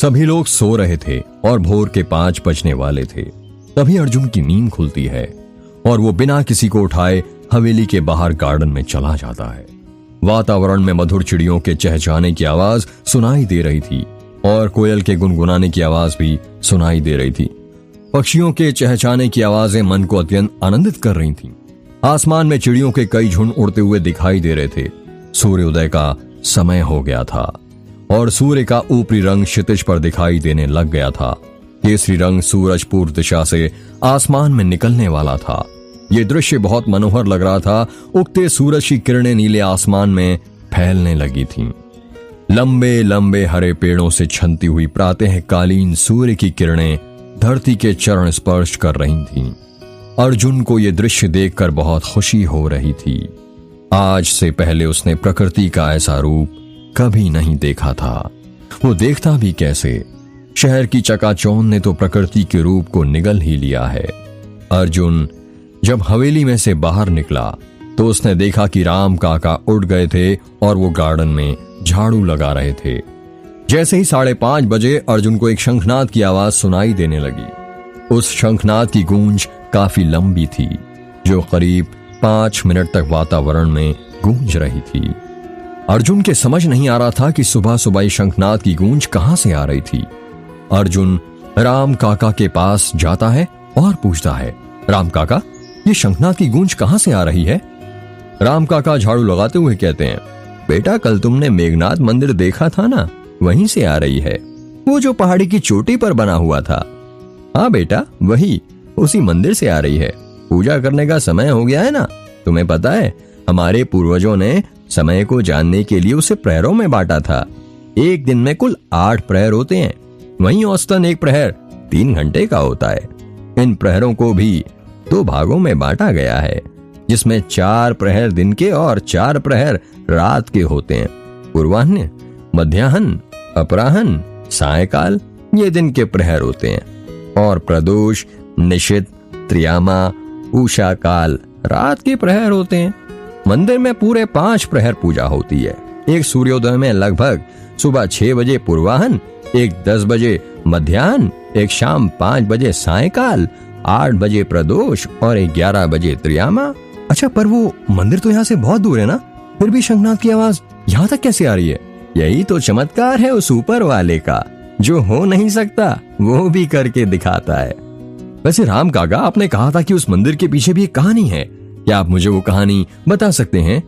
सभी लोग सो रहे थे और भोर के 5 बजने वाले थे। तभी अर्जुन की नींद खुलती है और वो बिना किसी को उठाए हवेली के बाहर गार्डन में चला जाता है। वातावरण में मधुर चिड़ियों के चहचहाने की आवाज सुनाई दे रही थी और कोयल के गुनगुनाने की आवाज भी सुनाई दे रही थी। पक्षियों के चहचहाने की आवाजें मन को अत्यंत आनंदित कर रही थीं। आसमान में चिड़ियों के कई झुंड उड़ते हुए दिखाई दे रहे थे। सूर्योदय का समय हो गया था और सूर्य का ऊपरी रंग क्षितिज पर दिखाई देने लग गया था। केसरी रंग सूरज पूर्व दिशा से आसमान में निकलने वाला था। ये दृश्य बहुत मनोहर लग रहा था। उगते सूरज की किरणें नीले आसमान में फैलने लगी थीं। लंबे लंबे हरे पेड़ों से छनती हुई प्रातःकालीन सूर्य की किरणें धरती के चरण स्पर्श कर रही थीं। अर्जुन को यह दृश्य देखकर बहुत खुशी हो रही थी। आज से पहले उसने प्रकृति का ऐसा रूप कभी नहीं देखा था। वो देखता भी कैसे? शहर की चकाचौंध ने तो प्रकृति के रूप को निगल ही लिया है। अर्जुन जब हवेली में से बाहर निकला तो उसने देखा कि राम काका उठ गए थे और वो गार्डन में झाड़ू लगा रहे थे। जैसे ही 5:30 बजे अर्जुन को एक शंखनाद की आवाज सुनाई देने लगी। उस शंखनाद की गूंज काफी लंबी थी, जो करीब 5 मिनट तक वातावरण में गूंज रही थी। अर्जुन के समझ नहीं आ रहा था कि सुबह सुबह शंखनाद की गूंज कहां से आ रही थी। अर्जुन राम काका के पास जाता है और पूछता है, राम काका, ये शंखनाद की गूंज कहां से आ रही है? राम काका झाड़ू लगाते हुए कहते हैं, बेटा, कल तुमने मेघनाथ मंदिर देखा था ना, वहीं से आ रही है। वो जो पहाड़ी की चोटी पर बना हुआ था। हाँ बेटा, वही, उसी मंदिर से आ रही है। पूजा करने का समय हो गया है ना। तुम्हें पता है, हमारे पूर्वजों ने समय को जानने के लिए उसे प्रहरों में बांटा था। एक दिन में कुल 8 प्रहर होते हैं। वहीं औसतन एक प्रहर 3 घंटे का होता है। इन प्रहरों को भी 2 भागों में बांटा गया है, जिसमें 4 प्रहर दिन के और 4 प्रहर रात के होते हैं। पूर्वाह्न, मध्याह्न, अपराह्न, सायकाल ये दिन के प्रहर होते हैं और प्रदोष, निशित, त्रियामा, उषा काल रात के प्रहर होते हैं। मंदिर में पूरे 5 प्रहर पूजा होती है। एक सूर्योदय में लगभग सुबह 6 बजे पूर्वाह्न, एक 10 बजे मध्याह्न, एक शाम 5 बजे सायकाल, 8 बजे प्रदोष और 11 बजे त्रियामा। अच्छा, पर वो मंदिर तो यहाँ से बहुत दूर है ना, फिर भी शंखनाद की आवाज यहाँ तक कैसे आ रही है? यही तो चमत्कार है उस ऊपर वाले का, जो हो नहीं सकता वो भी करके दिखाता है। वैसे राम काका, आपने कहा था कि उस मंदिर के पीछे भी एक कहानी है। क्या आप मुझे वो कहानी बता सकते हैं?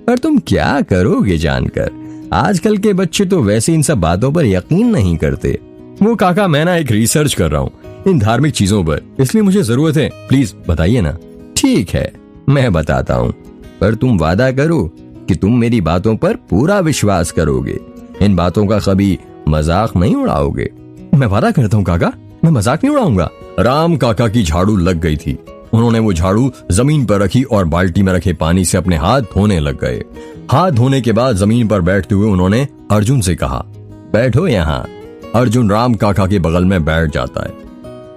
पर तुम क्या करोगे जानकर, आजकल के बच्चे तो वैसे इन सब बातों पर यकीन नहीं करते। वो काका, मैं ना एक रिसर्च कर रहा हूँ इन धार्मिक चीजों पर, इसलिए मुझे जरूरत है, प्लीज बताइए ना। ठीक है, मैं बताता हूँ, पर तुम वादा करो कि तुम मेरी बातों पर पूरा विश्वास करोगे। इन बातों का कभी मजाक नहीं उड़ाओगे। मैं वादा करता हूँ काका, मैं मजाक नहीं उड़ाऊंगा। राम काका की झाड़ू लग गई थी। उन्होंने वो झाड़ू जमीन पर रखी और बाल्टी में रखे पानी से अपने हाथ धोने लग गए। हाथ धोने के बाद जमीन पर बैठते हुए उन्होंने अर्जुन से कहा, बैठो यहाँ। अर्जुन राम काका के बगल में बैठ जाता है।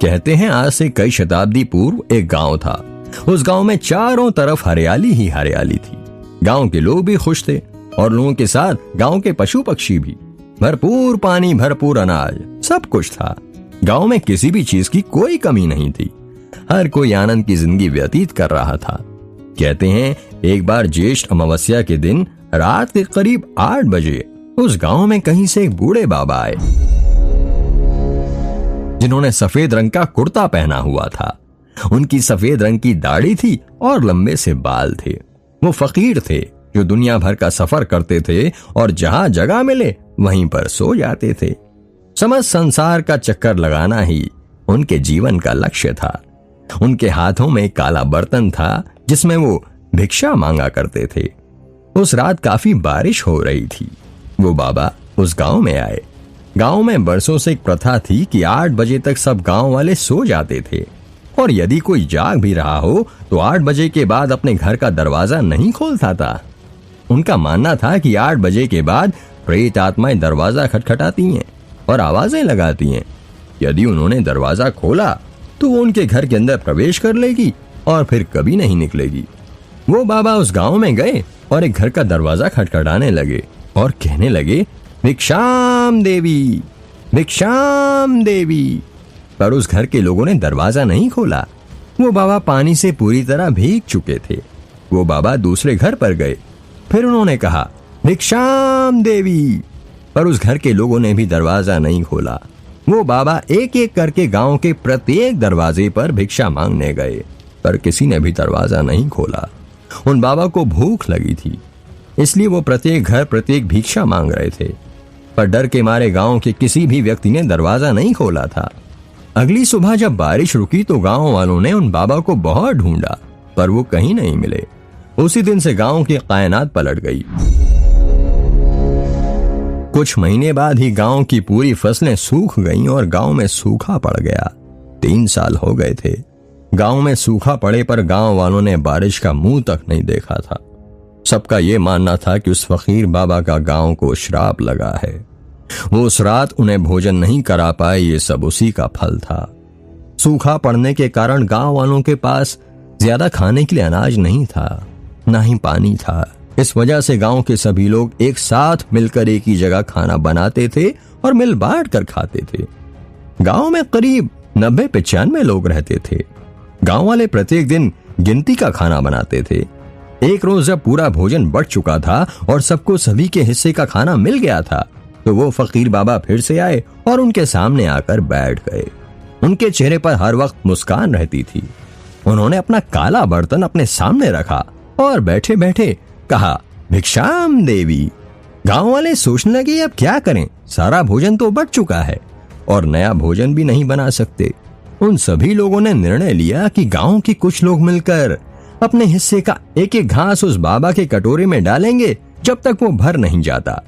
कहते हैं आज से कई शताब्दी पूर्व एक गांव था। उस गांव में चारों तरफ हरियाली ही हरियाली थी। गांव के लोग भी खुश थे और लोगों के साथ गांव के पशु पक्षी भी। भरपूर पानी, भरपूर अनाज, सब कुछ था। गांव में किसी भी चीज की कोई कमी नहीं थी। हर कोई आनंद की जिंदगी व्यतीत कर रहा था। कहते हैं एक बार ज्येष्ठ अमावस्या के दिन रात के करीब 8 बजे उस गांव में कहीं से एक बूढ़े बाबा आए, जिन्होंने सफेद रंग का कुर्ता पहना हुआ था। उनकी सफेद रंग की दाढ़ी थी और लंबे से बाल थे। वो फकीर थे जो दुनिया भर का सफर करते थे और जहां जगह मिले वहीं पर सो जाते थे। समस्त संसार का चक्कर लगाना ही उनके जीवन का लक्ष्य था। उनके हाथों में काला बर्तन था जिसमें वो भिक्षा मांगा करते थे। उस रात काफी बारिश हो रही थी। वो बाबा उस गांव में आए। गांव में बरसों से एक प्रथा थी कि 8 बजे तक सब गांव वाले सो जाते थे और यदि कोई जाग भी रहा हो तो 8 बजे के बाद अपने घर का दरवाजा नहीं खोलता था। उनका मानना था कि 8 बजे के बाद प्रेत आत्माएं दरवाजा खटखटाती हैं और आवाजें लगाती हैं। यदि उन्होंने दरवाजा खोला तो वो उनके घर के अंदर प्रवेश कर लेगी और फिर कभी नहीं निकलेगी। वो बाबा उस गांव में गए और एक घर का दरवाजा खटखटाने लगे और कहने लगे, भिक्षाम देवी। भिक्षाम देवी। पर उस घर के लोगों ने दरवाजा नहीं खोला। वो बाबा पानी से पूरी तरह भीग चुके थे। वो बाबा दूसरे घर पर गए। फिर उन्होंने कहा, भिक्षाम देवी। पर उस घर के लोगों ने भी दरवाजा नहीं खोला। वो बाबा एक एक करके गांव के प्रत्येक दरवाजे पर भिक्षा मांगने गए, पर किसी ने भी दरवाजा नहीं खोला। उन बाबा को भूख लगी थी, इसलिए वो प्रत्येक घर प्रत्येक भिक्षा मांग रहे थे, पर डर के मारे गांव के किसी भी व्यक्ति ने दरवाजा नहीं खोला था। अगली सुबह जब बारिश रुकी तो गांव वालों ने उन बाबा को बहुत ढूंढा, पर वो कहीं नहीं मिले। उसी दिन से गांव की कायनात पलट गई। कुछ महीने बाद ही गांव की पूरी फसलें सूख गईं और गांव में सूखा पड़ गया। 3 साल हो गए थे। गांव में सूखा पड़े पर गांव वालों ने बारिश का मुंह तक नहीं देखा था। सबका ये मानना था कि उस फकीर बाबा का गांव को श्राप लगा है। वो उस रात उन्हें भोजन नहीं करा पाए, ये सब उसी का फल था। सूखा पड़ने के कारण गांव वालों के पास ज्यादा खाने के लिए अनाज नहीं था, ना ही पानी था। इस वजह से गांव के सभी लोग एक साथ मिलकर एक ही जगह खाना बनाते थे और मिल बांट कर खाते थे। गांव में करीब 90-95 लोग रहते थे। गांव वाले प्रत्येक दिन गिनती का खाना बनाते थे। एक रोज जब पूरा भोजन बट चुका था और सबको सभी के हिस्से का खाना मिल गया था, तो वो फकीर बाबा फिर से आए और उनके सामने आकर बैठ गए। उनके चेहरे पर हर वक्त मुस्कान रहती थी। उन्होंने अपना काला बर्तन अपने सामने रखा और बैठे बैठे कहा, भिक्षाम देवी। गांव वाले सोचने लगे अब क्या करें, सारा भोजन तो बट चुका है और नया भोजन भी नहीं बना सकते। उन सभी लोगों ने निर्णय लिया कि गांव के कुछ लोग मिलकर अपने हिस्से का एक एक घास उस बाबा के कटोरे में डालेंगे जब तक वो भर नहीं जाता।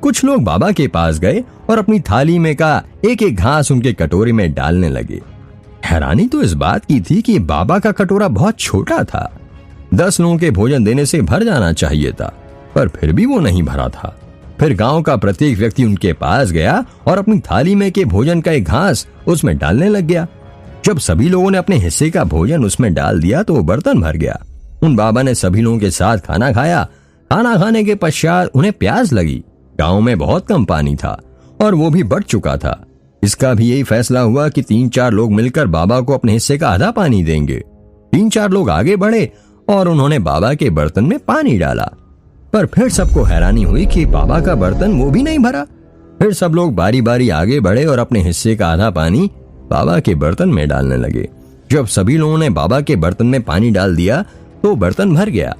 कुछ लोग बाबा के पास गए और अपनी थाली में का एक एक घास उनके कटोरे में डालने लगे। हैरानी तो इस बात की थी कि बाबा का कटोरा बहुत छोटा था। 10 लोगों के भोजन देने से भर जाना चाहिए था, पर फिर भी वो नहीं भरा था। फिर गांव का प्रत्येक व्यक्ति उनके पास गया और अपनी थाली में के भोजन का एक घास उसमें डालने लग गया। जब सभी लोगों ने अपने हिस्से का भोजन उसमें डाल दिया तो वो बर्तन भर गया। उन बाबा ने सभी लोगों के साथ खाना खाया। खाना खाने के पश्चात उन्हें प्यास लगी। गांव में बहुत कम पानी था और वो भी बट चुका था। इसका भी यही फैसला हुआ कि 3-4 लोग मिलकर बाबा को अपने हिस्से का आधा पानी देंगे। 3-4 लोग आगे बढ़े और उन्होंने बाबा के बर्तन में पानी डाला, पर फिर सबको हैरानी हुई कि बाबा का बर्तन वो भी नहीं भरा। फिर सब लोग बारी बारी आगे बढ़े और अपने हिस्से का आधा पानी बाबा के बर्तन में डालने लगे। जब सभी लोगों ने बाबा के बर्तन में पानी डाल दिया तो बर्तन भर गया।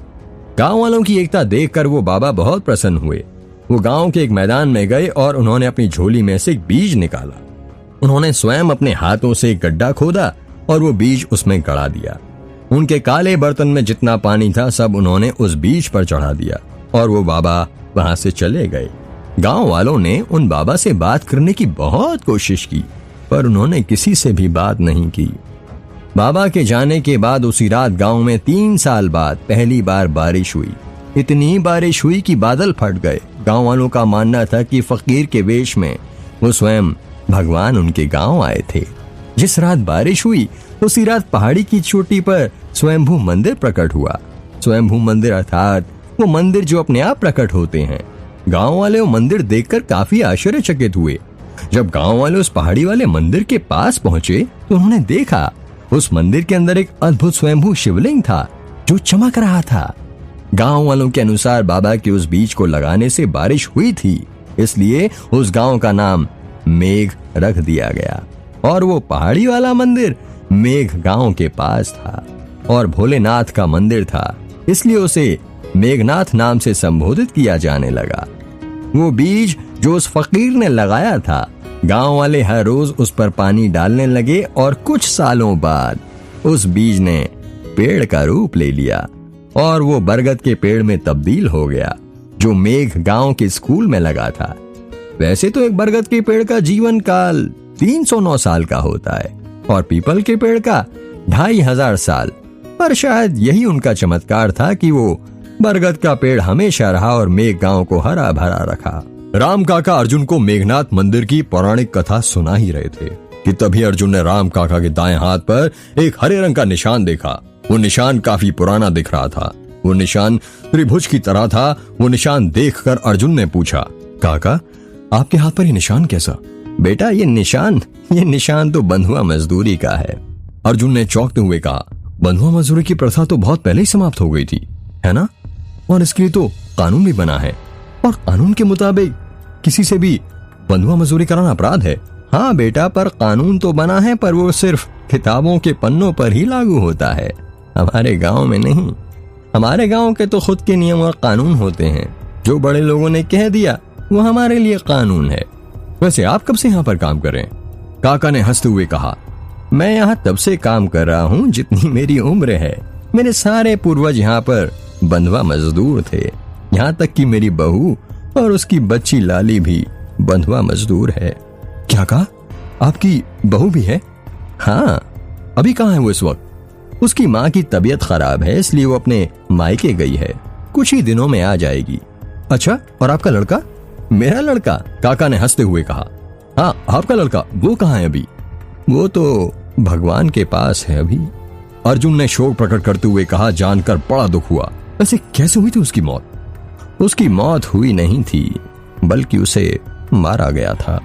गांव वालों की एकता देखकर वो बाबा बहुत प्रसन्न हुए। वो गांव के एक मैदान में गए और उन्होंने अपनी झोली में से एक बीज निकाला। उन्होंने स्वयं अपने हाथों से एक गड्ढा खोदा और वो बीज उसमें गड़ा दिया। उनके काले बर्तन में जितना पानी था सब उन्होंने उस बीज पर चढ़ा दिया और वो बाबा वहां से चले गए। गांव वालों ने उन बाबा से बात करने की बहुत कोशिश की, पर उन्होंने किसी से भी बात नहीं की। बाबा के जाने के बाद उसी रात गांव में 3 साल बाद पहली बार बारिश हुई। इतनी बारिश हुई कि बादल फट गए। गांव वालों का मानना था कि फकीर के वेश में वो स्वयं भगवान उनके गांव आए थे। जिस रात बारिश हुई उसी रात पहाड़ी की चोटी पर स्वयंभू मंदिर प्रकट हुआ। स्वयंभू मंदिर अर्थात वो मंदिर जो अपने आप प्रकट होते हैं। गांव वाले वो मंदिर देखकर काफी आश्चर्यचकित हुए। जब गांव वाले उस पहाड़ी वाले मंदिर के पास पहुंचे तो उन्होंने देखा उस मंदिर के अंदर एक अद्भुत स्वयंभू शिवलिंग था जो चमक रहा था। गांव वालों के अनुसार बाबा के उस बीज को लगाने से बारिश हुई थी, इसलिए उस गांव का नाम मेघ रख दिया गया और वो पहाड़ी वाला मंदिर मेघ गांव के पास था और भोलेनाथ का मंदिर था, इसलिए उसे मेघनाथ नाम से संबोधित किया जाने लगा। वो बीज जो उस फकीर ने लगाया था, गांव वाले हर रोज उस पर पानी डालने लगे और कुछ सालों बाद उस बीज ने पेड़ का रूप ले लिया और वो बरगद के पेड़ में तब्दील हो गया जो मेघ गांव के स्कूल में लगा था। वैसे तो एक बरगद के पेड़ का जीवन काल 309 साल का होता है और पीपल के पेड़ का 2500 साल, पर शायद यही उनका चमत्कार था कि वो बरगद का पेड़ हमेशा रहा और मेघ गांव को हरा भरा रखा। राम काका अर्जुन को मेघनाथ मंदिर की पौराणिक कथा सुना ही रहे थे कि तभी अर्जुन ने राम काका के दाएं हाथ पर एक हरे रंग का निशान देखा। वो निशान काफी पुराना दिख रहा था। वो निशान त्रिभुज की तरह था। वो निशान देखकर अर्जुन ने पूछा, काका आपके हाथ पर ये निशान कैसा? बेटा ये निशान तो बंधुआ मजदूरी का है। अर्जुन ने चौंकते हुए कहा, बंधुआ मजदूरी की प्रथा तो बहुत पहले ही समाप्त हो गई थी, है ना? और इसके लिए तो कानून भी बना है, और कानून के मुताबिक किसी से भी बंधुआ मजदूरी कराना अपराध है। हाँ बेटा, पर कानून तो बना है, पर वो सिर्फ किताबों के पन्नों पर ही लागू होता है, हमारे गांव में नहीं। हमारे गांव के तो खुद के नियम और कानून होते हैं, जो बड़े लोगों ने कह दिया वो हमारे लिए कानून है। वैसे आप कब से यहाँ पर काम कर रहे हैं? काका ने हंसते हुए कहा, मैं यहाँ तब से काम कर रहा हूँ जितनी मेरी उम्र है। मेरे सारे पूर्वज यहाँ पर बंधुआ मजदूर थे, यहाँ तक कि मेरी बहू और उसकी बच्ची लाली भी बंधुआ मजदूर है। क्या कहा? आपकी बहू भी है? हाँ। अभी कहाँ है वो इस वक्त? उसकी माँ की तबीयत खराब है, इसलिए वो अपने मायके गई है, कुछ ही दिनों में आ जाएगी। अच्छा, और आपका लड़का? मेरा लड़का? काका ने हंसते हुए कहा, हाँ आपका लड़का, वो कहाँ है अभी? वो तो भगवान के पास है अभी। अर्जुन ने शोक प्रकट करते हुए कहा, जानकर बड़ा दुख हुआ। वैसे कैसे हुई थी उसकी मौत? उसकी मौत हुई नहीं थी, बल्कि उसे मारा गया था।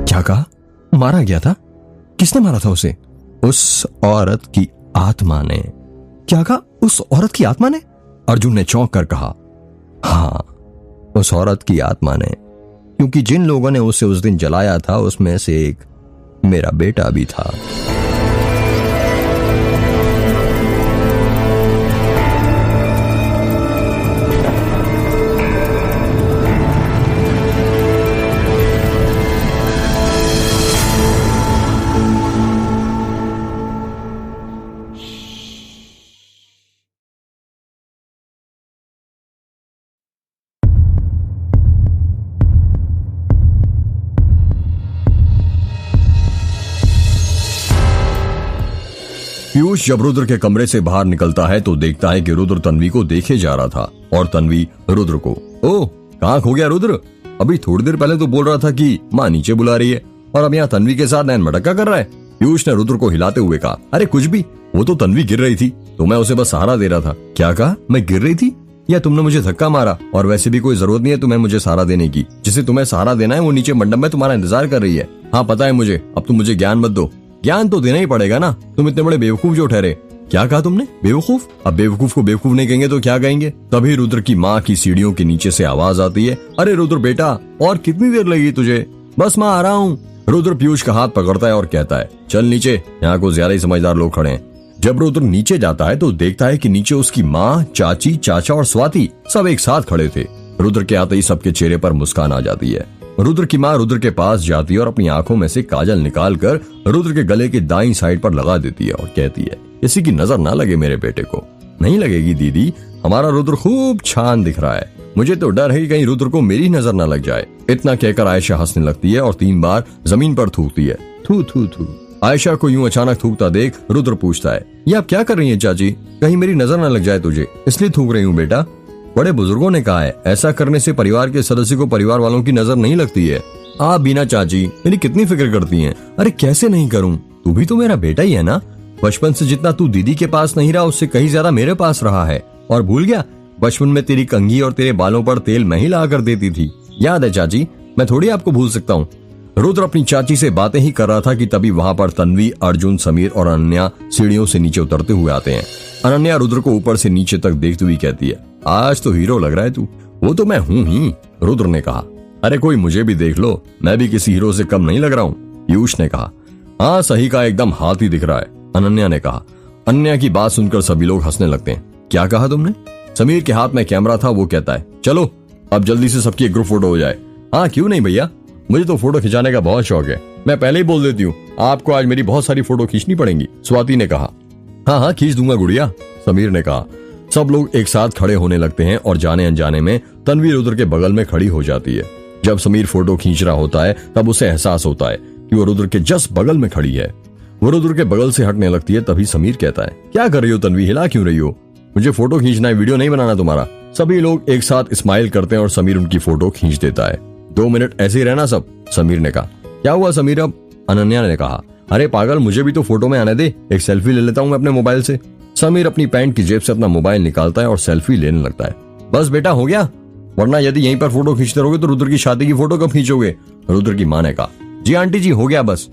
क्या कहा? मारा गया था? किसने मारा था उसे? उस औरत की आत्मा ने। क्या कहा? उस औरत की आत्मा ने? अर्जुन ने चौंक कर कहा, हाँ उस औरत की आत्मा ने, क्योंकि जिन लोगों ने उसे उस दिन जलाया था उसमें से एक मेरा बेटा भी था। पीयूष जब रुद्र के कमरे से बाहर निकलता है तो देखता है कि रुद्र तन्वी को देखे जा रहा था, और तन्वी रुद्र को, ओह कहाँ खो गया रुद्र? अभी थोड़ी देर पहले तो बोल रहा था कि माँ नीचे बुला रही है, और अब यहाँ तन्वी के साथ नैन मटक्का कर रहा है। पीयूष ने रुद्र को हिलाते हुए कहा, अरे कुछ भी, वो तो तन्वी गिर रही थी तो मैं उसे बस सहारा दे रहा था। क्या कहा? मैं गिर रही थी या तुमने मुझे धक्का मारा? और वैसे भी कोई जरूरत नहीं है तुम्हें मुझे सहारा देने की, जिसे तुम्हें सहारा देना है वो नीचे मंडप में तुम्हारा इंतजार कर रही है। हाँ पता है मुझे, अब तुम मुझे ज्ञान मत दो। ज्ञान तो देना ही पड़ेगा ना, तुम इतने बड़े बेवकूफ जो ठहरे। क्या कहा तुमने? बेवकूफ? अब बेवकूफ को बेवकूफ नहीं कहेंगे तो क्या कहेंगे? तभी रुद्र की माँ की सीढ़ियों के नीचे से आवाज आती है, अरे रुद्र बेटा, और कितनी देर लगी तुझे? बस माँ आ रहा हूँ। रुद्र पीयूष का हाथ पकड़ता है और कहता है, चल नीचे, यहाँ को ज्यादा ही समझदार लोग खड़े हैं। जब रुद्र नीचे जाता है तो देखता है कि नीचे उसकी माँ, चाची, चाचा और स्वाति सब एक साथ खड़े थे। रुद्र के आते ही सबके चेहरे पर मुस्कान आ जाती है। रुद्र की माँ रुद्र के पास जाती है और अपनी आंखों में से काजल निकालकर रुद्र के गले के दाईं साइड पर लगा देती है और कहती है, किसी की नजर ना लगे मेरे बेटे को। नहीं लगेगी दीदी, हमारा रुद्र खूब छान दिख रहा है, मुझे तो डर है कि कहीं रुद्र को मेरी नजर ना लग जाए। इतना कहकर आयशा हंसने लगती है और 3 बार जमीन पर थूकती है, थू थू थू। आयशा को यूं अचानक थूकता देख रुद्र पूछता है, ये आप क्या कर रही हैं चाची? कहीं मेरी नजर ना लग जाए तुझे, इसलिए थूक रही हूँ बेटा। बड़े बुजुर्गों ने कहा है, ऐसा करने से परिवार के सदस्य को परिवार वालों की नजर नहीं लगती है। आप बीना चाची मेरी कितनी फिक्र करती हैं। अरे कैसे नहीं करूं, तू भी तो मेरा बेटा ही है ना। बचपन से जितना तू दीदी के पास नहीं रहा उससे कहीं ज्यादा मेरे पास रहा है। और भूल गया, बचपन में तेरी कंघी और तेरे बालों पर तेल मैं ही ला कर देती थी, याद है चाची? मैं थोड़ी आपको भूल सकता हूँ। रुद्र अपनी चाची से बातें ही कर रहा था कि तभी वहां पर तन्वी, अर्जुन, समीर और अनन्या सीढ़ियों से नीचे उतरते हुए आते हैं। अनन्या रुद्र को ऊपर से नीचे तक देखते हुए कहती है, आज तो हीरो लग रहा है तू। वो तो मैं हूँ ही, रुद्र ने कहा। अरे कोई मुझे भी देख लो, मैं भी किसी हीरो से कम नहीं लग रहा हूँ, पीयूष ने कहा। हाँ सही का, एकदम हाथी दिख रहा है, अनन्या ने कहा। अनन्या की बात सुनकर सभी लोग हंसने लगते हैं। क्या कहा तुमने? समीर के हाथ में कैमरा था, वो कहता है, चलो अब जल्दी से सबकी एक ग्रुप फोटो हो जाए। हाँ क्यों नहीं भैया, मुझे तो फोटो खिंचाने का बहुत शौक है। मैं पहले ही बोल देती हूँ, आपको आज मेरी बहुत सारी फोटो खींचनी पड़ेंगी, स्वाति ने कहा। हाँ हाँ खींच दूंगा गुड़िया, समीर ने कहा। सब लोग एक साथ खड़े होने लगते हैं और जाने अनजाने में तन्वी रुद्र के बगल में खड़ी हो जाती है। जब समीर फोटो खींच रहा होता है तब उसे एहसास होता है कि वो रुद्र के जस्ट बगल में खड़ी है। वो रुद्र के बगल से हटने लगती है, तभी समीर कहता है, क्या कर रही हो तन्वी, हिला क्यों रही हो? मुझे फोटो खींचना है, वीडियो नहीं बनाना तुम्हारा। सभी लोग एक साथ स्माइल करते हैं और समीर उनकी फोटो खींच देता है। 2 मिनट ऐसे ही रहना सब, समीर ने कहा। क्या हुआ समीर अब? अनन्या ने कहा। अरे पागल, मुझे भी तो फोटो में आने दे, एक सेल्फी ले लेता हूँ मैं अपने मोबाइल से। समीर अपनी पैंट की जेब से अपना मोबाइल निकालता है और सेल्फी लेने लगता है। बस बेटा हो गया, वरना यदि यहीं पर फोटो खींचते रहोगे तो रुद्र की शादी की फोटो कब खींचोगे? रुद्र की माँ ने कहा। जी आंटी जी, हो गया बस।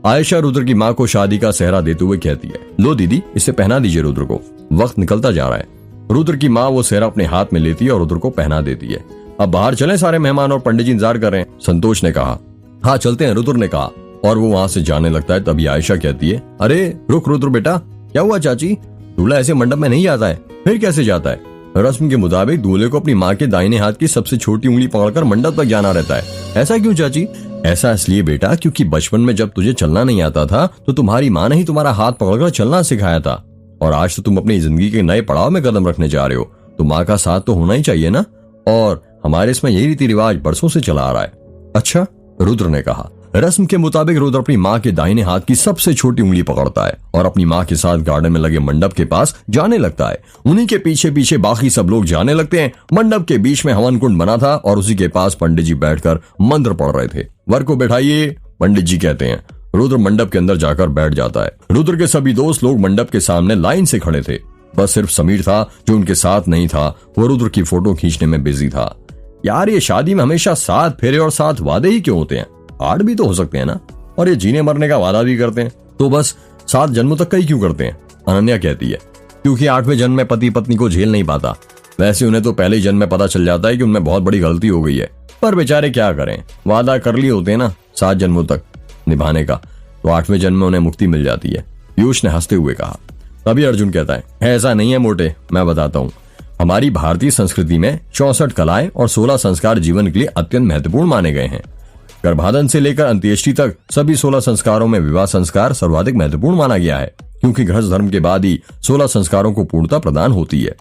आयशा रुद्र की माँ को शादी का सेहरा देते हुए कहती है, लो दीदी, इसे पहना दीजिए रुद्र को, वक्त निकलता जा रहा है। रुद्र की माँ वो सेहरा अपने हाथ में लेती है और रुद्र को पहना देती है। अब बाहर चलें, सारे मेहमान और पंडित जी इंतजार कर रहे हैं, संतोष ने कहा। हाँ चलते हैं, रुद्र ने कहा, और वो वहां से जाने लगता है। तभी आयशा कहती है, अरे रुक रुद्र बेटा। क्या हुआ चाची? दूल्हा ऐसे मंडप में नहीं जाता है। फिर कैसे जाता है? रस्म के मुताबिक दूल्हे को अपनी माँ के दाहिने हाथ की सबसे छोटी उंगली पकड़कर मंडप तक जाना रहता है। ऐसा क्यों चाची? ऐसा इसलिए बेटा, क्योंकि बचपन में जब तुझे चलना नहीं आता था तो तुम्हारी माँ ने ही तुम्हारा हाथ पकड़कर चलना सिखाया था, और आज तो तुम अपनी जिंदगी के नए पड़ाव में कदम रखने जा रहे हो, तो माँ का साथ तो होना ही चाहिए ना। और हमारे इसमें यही रीति रिवाज बरसों से चला आ रहा है। अच्छा, रुद्र ने कहा। रस्म के मुताबिक रुद्र अपनी माँ के दाहिने हाथ की सबसे छोटी उंगली पकड़ता है और अपनी माँ के साथ गार्डन में लगे मंडप के पास जाने लगता है। उन्हीं के पीछे पीछे बाकी सब लोग जाने लगते हैं। मंडप के बीच में हवन कुंड बना था और उसी के पास पंडित जी बैठकर मंत्र पढ़ रहे थे। वर को बैठाइए, पंडित जी कहते हैं। रुद्र मंडप के अंदर जाकर बैठ जाता है। रुद्र के सभी दोस्त लोग मंडप के सामने लाइन से खड़े थे। बस सिर्फ समीर था जो उनके साथ नहीं था। वो रुद्र की फोटो खींचने में बिजी था। यार, ये शादी में हमेशा 7 फेरे और 7 वादे ही क्यों होते हैं? 8 भी तो हो सकते हैं ना। और ये जीने मरने का वादा भी करते हैं, तो बस 7 जन्मों तक का ही क्यों करते हैं? अनन्या कहती है, क्योंकि 8वें जन्म में पति पत्नी को झेल नहीं पाता। वैसे उन्हें तो पहले ही जन्म में पता चल जाता है कि उनमें बहुत बड़ी गलती हो गई है, पर बेचारे क्या करें, वादा कर लिए होते हैं ना 7 जन्मों तक निभाने का, तो 8वें जन्म में उन्हें मुक्ति मिल जाती है। पीयूष ने हंसते हुए कहा। तभी अर्जुन कहता है, ऐसा नहीं है मोटे, मैं बताता हूँ। हमारी भारतीय संस्कृति में 64 कलाएं और 16 संस्कार जीवन के लिए अत्यंत महत्वपूर्ण माने गए हैं। गर्भाधान से लेकर अंत्येष्टि तक सभी 16 संस्कारों में विवाह संस्कार सर्वाधिक महत्वपूर्ण माना गया है, क्योंकि गृहस्थ धर्म के बाद ही 16 संस्कारों को पूर्णता प्रदान होती है।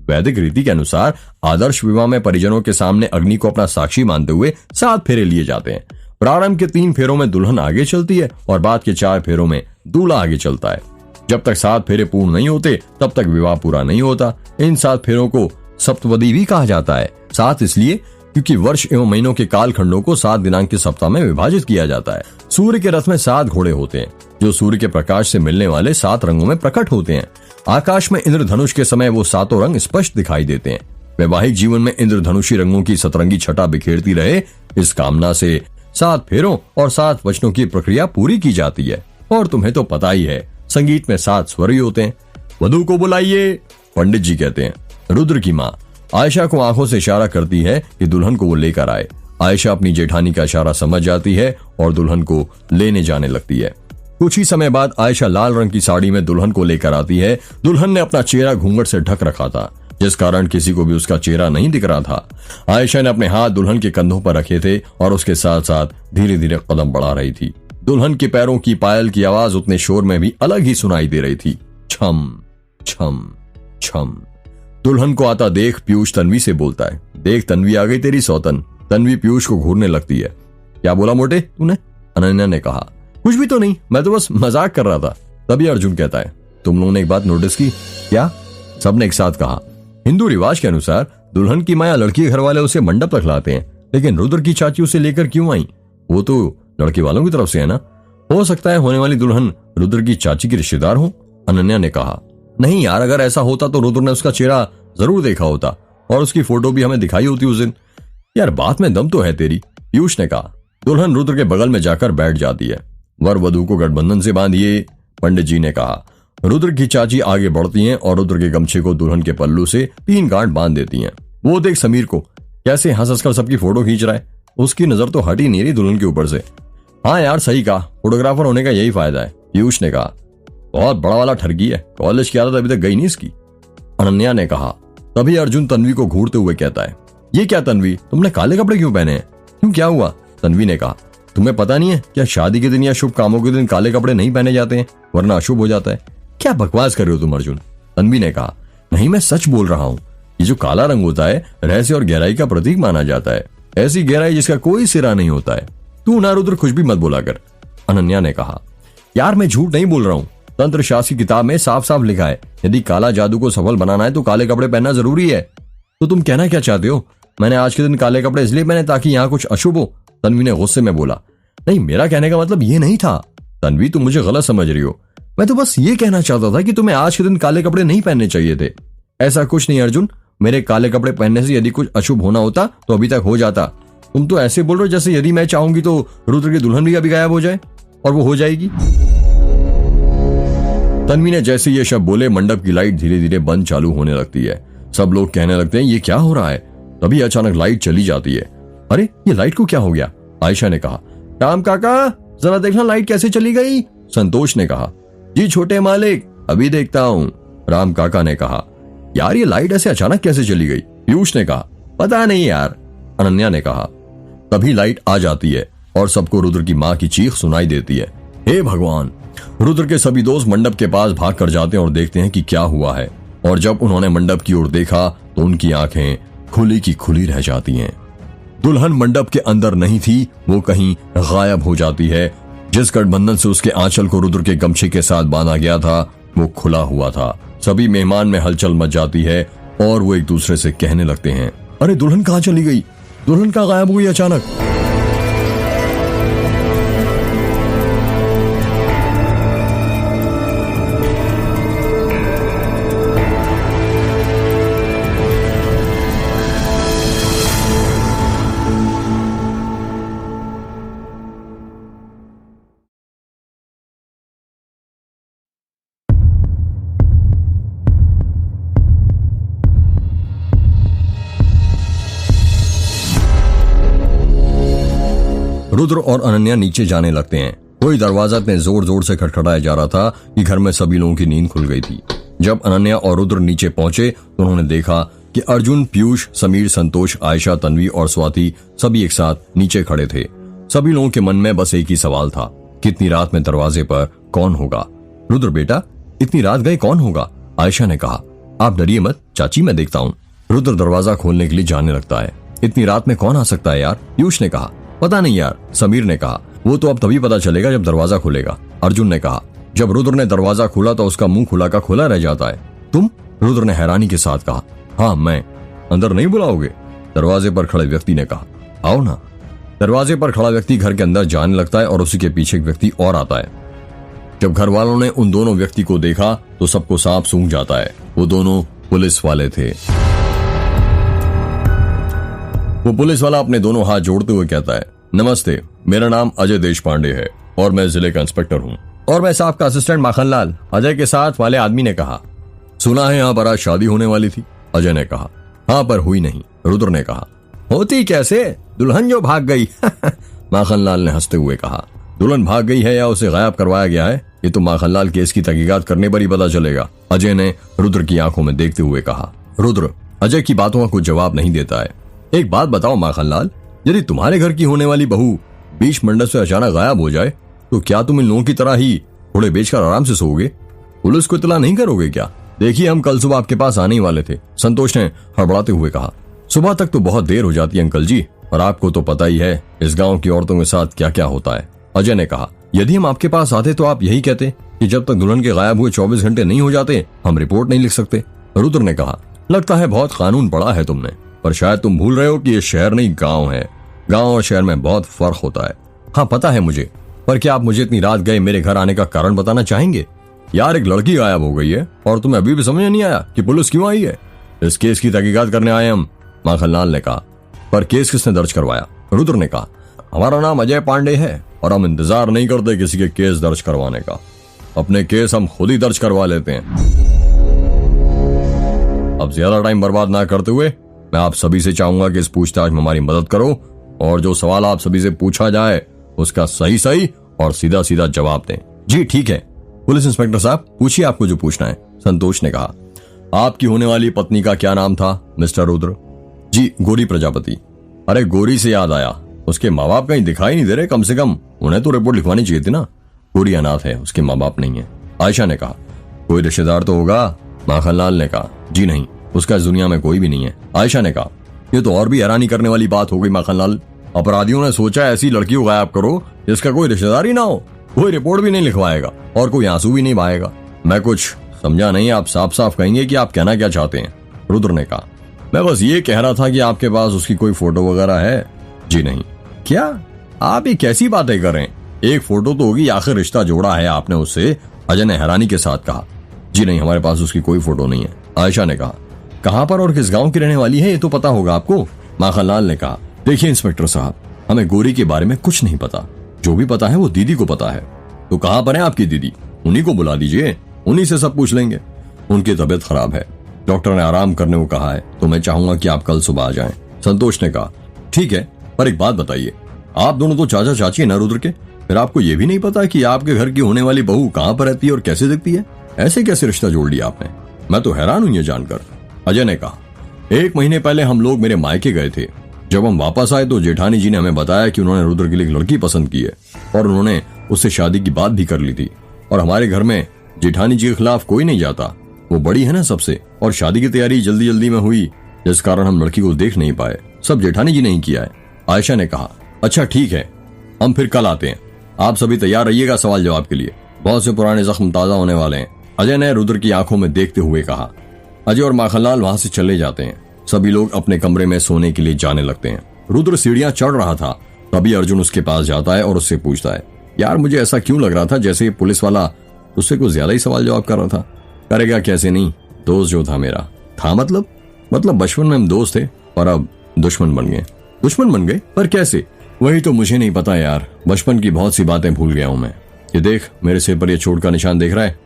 वैदिक रीति के अनुसार आदर्श विवाह में परिजनों के सामने अग्नि को अपना साक्षी मानते हुए 7 फेरे लिए जाते हैं। प्रारंभ के 3 फेरों में दुल्हन आगे चलती है और बाद के 4 फेरों में दूल्हा आगे चलता है। जब तक 7 फेरे पूर्ण नहीं होते तब तक विवाह पूरा नहीं होता। इन 7 फेरों को सप्तपदी भी कहा जाता है। 7 इसलिए क्योंकि वर्ष एवं महीनों के कालखंडों को 7 दिनांक के सप्ताह में विभाजित किया जाता है। सूर्य के रथ में 7 घोड़े होते हैं, जो सूर्य के प्रकाश से मिलने वाले 7 रंगों में प्रकट होते हैं। आकाश में इंद्रधनुष के समय वो 7 रंग स्पष्ट दिखाई देते हैं। वैवाहिक जीवन में इंद्रधनुषी रंगों की सतरंगी छटा बिखेरती रहे, इस कामना से 7 फेरों और 7 वचनों की प्रक्रिया पूरी की जाती है। और तुम्हें तो पता ही है, संगीत में 7 स्वर ही होते हैं। वधू को बुलाइए, पंडित जी कहते हैं। रुद्र की माँ आयशा को आंखों से इशारा करती है कि दुल्हन को वो लेकर आए। आयशा अपनी जेठानी का इशारा समझ जाती है और दुल्हन को लेने जाने लगती है। कुछ ही समय बाद आयशा लाल रंग की साड़ी में दुल्हन को लेकर आती है। दुल्हन ने अपना चेहरा घूंघट से ढक रखा था, जिस कारण किसी को भी उसका चेहरा नहीं दिख रहा था। आयशा ने अपने हाथ दुल्हन के कंधों पर रखे थे और उसके साथ साथ धीरे धीरे कदम बढ़ा रही थी। दुल्हन के पैरों की पायल की आवाज उतने शोर में भी अलग ही सुनाई दे रही थी। छम छम छम। दुल्हन को आता देख पीयूष तन्वी से बोलता है, देख तन्वी आ गई तेरी सौतन। तन्वी पीयूष को घूरने लगती है। क्या बोला मोटे तूने? अनन्या ने कहा। कुछ भी तो नहीं, मैं तो बस मजाक कर रहा था। तभी अर्जुन कहता है, तुम लोगों ने एक बात नोटिस की क्या? सबने एक साथ कहा। हिंदू रिवाज के अनुसार दुल्हन की माया लड़की के घर वाले उसे मंडप तक लाते हैं, लेकिन रुद्र की चाची उसे लेकर क्यों आई? वो तो लड़के वालों की तरफ से है ना। हो सकता है होने वाली दुल्हन रुद्र की चाची की रिश्तेदार हो, अनन्या ने कहा। नहीं यार, अगर ऐसा होता तो रुद्र ने उसका चेहरा जरूर देखा होता और उसकी फोटो भी हमें दिखाई होती उस दिन। यार बात में दम तो है तेरी, पीयूष ने कहा। दुल्हन रुद्र के बगल में जाकर बैठ जाती है। वर वधू को गठबंधन से बांधिए, पंडित जी ने कहा। रुद्र की चाची आगे बढ़ती हैं और रुद्र के गमछे को दुल्हन के पल्लू से 3 गांठ बांध देती हैं। वो देख समीर को कैसे हंस हंसकर सबकी फोटो खींच रहा है। उसकी नजर तो हट ही नहीं रही दुल्हन के ऊपर से। हाँ यार सही कहा, फोटोग्राफर होने का यही फायदा है, पीयूष ने कहा। बहुत बड़ा वाला ठगी है, कॉलेज की आदत अभी तक गई नहीं इसकी, अनन्या ने कहा। तभी अर्जुन तन्वी को घूरते हुए कहता है, ये क्या तन्वी, तुमने काले कपड़े क्यों पहने हैं? क्यों, क्या हुआ? तन्वी ने कहा, तुम्हें पता नहीं है क्या शादी के दिन या शुभ कामों के दिन काले कपड़े नहीं पहने जाते हैं, वरना अशुभ हो जाता है। क्या बकवास कर रहे हो तुम अर्जुन? तन्वी ने कहा। नहीं, मैं सच बोल रहा हूँ। ये जो काला रंग होता है रहस्य और गहराई का प्रतीक माना जाता है, ऐसी गहराई जिसका कोई सिरा नहीं होता है। तू ना रुद्र कुछ भी मत बोला कर, अनन्या ने कहा। यार मैं झूठ नहीं बोल रहा हूँ, तंत्र शास्त्र की किताब में साफ साफ लिखा है, यदि काला जादू को सफल बनाना है तो काले कपड़े पहनना जरूरी है। तो तुम कहना क्या चाहते हो? मैंने आज के दिन काले कपड़े इसलिए पहने ताकि यहाँ कुछ अशुभ हो, तन्वी ने गुस्से में बोला। नहीं, मेरा कहने का मतलब ये नहीं था तन्वी, तुम मुझे गलत समझ रही हो। मैं तो बस ये कहना चाहता था कि तुम्हें आज के दिन काले कपड़े नहीं पहनने चाहिए थे। ऐसा कुछ नहीं अर्जुन, मेरे काले कपड़े पहनने से यदि कुछ अशुभ होना होता तो अभी तक हो जाता। तुम तो ऐसे बोल रहे हो जैसे यदि मैं चाहूंगी तो रुद्र की दुल्हन भी अभी गायब हो जाए, और वो हो जाएगी। तन्वी ने जैसे ये शब्द बोले मंडप की लाइट धीरे धीरे बंद चालू होने लगती है। सब लोग कहने लगते हैं ये क्या हो रहा है। तभी अचानक लाइट चली जाती है। अरे ये लाइट को क्या हो गया? आयशा ने कहा। राम काका जरा देखना लाइट कैसे चली गई। संतोष ने कहा। जी छोटे मालिक अभी देखता हूँ, राम काका ने कहा। यार ये लाइट ऐसे अचानक कैसे चली गई? पीयूष ने कहा। पता नहीं यार, अनन्या ने कहा। तभी लाइट आ जाती है और सबको रुद्र की माँ की चीख सुनाई देती है। हे भगवान! रुद्र के सभी दोस्त मंडप के पास भाग कर जाते हैं और देखते हैं कि क्या हुआ है। और जब उन्होंने मंडप की ओर देखा तो उनकी आंखें खुली की खुली रह जाती हैं। दुल्हन मंडप के अंदर नहीं थी, वो कहीं गायब हो जाती है। जिस गठबंधन से उसके आंचल को रुद्र के गमछे के साथ बांधा गया था वो खुला हुआ था। सभी मेहमान में हलचल मच जाती है और वो एक दूसरे से कहने लगते हैं, अरे दुल्हन कहाँ चली गई? दुल्हन कहाँ गायब हुई अचानक? रुद्र और अनन्या नीचे जाने लगते हैं। कोई दरवाजा इतने जोर जोर से खटखटाया जा रहा था कि घर में सभी लोगों की नींद खुल गई थी। जब अनन्या और रुद्र नीचे पहुंचे तो उन्होंने देखा कि अर्जुन, पीयूष, समीर, संतोष, आयशा, तन्वी और स्वाति सभी एक साथ नीचे खड़े थे। सभी लोगों के मन में बस एक ही सवाल था, कितनी रात में दरवाजे पर कौन होगा? रुद्र बेटा इतनी रात गए कौन होगा? आयशा ने कहा। आप डरिए मत चाची, मैं देखता हूँ। रुद्र दरवाजा खोलने के लिए जाने लगता है। इतनी रात में कौन आ सकता है यार? पीयूष ने कहा। पता नहीं यार, समीर ने कहा। वो तो अब तभी पता चलेगा जब दरवाजा खुलेगा, अर्जुन ने कहा। जब रुद्र ने दरवाजा खोला तो उसका मुंह खुला का खुला रह जाता है। तुम? रुद्र ने हैरानी के साथ कहा। हाँ मैं। अंदर नहीं बुलाओगे? दरवाजे पर खड़े व्यक्ति ने कहा। आओ ना। दरवाजे पर खड़ा व्यक्ति घर के अंदर जाने लगता है और उसी के पीछे एक व्यक्ति और आता है। जब घर वालों ने उन दोनों व्यक्ति को देखा तो सबको सांप सूंघ जाता है। वो दोनों पुलिस वाले थे। वो पुलिस वाला अपने दोनों हाथ जोड़ते हुए कहता है, नमस्ते, मेरा नाम अजय देशपांडे है और मैं जिले का इंस्पेक्टर हूँ। और मैं साहब का असिस्टेंट माखनलाल। अजय के साथ वाले आदमी ने कहा। सुना है यहाँ पर आज शादी होने वाली थी? अजय ने कहा। हाँ पर हुई नहीं, रुद्र ने कहा। होती कैसे? दुल्हन जो भाग गई माखनलाल ने हंसते हुए कहा। दुल्हन भाग गई है या उसे गायब करवाया गया है ये तो माखनलाल केस की तहकीकात करने पर ही पता चलेगा, अजय ने रुद्र की आंखों में देखते हुए कहा। रुद्र अजय की बातों का कुछ जवाब नहीं देता है। एक बात बताओ माखनलाल, यदि तुम्हारे घर की होने वाली बहू बीच मंडप से अचानक गायब हो जाए तो क्या तुम इन लोगों की तरह ही थोड़े बेचकर आराम से सोओगे? पुलिस को इत्तला नहीं करोगे क्या? देखिए हम कल सुबह आपके पास आने ही वाले थे, संतोष ने हड़बड़ाते हुए कहा। सुबह तक तो बहुत देर हो जाती है अंकल जी, और आपको तो पता ही है इस गांव की औरतों के साथ क्या क्या होता है, अजय ने कहा। यदि हम आपके पास आते तो आप यही कहते कि जब तक दुल्हन के गायब हुए 24 घंटे नहीं हो जाते हम रिपोर्ट नहीं लिख सकते, रुद्र ने कहा। लगता है बहुत कानून पढ़ा है तुमने, पर शायद तुम भूल रहे हो कि ये शहर नहीं गांव है। गांव और शहर में बहुत फर्क होता है। हाँ पता है मुझे, पर क्या आप मुझे इतनी रात गए मेरे घर आने का कारण बताना चाहेंगे? यार एक लड़की गायब हो गई है और तुम्हें अभी भी समझ नहीं आया कि पुलिस क्यों आई है? इस केस की तहकीकात करने आए हम, माखनलाल ने कहा। पर केस किसने दर्ज करवाया? रुद्र ने कहा। हमारा नाम अजय पांडे है और हम इंतजार नहीं करते किसी के केस दर्ज करवाने का। अपने केस हम खुद ही दर्ज करवा लेते हैं। अब ज्यादा टाइम बर्बाद ना करते हुए मैं आप सभी से चाहूंगा कि इस पूछताछ में हमारी मदद करो और जो सवाल आप सभी से पूछा जाए उसका सही सही और सीधा सीधा जवाब दें। जी ठीक है पुलिस इंस्पेक्टर साहब, पूछिए आपको जो पूछना है, संतोष ने कहा। आपकी होने वाली पत्नी का क्या नाम था मिस्टर रुद्र? जी गौरी प्रजापति। अरे गौरी से याद आया, उसके माँ बाप कहीं दिखाई नहीं दे रहे, कम से कम उन्हें तो रिपोर्ट लिखवानी चाहिए थी ना। गौरी अनाथ है, उसके माँ बाप नहीं है, आयशा ने कहा। कोई रिश्तेदार तो होगा, माखनलाल ने कहा। जी नहीं, उसका इस दुनिया में कोई भी नहीं है, आयशा ने कहा। ये तो और भी हैरानी करने वाली बात हो गई माखनलाल। अपराधियों ने सोचा ऐसी लड़की को गायब करो जिसका कोई रिश्तेदार ही ना हो, कोई रिपोर्ट भी नहीं लिखवाएगा और कोई आंसू भी नहीं बहाएगा। मैं कुछ समझा नहीं, आप साफ साफ कहेंगे कि आप कहना क्या चाहते हैं? रुद्र ने कहा। मैं बस ये कह रहा था कि आपके पास उसकी कोई फोटो वगैरह है? जी नहीं। क्या आप ये कैसी बातें कर रहे हैं? एक फोटो तो होगी, आखिर रिश्ता जोड़ा है आपने उससे, अजय ने हैरानी के साथ कहा। जी नहीं, हमारे पास उसकी कोई फोटो नहीं है, आयशा ने कहा। कहां पर और किस गांव की रहने वाली है ये तो पता होगा आपको। माखनलाल ने कहा, देखिए इंस्पेक्टर साहब, हमें गोरी के बारे में कुछ नहीं पता, जो भी पता है वो दीदी को पता है। तो कहां पर है आपकी दीदी? उन्हीं को बुला दीजिए, उन्हीं से सब पूछ लेंगे। उनकी तबीयत खराब है, डॉक्टर ने आराम करने को कहा है, तो मैं चाहूंगा कि आप कल सुबह आ जाएं। संतोष ने कहा, ठीक है, पर एक बात बताइए, आप दोनों तो चाचा चाची है ना रुद्र के, फिर आपको ये भी नहीं पता कि आपके घर की होने वाली बहू कहां पर रहती है और कैसे दिखती है? ऐसे कैसे रिश्ता जोड़ लिया आपने? मैं तो हैरान हूं ये जानकर। अजय ने कहा, 1 महीने पहले हम लोग मेरे मायके गए थे। जब हम वापस आए तो जेठानी जी ने हमें बताया कि उन्होंने रुद्र के लिए एक लड़की पसंद की है और उन्होंने उससे शादी की बात भी कर ली थी। और हमारे घर में जेठानी जी के खिलाफ कोई नहीं जाता, वो बड़ी है ना सबसे, और शादी की तैयारी जल्दी जल्दी में हुई, जिस कारण हम लड़की को देख नहीं पाए। सब जेठानी जी ने ही किया है। आयशा ने कहा, अच्छा ठीक है, हम फिर कल आते हैं, आप सभी तैयार रहिएगा सवाल जवाब के लिए, बहुत से पुराने जख्म ताजा होने वाले हैं। अजय ने रुद्र की आंखों में देखते हुए कहा। अजय और माखनलाल वहां से चले जाते हैं। सभी लोग अपने कमरे में सोने के लिए जाने लगते हैं। रुद्र सीढ़ियां चढ़ रहा था, तभी अर्जुन उसके पास जाता है और उससे पूछता है, यार मुझे ऐसा क्यों लग रहा था जैसे ये पुलिस वाला उससे कुछ ज्यादा ही सवाल जवाब कर रहा था। करेगा कैसे नहीं, दोस्त जो था मेरा था, मतलब बचपन में हम दोस्त थे और अब दुश्मन बन गए। दुश्मन बन गए? पर कैसे? वही तो मुझे नहीं पता यार, बचपन की बहुत सी बातें भूल गया हूं मैं। ये देख, मेरे सिर पर ये चोट का निशान देख रहा है?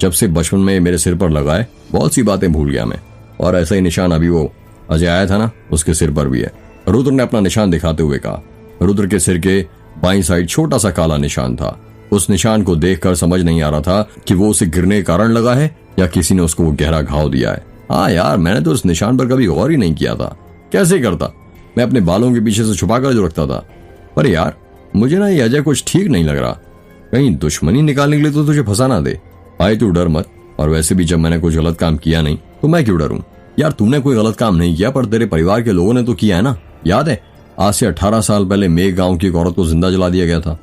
जब से बचपन में मेरे सिर पर लगा है, बहुत सी बातें भूल गया मैं। और ऐसा ही निशान अभी वो अजय आया था ना, उसके सिर पर भी है। रुद्र ने अपना निशान दिखाते हुए कहा। रुद्र के सिर के बाईं साइड छोटा सा काला निशान था। उस निशान को देखकर समझ नहीं आ रहा था कि वो उसे गिरने के कारण लगा है या किसी ने उसको गहरा घाव दिया है। हाँ यार, मैंने तो उस निशान पर कभी गौर ही नहीं किया था। कैसे करता? मैं अपने बालों के पीछे से छुपा कर जो रखता था। पर यार मुझे ना ये अजय कुछ ठीक नहीं लग रहा, कहीं दुश्मनी निकालने के लिए तो तुझे फंसा दे। भाई तू डर मत, और वैसे भी जब मैंने कुछ गलत काम किया नहीं तो मैं क्यों डरूं? यार तूने कोई गलत काम नहीं किया, पर तेरे परिवार के लोगों ने तो किया है ना। याद है, आज से 18 साल पहले मेघ गांव की एक औरत को जिंदा जला दिया गया था।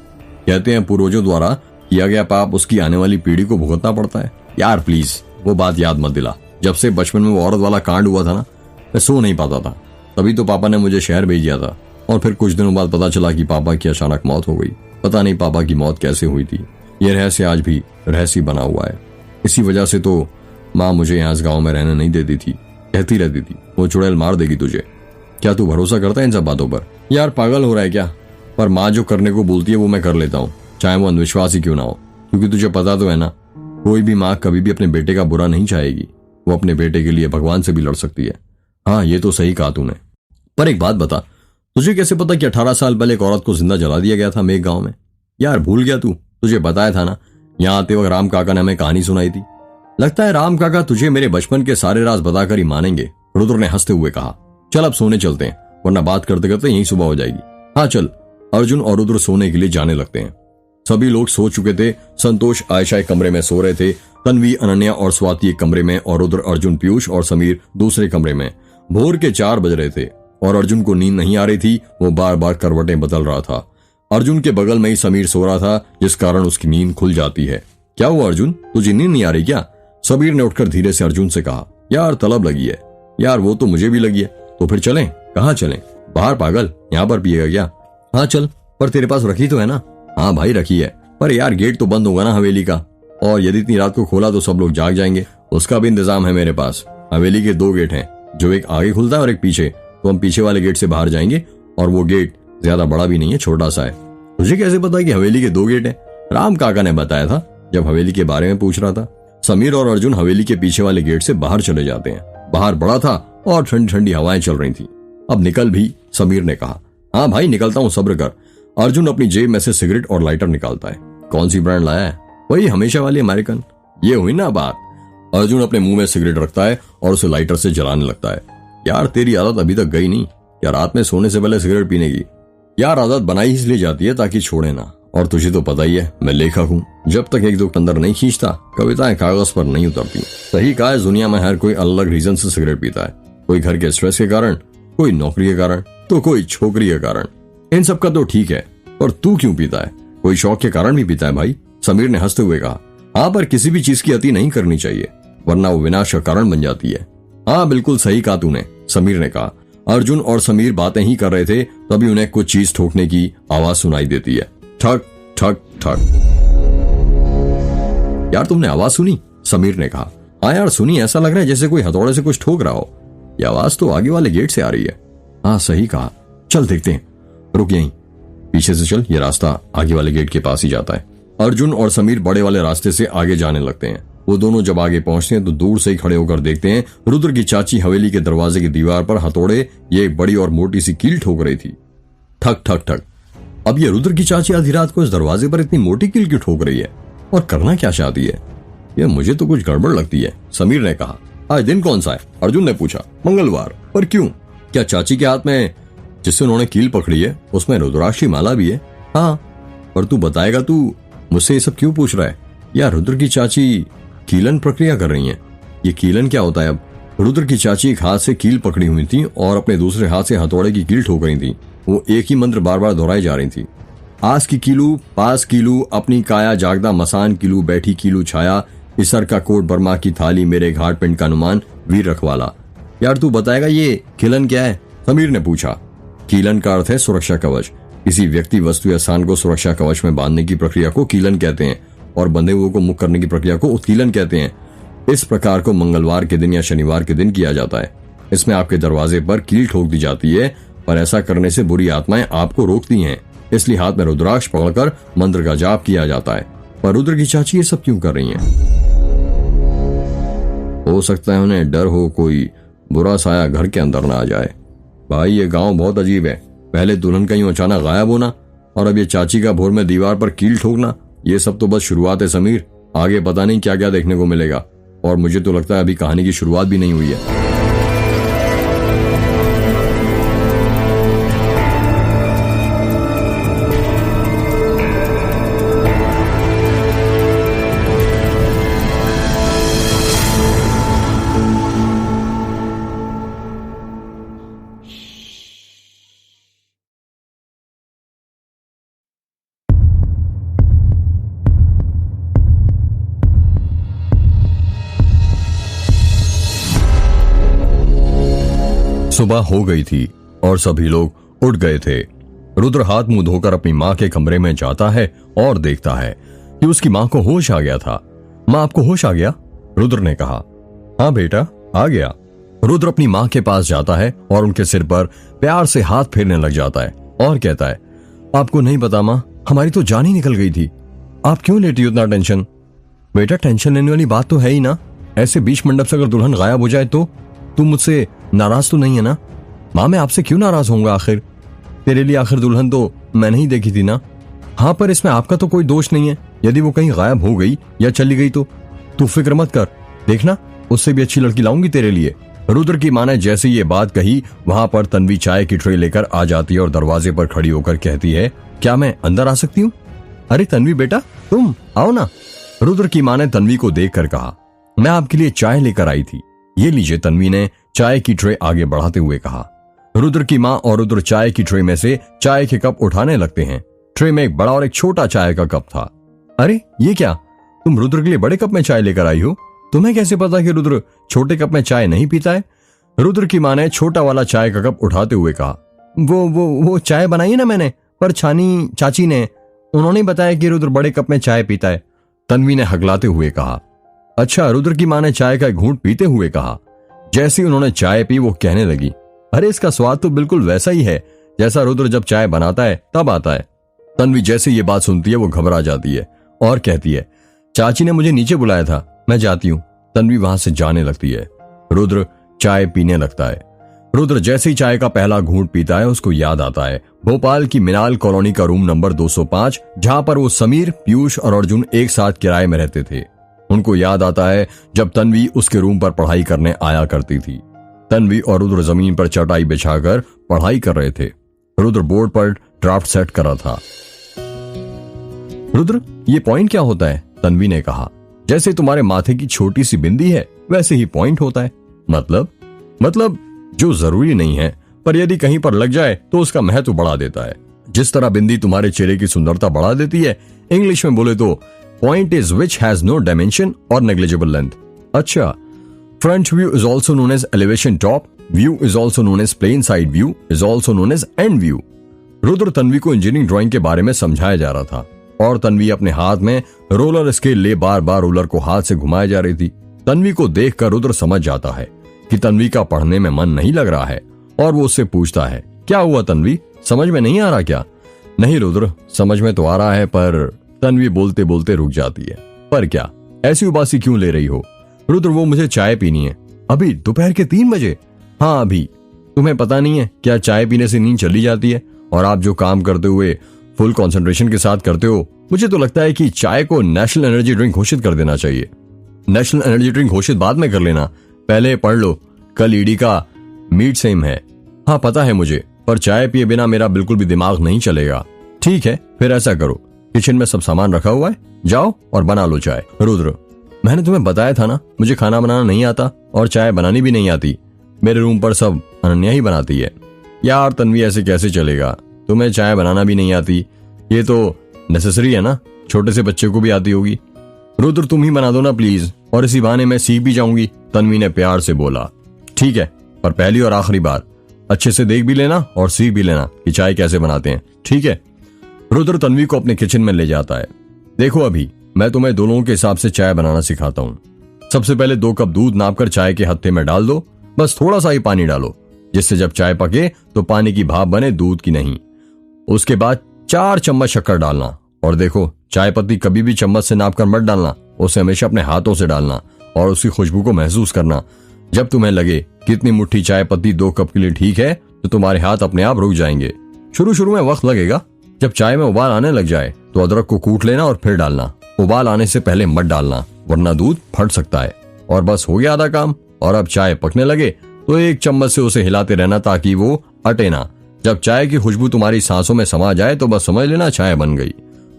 कहते हैं पूर्वजों द्वारा किया गया पाप उसकी आने वाली पीढ़ी को भुगतना पड़ता है। यार प्लीज वो बात याद मत दिला। जब से बचपन में वो औरत वाला कांड हुआ था ना, मैं सो नहीं पाता था। तभी तो पापा ने मुझे शहर भेज दिया था, और फिर कुछ दिनों बाद पता चला कि पापा की अचानक मौत हो गई। पता नहीं पापा की मौत कैसे हुई थी। यह रहस्य आज भी रहस्य बना हुआ है। इसी वजह से तो माँ मुझे यहाँ इस गाँव में रहने नहीं देती थी, कहती रहती थी वो चुड़ैल मार देगी तुझे। क्या तू भरोसा करता है इन सब बातों पर? यार पागल हो रहा है क्या? पर माँ जो करने को बोलती है वो मैं कर लेता हूँ, चाहे वो अंधविश्वास ही क्यों ना हो। क्योंकि तुझे पता तो है ना, कोई भी माँ कभी भी अपने बेटे का बुरा नहीं चाहेगी। वो अपने बेटे के लिए भगवान से भी लड़ सकती है। हाँ ये तो सही कहा तूने। पर एक बात बता, तुझे कैसे पता कि 18 साल पहले एक औरत को जिंदा जला दिया गया था मेघ गांव में? यार भूल गया तू? तुझे बताया था ना, यहाँ आते वक्त राम काका ने हमें कहानी सुनाई थी। लगता है राम काका तुझे मेरे बचपन के सारे राज बताकर ही मानेंगे। रुद्र ने हंसते हुए कहा। चल अब सोने चलते हैं, वरना बात करते करते यहीं सुबह हो जाएगी। हाँ चल। अर्जुन और रुद्र सोने के लिए जाने लगते हैं। सभी लोग सो चुके थे। संतोष आयशा एक कमरे में सो रहे थे, तन्वी अनन्या और स्वाति एक कमरे में, और रुद्र अर्जुन पीयूष और समीर दूसरे कमरे में। भोर के 4 बज रहे थे और अर्जुन को नींद नहीं आ रही थी। वो बार बार करवटें बदल रहा था। अर्जुन के बगल में ही समीर सो रहा था, जिस कारण उसकी नींद खुल जाती है। क्या हुआ अर्जुन, तुझे नींद नहीं आ रही क्या? समीर ने उठकर धीरे से अर्जुन से कहा। यार तलब लगी है। यार वो तो मुझे भी लगी है, तो फिर चलें? कहाँ चलें? बाहर पागल, यहाँ पर पिएगा क्या? हाँ चल, पर तेरे पास रखी तो है ना? हाँ भाई रखी है, पर यार गेट तो बंद होगा ना हवेली का, और यदि इतनी रात को खोला तो सब लोग जाग जाएंगे। उसका भी इंतजाम है मेरे पास। हवेली के 2 गेट हैं, जो एक आगे खुलता है और एक पीछे। तो हम पीछे वाले गेट से बाहर जाएंगे, और वो गेट ज्यादा बड़ा भी नहीं है, छोटा सा है। तुझे कैसे पता कि हवेली के 2 गेट हैं? राम काका ने बताया था जब हवेली के बारे में पूछ रहा था। समीर और अर्जुन हवेली के पीछे वाले गेट से बाहर चले जाते हैं। बाहर बड़ा था और ठंडी ठंडी हवाएं चल रही थी। अब निकल भी, समीर ने कहा। हाँ भाई निकलता हूँ, सब्र कर। अर्जुन अपनी जेब में से सिगरेट और लाइटर निकालता है। कौन सी ब्रांड लाया है? वही हमेशा वाली अमेरिकन। ये हुई ना बात। अर्जुन अपने मुंह में सिगरेट रखता है और उसे लाइटर से जलाने लगता है। यार तेरी आदत अभी तक गई नहीं क्या, रात में सोने से पहले सिगरेट पीने की? यार आदत बनाई इसलिए जाती है ताकि छोड़े ना, और तुझे तो पता ही है मैं लेखक हूँ। जब तक एक दो अंदर नहीं खींचता, कविताएं कागज पर नहीं उतरती। सही कहा है, दुनिया में हर कोई अलग रीजन से सिगरेट पीता है। कोई घर के स्ट्रेस के कारण, कोई नौकरी के कारण, तो कोई छोकरी के कारण। इन सब का तो ठीक है, पर तू क्यों पीता है? कोई शौक के कारण भी पीता है भाई? समीर ने हंसते हुए कहा। हाँ पर किसी भी चीज की अति नहीं करनी चाहिए, वरना वो विनाश का कारण बन जाती है। हाँ बिल्कुल सही कहा तूने, समीर ने कहा। अर्जुन और समीर बातें ही कर रहे थे, तभी उन्हें कुछ चीज ठोकने की आवाज सुनाई देती है। ठक ठक ठक। यार तुमने आवाज सुनी? समीर ने कहा। हाँ यार सुनी, ऐसा लग रहा है जैसे कोई हथौड़े से कुछ ठोक रहा हो। ये आवाज तो आगे वाले गेट से आ रही है। हाँ सही कहा, चल देखते हैं। रुक यहीं, पीछे से चल, ये रास्ता आगे वाले गेट के पास ही जाता है। अर्जुन और समीर बड़े वाले रास्ते से आगे जाने लगते हैं। वो दोनों जब आगे पहुंचते हैं तो दूर से ही खड़े होकर देखते हैं रुद्र की चाची हवेली के दरवाजे की दीवार पर हथौड़े ये एक बड़ी और मोटी सी कील ठोक रही थी। ठक ठक ठक। अब ये रुद्र की चाची आधी रात को इस दरवाजे पर इतनी मोटी कील क्यों ठोक रही है और करना क्या चाहती है? यह मुझे तो कुछ गड़बड़ लगती है। समीर ने कहा। आज दिन कौन सा है? अर्जुन ने पूछा। मंगलवार। पर क्यों? क्या चाची के हाथ में जिससे उन्होंने कील पकड़ी है उसमें रुद्राक्ष की माला भी है? हाँ। पर तू बताएगा, तू मुझसे ये सब क्यों पूछ रहा है? या रुद्र की चाची कीलन प्रक्रिया कर रही हैं? ये कीलन क्या होता है? अब रुद्र की चाची एक हाथ से कील पकड़ी हुई थी और अपने दूसरे हाथ से हथौड़े की कील ठोक रही थी। वो एक ही मंत्र बार बार दोहराई जा रही थी। आस की कीलू, पास कीलू, अपनी काया जागदा मसान कीलू, बैठी कीलू छाया, इसर का कोट बर्मा की थाली, मेरे घाट पिंड का अनुमान, वीर रखवाला। यार तू बताएगा ये कीलन क्या है? समीर ने पूछा। कीलन का अर्थ है सुरक्षा कवच। किसी व्यक्ति, वस्तु या स्थान को सुरक्षा कवच में बांधने की प्रक्रिया को कीलन कहते हैं और बंधे हुए को मुक्त करने की प्रक्रिया को उत्कीलन कहते हैं। इस प्रकार को मंगलवार के दिन या शनिवार के दिन किया जाता है। इसमें आपके दरवाजे पर कील ठोक दी जाती है, पर ऐसा करने से बुरी आत्माएं आपको रोकती हैं, इसलिए हाथ में रुद्राक्ष पकड़कर मंत्र का जाप किया जाता है। पर रुद्र की चाची ये सब क्यों कर रही हैं? हो सकता है उन्हें डर हो कोई बुरा साया घर के अंदर ना आ जाए। भाई ये गांव बहुत अजीब है। पहले दुल्हन का यूं अचानक गायब होना और अब ये चाची का भोर में दीवार पर कील ठोकना, ये सब तो बस शुरुआत है समीर। आगे पता नहीं क्या क्या देखने को मिलेगा और मुझे तो लगता है अभी कहानी की शुरुआत भी नहीं हुई है। सुबह हो गई थी और सभी लोग उठ गए थे। रुद्र हाथ मुंह धोकर अपनी माँ के कमरे में जाता है और देखता है कि उसकी माँ को होश आ गया था। माँ आपको होश आ गया? रुद्र ने कहा। हाँ बेटा आ गया। रुद्र अपनी माँ के पास जाता है और उनके सिर पर प्यार से हाथ फेरने लग जाता है और कहता है, आपको नहीं पता माँ, हमारी तो जान ही निकल गई थी। आप क्यों लेती हो इतना टेंशन? बेटा टेंशन लेने वाली बात तो है ही ना। ऐसे बीच मंडप से अगर दुल्हन गायब हो जाए तो तुम मुझसे नाराज तो नहीं है ना? माँ मैं आपसे क्यों नाराज होऊंगा? आखिर तेरे लिए आखिर दुल्हन तो मैंने ही देखी थी ना। हाँ पर इसमें आपका तो कोई दोष नहीं है। यदि वो कहीं गायब हो गई या चली गई तो तू फिक्र मत कर, देखना उससे भी अच्छी लड़की लाऊंगी तेरे लिए। रुद्र की माँ ने जैसे ये बात कही वहां पर तन्वी चाय की ट्रे लेकर आ जाती है और दरवाजे पर खड़ी होकर कहती है, क्या मैं अंदर आ सकती हूँ? अरे तन्वी बेटा तुम आओ ना। रुद्र की माँ ने तन्वी को देख कर कहा, मैं आपके लिए चाय लेकर आई थी, ये लीजिए। तन्वी ने चाय की ट्रे आगे बढ़ाते हुए कहा। रुद्र की माँ और रुद्र चाय की ट्रे में से चाय के कप उठाने लगते हैं। ट्रे में एक बड़ा और एक छोटा चाय का कप था। अरे ये क्या, तुम रुद्र के लिए बड़े कप में चाय लेकर आई हो? तुम्हें कैसे पता कि रुद्र छोटे कप में चाय नहीं पीता है? रुद्र की माँ ने छोटा वाला चाय का कप उठाते हुए कहा, वो चाय बनाई है ना मैंने, पर छानी चाची ने, उन्होंने बताया कि रुद्र बड़े कप में चाय पीता है। तन्वी ने हगलाते हुए कहा। अच्छा। रुद्र की माँ ने चाय का घूंट पीते हुए कहा। जैसे उन्होंने चाय पी वो कहने लगी, अरे इसका स्वाद तो बिल्कुल वैसा ही है जैसा रुद्र जब चाय बनाता है तब आता है। तन्वी जैसे ये बात सुनती है वो घबरा जाती है और कहती है, चाची ने मुझे नीचे बुलाया था, मैं जाती हूँ। तन्वी वहां से जाने लगती है। रुद्र चाय पीने लगता है। रुद्र जैसे ही चाय का पहला घूंट पीता है उसको याद आता है भोपाल की मिनाल कॉलोनी का रूम नंबर 205, जहां पर वो समीर, पीयूष और अर्जुन एक साथ किराए में रहते थे। उनको याद आता है जब तन्वी उसके रूम पर पढ़ाई करने आया करती थी। तन्वी और रुद्र जमीन पर चटाई बिछाकर पढ़ाई कर रहे थे। रुद्र बोर्ड पर ड्राफ्ट सेट कर रहा था। रुद्र ये पॉइंट क्या होता है? तन्वी ने कहा। जैसे तुम्हारे माथे की छोटी सी बिंदी है वैसे ही पॉइंट होता है। मतलब जो जरूरी नहीं है, पर यदि कहीं पर लग जाए तो उसका महत्व बढ़ा देता है। जिस तरह बिंदी तुम्हारे चेहरे की सुंदरता बढ़ा देती है। इंग्लिश में बोले तो point is which has no dimension or negligible length. अच्छा, front view is also known as elevation top, view is also known as plain side view, is also known as end view. Rudra Tanvi को engineering drawing के बारे में समझाया जा रहा था और तन्वी अपने हाथ में रोलर स्केल ले बार बार रोलर को हाथ से घुमाए जा रही थी। तन्वी को देखकर रुद्र समझ जाता है कि तन्वी का पढ़ने में मन नहीं लग रहा है और वो उससे पूछता है, क्या हुआ तन्वी, समझ में नहीं आ रहा क्या? नहीं रुद्र, समझ में तो आ रहा है, पर तन्वी बोलते बोलते रुक जाती है। पर क्या, ऐसी उबासी क्यों ले रही हो? रुद्र, वो मुझे चाय पीनी है। अभी दोपहर के 3 बजे? हाँ अभी। तुम्हें पता नहीं है क्या चाय पीने से नींद चली जाती है? और आप जो काम करते हुए फुल कंसंट्रेशन के साथ करते हो, मुझे तो लगता है कि चाय को नेशनल एनर्जी ड्रिंक घोषित कर देना चाहिए। नेशनल एनर्जी ड्रिंक घोषित बाद में कर लेना, पहले पढ़ लो, कल ईडी का मीट सेम है। हाँ पता है मुझे, पर चाय पिए बिना मेरा बिल्कुल भी दिमाग नहीं चलेगा। ठीक है, फिर ऐसा करो, किचन में सब सामान रखा हुआ है, जाओ और बना लो चाय। रुद्र, मैंने तुम्हें बताया था ना, मुझे खाना बनाना नहीं आता और चाय बनानी भी नहीं आती। मेरे रूम पर सब अनन्या ही बनाती है। यार तन्वी, ऐसे कैसे चलेगा? तुम्हें चाय बनाना भी नहीं आती, ये तो नेसेसरी है ना, छोटे से बच्चे को भी आती होगी। रुद्र, तुम ही बना दो ना प्लीज, और इसी बहाने मैं सीख भी जाऊंगी। तन्वी ने प्यार से बोला। ठीक है, पर पहली और आखिरी बार अच्छे से देख भी लेना और सीख भी लेना कि चाय कैसे बनाते हैं, ठीक है? रुद्र तन्वी को अपने किचन में ले जाता है। देखो अभी मैं तुम्हें दोनों के हिसाब से चाय बनाना सिखाता हूँ। सबसे पहले 2 कप दूध नापकर चाय के हत्थे में डाल दो, बस थोड़ा सा ही पानी डालो, जिससे जब चाय पके तो पानी की भाप बने, दूध की नहीं। उसके बाद 4 चम्मच शक्कर डालना, और देखो चाय पत्ती कभी भी चम्मच से नापकर मत डालना, उसे हमेशा अपने हाथों से डालना और उसकी खुशबू को महसूस करना। जब तुम्हें लगे कि इतनी मुट्ठी चाय पत्ती 2 कप के लिए ठीक है, तो तुम्हारे हाथ अपने आप रुक जाएंगे। शुरू में वक्त लगेगा। जब चाय में उबाल आने लग जाए तो अदरक को कूट लेना और फिर डालना। उबाल आने से पहले मत डालना, वरना दूध फट सकता है। और बस हो गया आधा काम। और अब चाय पकने लगे तो 1 चम्मच से उसे हिलाते रहना ताकि वो अटे ना। जब चाय की खुशबू तुम्हारी सांसों में समा जाए तो बस समझ लेना चाय बन गई।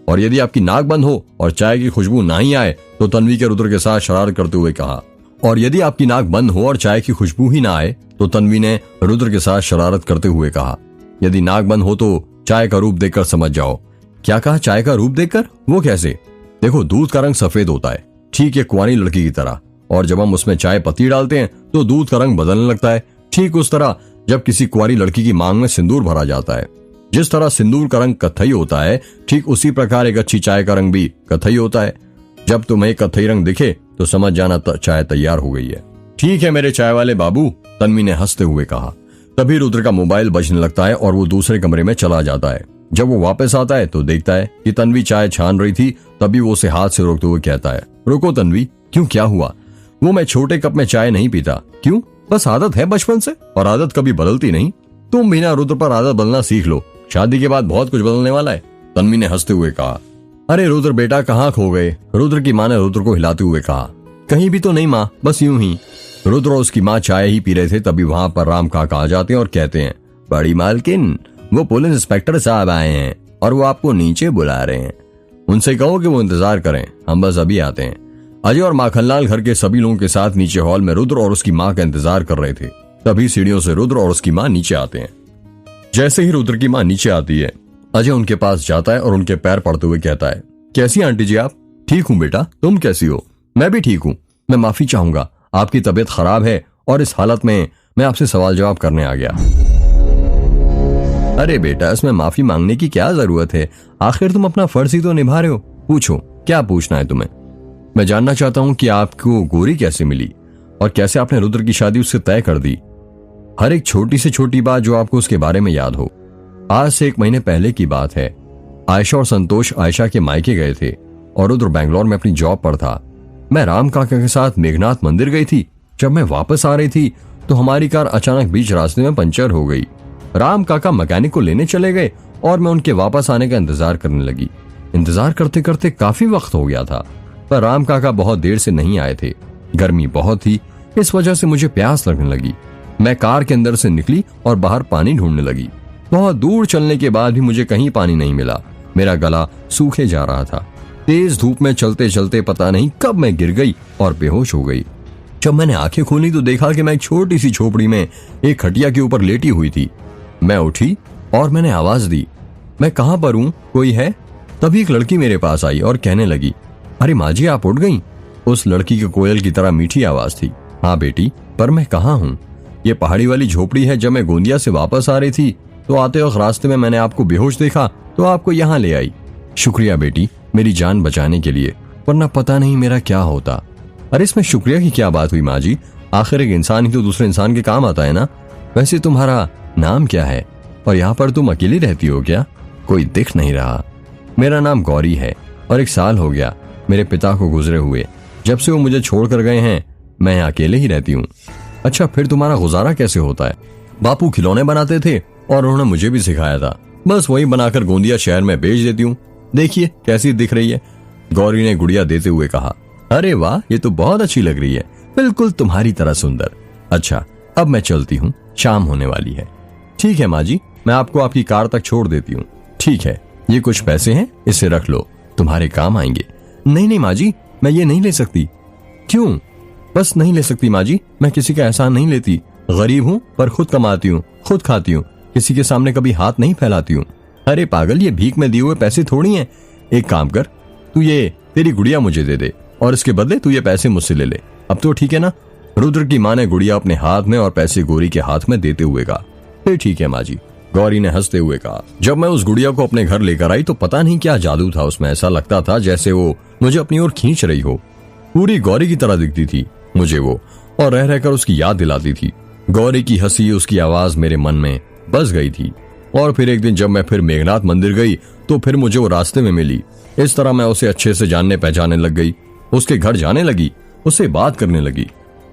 और यदि आपकी नाक बंद हो और चाय की खुशबू ना ही आए तो तन्वी के रुद्र के साथ शरारत करते हुए कहा। और यदि आपकी नाक बंद हो और चाय की खुशबू ही ना आए तो तन्वी ने रुद्र के साथ शरारत करते हुए कहा। यदि नाक बंद हो तो चाय का रूप देखकर समझ जाओ। क्या कहा? चाय का रूप देखकर? वो कैसे? देखो, दूध का रंग सफेद होता है, ठीक है, कुंवारी लड़की की तरह। और जब हम उसमें चाय पत्ती डालते हैं तो दूध का रंग बदलने लगता है, ठीक उस तरह जब किसी कुंवारी लड़की की मांग में सिंदूर भरा जाता है। जिस तरह सिंदूर का रंग कत्थई होता है, ठीक उसी प्रकार एक अच्छी चाय का रंग भी कत्थई होता है। जब तुम्हें कत्थई रंग दिखे तो समझ जाना चाय तैयार हो गई है। ठीक है मेरे चाय वाले बाबू, तन्वी ने हंसते हुए कहा। तभी रुद्र का मोबाइल बजने लगता है और वो दूसरे कमरे में चला जाता है। जब वो वापस आता है तो देखता है कि तन्वी चाय छान रही थी। तभी वो उसे हाथ से रोकते हुए कहता है, रुको तन्वी, क्यों, क्या हुआ? वो मैं छोटे कप में चाय नहीं पीता। क्यों? बस आदत है बचपन से, और आदत कभी बदलती नहीं। तुम भी ना रुद्र पर आदत बदलना सीख लो, शादी के बाद बहुत कुछ बदलने वाला है। तन्वी ने हंसते हुए कहा। अरे रुद्र बेटा, कहाँ खो गए? रुद्र की माँ ने रुद्र को हिलाते हुए कहा। कहीं भी तो नहीं माँ, बस यूं ही। रुद्र और उसकी माँ चाय ही पी रहे थे, तभी वहां पर राम काका आ जाते हैं और कहते हैं, बड़ी मालकिन, वो पुलिस इंस्पेक्टर साहब आए हैं और वो आपको नीचे बुला रहे हैं। उनसे कहो कि वो इंतजार करें, हम बस अभी आते हैं। अजय और माखनलाल घर के सभी लोगों के साथ नीचे हॉल में रुद्र और उसकी माँ का इंतजार कर रहे थे। तभी सीढ़ियों से रुद्र और उसकी माँ नीचे आते हैं। जैसे ही रुद्र की माँ नीचे आती है, अजय उनके पास जाता है और उनके पैर पड़ते हुए कहता है, कैसी आंटी जी आप? ठीक हूँ बेटा, तुम कैसी हो? मैं भी ठीक हूँ। मैं माफी चाहूंगा, आपकी तबीयत खराब है और इस हालत में मैं आपसे सवाल जवाब करने आ गया। अरे बेटा, इसमें माफी मांगने की क्या जरूरत है? आखिर तुम अपना फर्ज ही तो निभा रहे हो। पूछो, क्या पूछना है तुम्हें? मैं जानना चाहता हूँ कि आपको गोरी कैसे मिली और कैसे आपने रुद्र की शादी उससे तय कर दी। हर एक छोटी से छोटी बात जो आपको उसके बारे में याद हो। आज से 1 महीने पहले की बात है। आयशा और संतोष आयशा के मायके गए थे और रुद्र बैंगलोर में अपनी जॉब पर था। मैं राम काका के साथ मेघनाथ मंदिर गई थी। जब मैं वापस आ रही थी तो हमारी कार अचानक बीच रास्ते में पंचर हो गई। राम काका मैकेनिक को लेने चले गए और मैं उनके वापस आने का इंतजार करने लगी। इंतजार करते करते काफी वक्त हो गया था, पर राम काका बहुत देर से नहीं आए थे। गर्मी बहुत थी, इस वजह से मुझे प्यास लगने लगी। मैं कार के अंदर से निकली और बाहर पानी ढूंढने लगी। बहुत दूर चलने के बाद भी मुझे कहीं पानी नहीं मिला। मेरा गला सूखे जा रहा था। तेज धूप में चलते चलते पता नहीं कब मैं गिर गई और बेहोश हो गई। जब मैंने आंखें खोली तो देखा कि मैं एक छोटी सी झोपड़ी में एक खटिया के ऊपर लेटी हुई थी। मैं उठी और मैंने आवाज दी, मैं कहाँ पर हूँ, कोई है? तभी एक लड़की मेरे पास आई और कहने लगी, अरे माँ जी, आप उठ गई? उस लड़की की कोयल की तरह मीठी आवाज थी। हाँ बेटी, पर मैं कहाँ हूँ? ये पहाड़ी वाली झोपड़ी है। जब मैं गोंदिया से वापस आ रही थी तो आते वक्त रास्ते में मैंने आपको बेहोश देखा तो आपको यहाँ ले आई। शुक्रिया बेटी, मेरी जान बचाने के लिए, वरना पता नहीं मेरा क्या होता। अरे इसमें शुक्रिया की क्या बात हुई माँ जी, आखिर एक इंसान ही तो दूसरे इंसान के काम आता है ना। वैसे तुम्हारा नाम क्या है और यहाँ पर तुम अकेली रहती हो क्या? कोई दिख नहीं रहा। मेरा नाम गौरी है और 1 साल हो गया मेरे पिता को गुजरे हुए। जब से वो मुझे छोड़कर गए हैं मैं यहाँ अकेले ही रहती हूँ। अच्छा, फिर तुम्हारा गुजारा कैसे होता है? बापू खिलौने बनाते थे और उन्होंने मुझे भी सिखाया था। बस वही बनाकर गोंदिया शहर में बेच देती हूँ। देखिए कैसी दिख रही है, गौरी ने गुड़िया देते हुए कहा। अरे वाह, ये तो बहुत अच्छी लग रही है, बिल्कुल तुम्हारी तरह सुंदर। अच्छा, अब मैं चलती हूँ, शाम होने वाली है। ठीक है माँ जी, मैं आपको आपकी कार तक छोड़ देती हूँ। ठीक है, ये कुछ पैसे हैं, इसे रख लो, तुम्हारे काम आएंगे। नहीं नहीं माँ जी, मैं ये नहीं ले सकती। क्यों? बस नहीं ले सकती माँ जी, मैं किसी का एहसान नहीं लेती। गरीब हूँ पर खुद कमाती हूँ, खुद खाती हूँ, किसी के सामने कभी हाथ नहीं फैलाती हूँ। अरे पागल, ये भीख में दिए हुए पैसे थोड़ी हैं। एक काम कर, तू ये तेरी गुड़िया मुझे दे दे और इसके बदले तू ये पैसे मुझसे ले ले। अब तो ठीक है ना? रुद्र की माँ ने गुड़िया अपने हाथ में और पैसे गौरी के हाथ में देते हुए कहा। फिर ठीक है माँ जी, गौरी ने हंसते हुए कहा। जब मैं उस गुड़िया को अपने घर लेकर आई तो पता नहीं क्या जादू था उसमें। ऐसा लगता था जैसे वो मुझे अपनी ओर खींच रही हो। पूरी गौरी की तरह दिखती थी मुझे वो, और रह रहकर उसकी याद दिलाती थी। गौरी की हंसी, उसकी आवाज मेरे मन में बस गई थी। और फिर एक दिन जब मैं फिर मेघनाथ मंदिर गई तो फिर मुझे वो रास्ते में मिली। इस तरह मैं उसे अच्छे से जानने पहचानने लग गई। उसके घर जाने लगी, उससे बात करने लगी।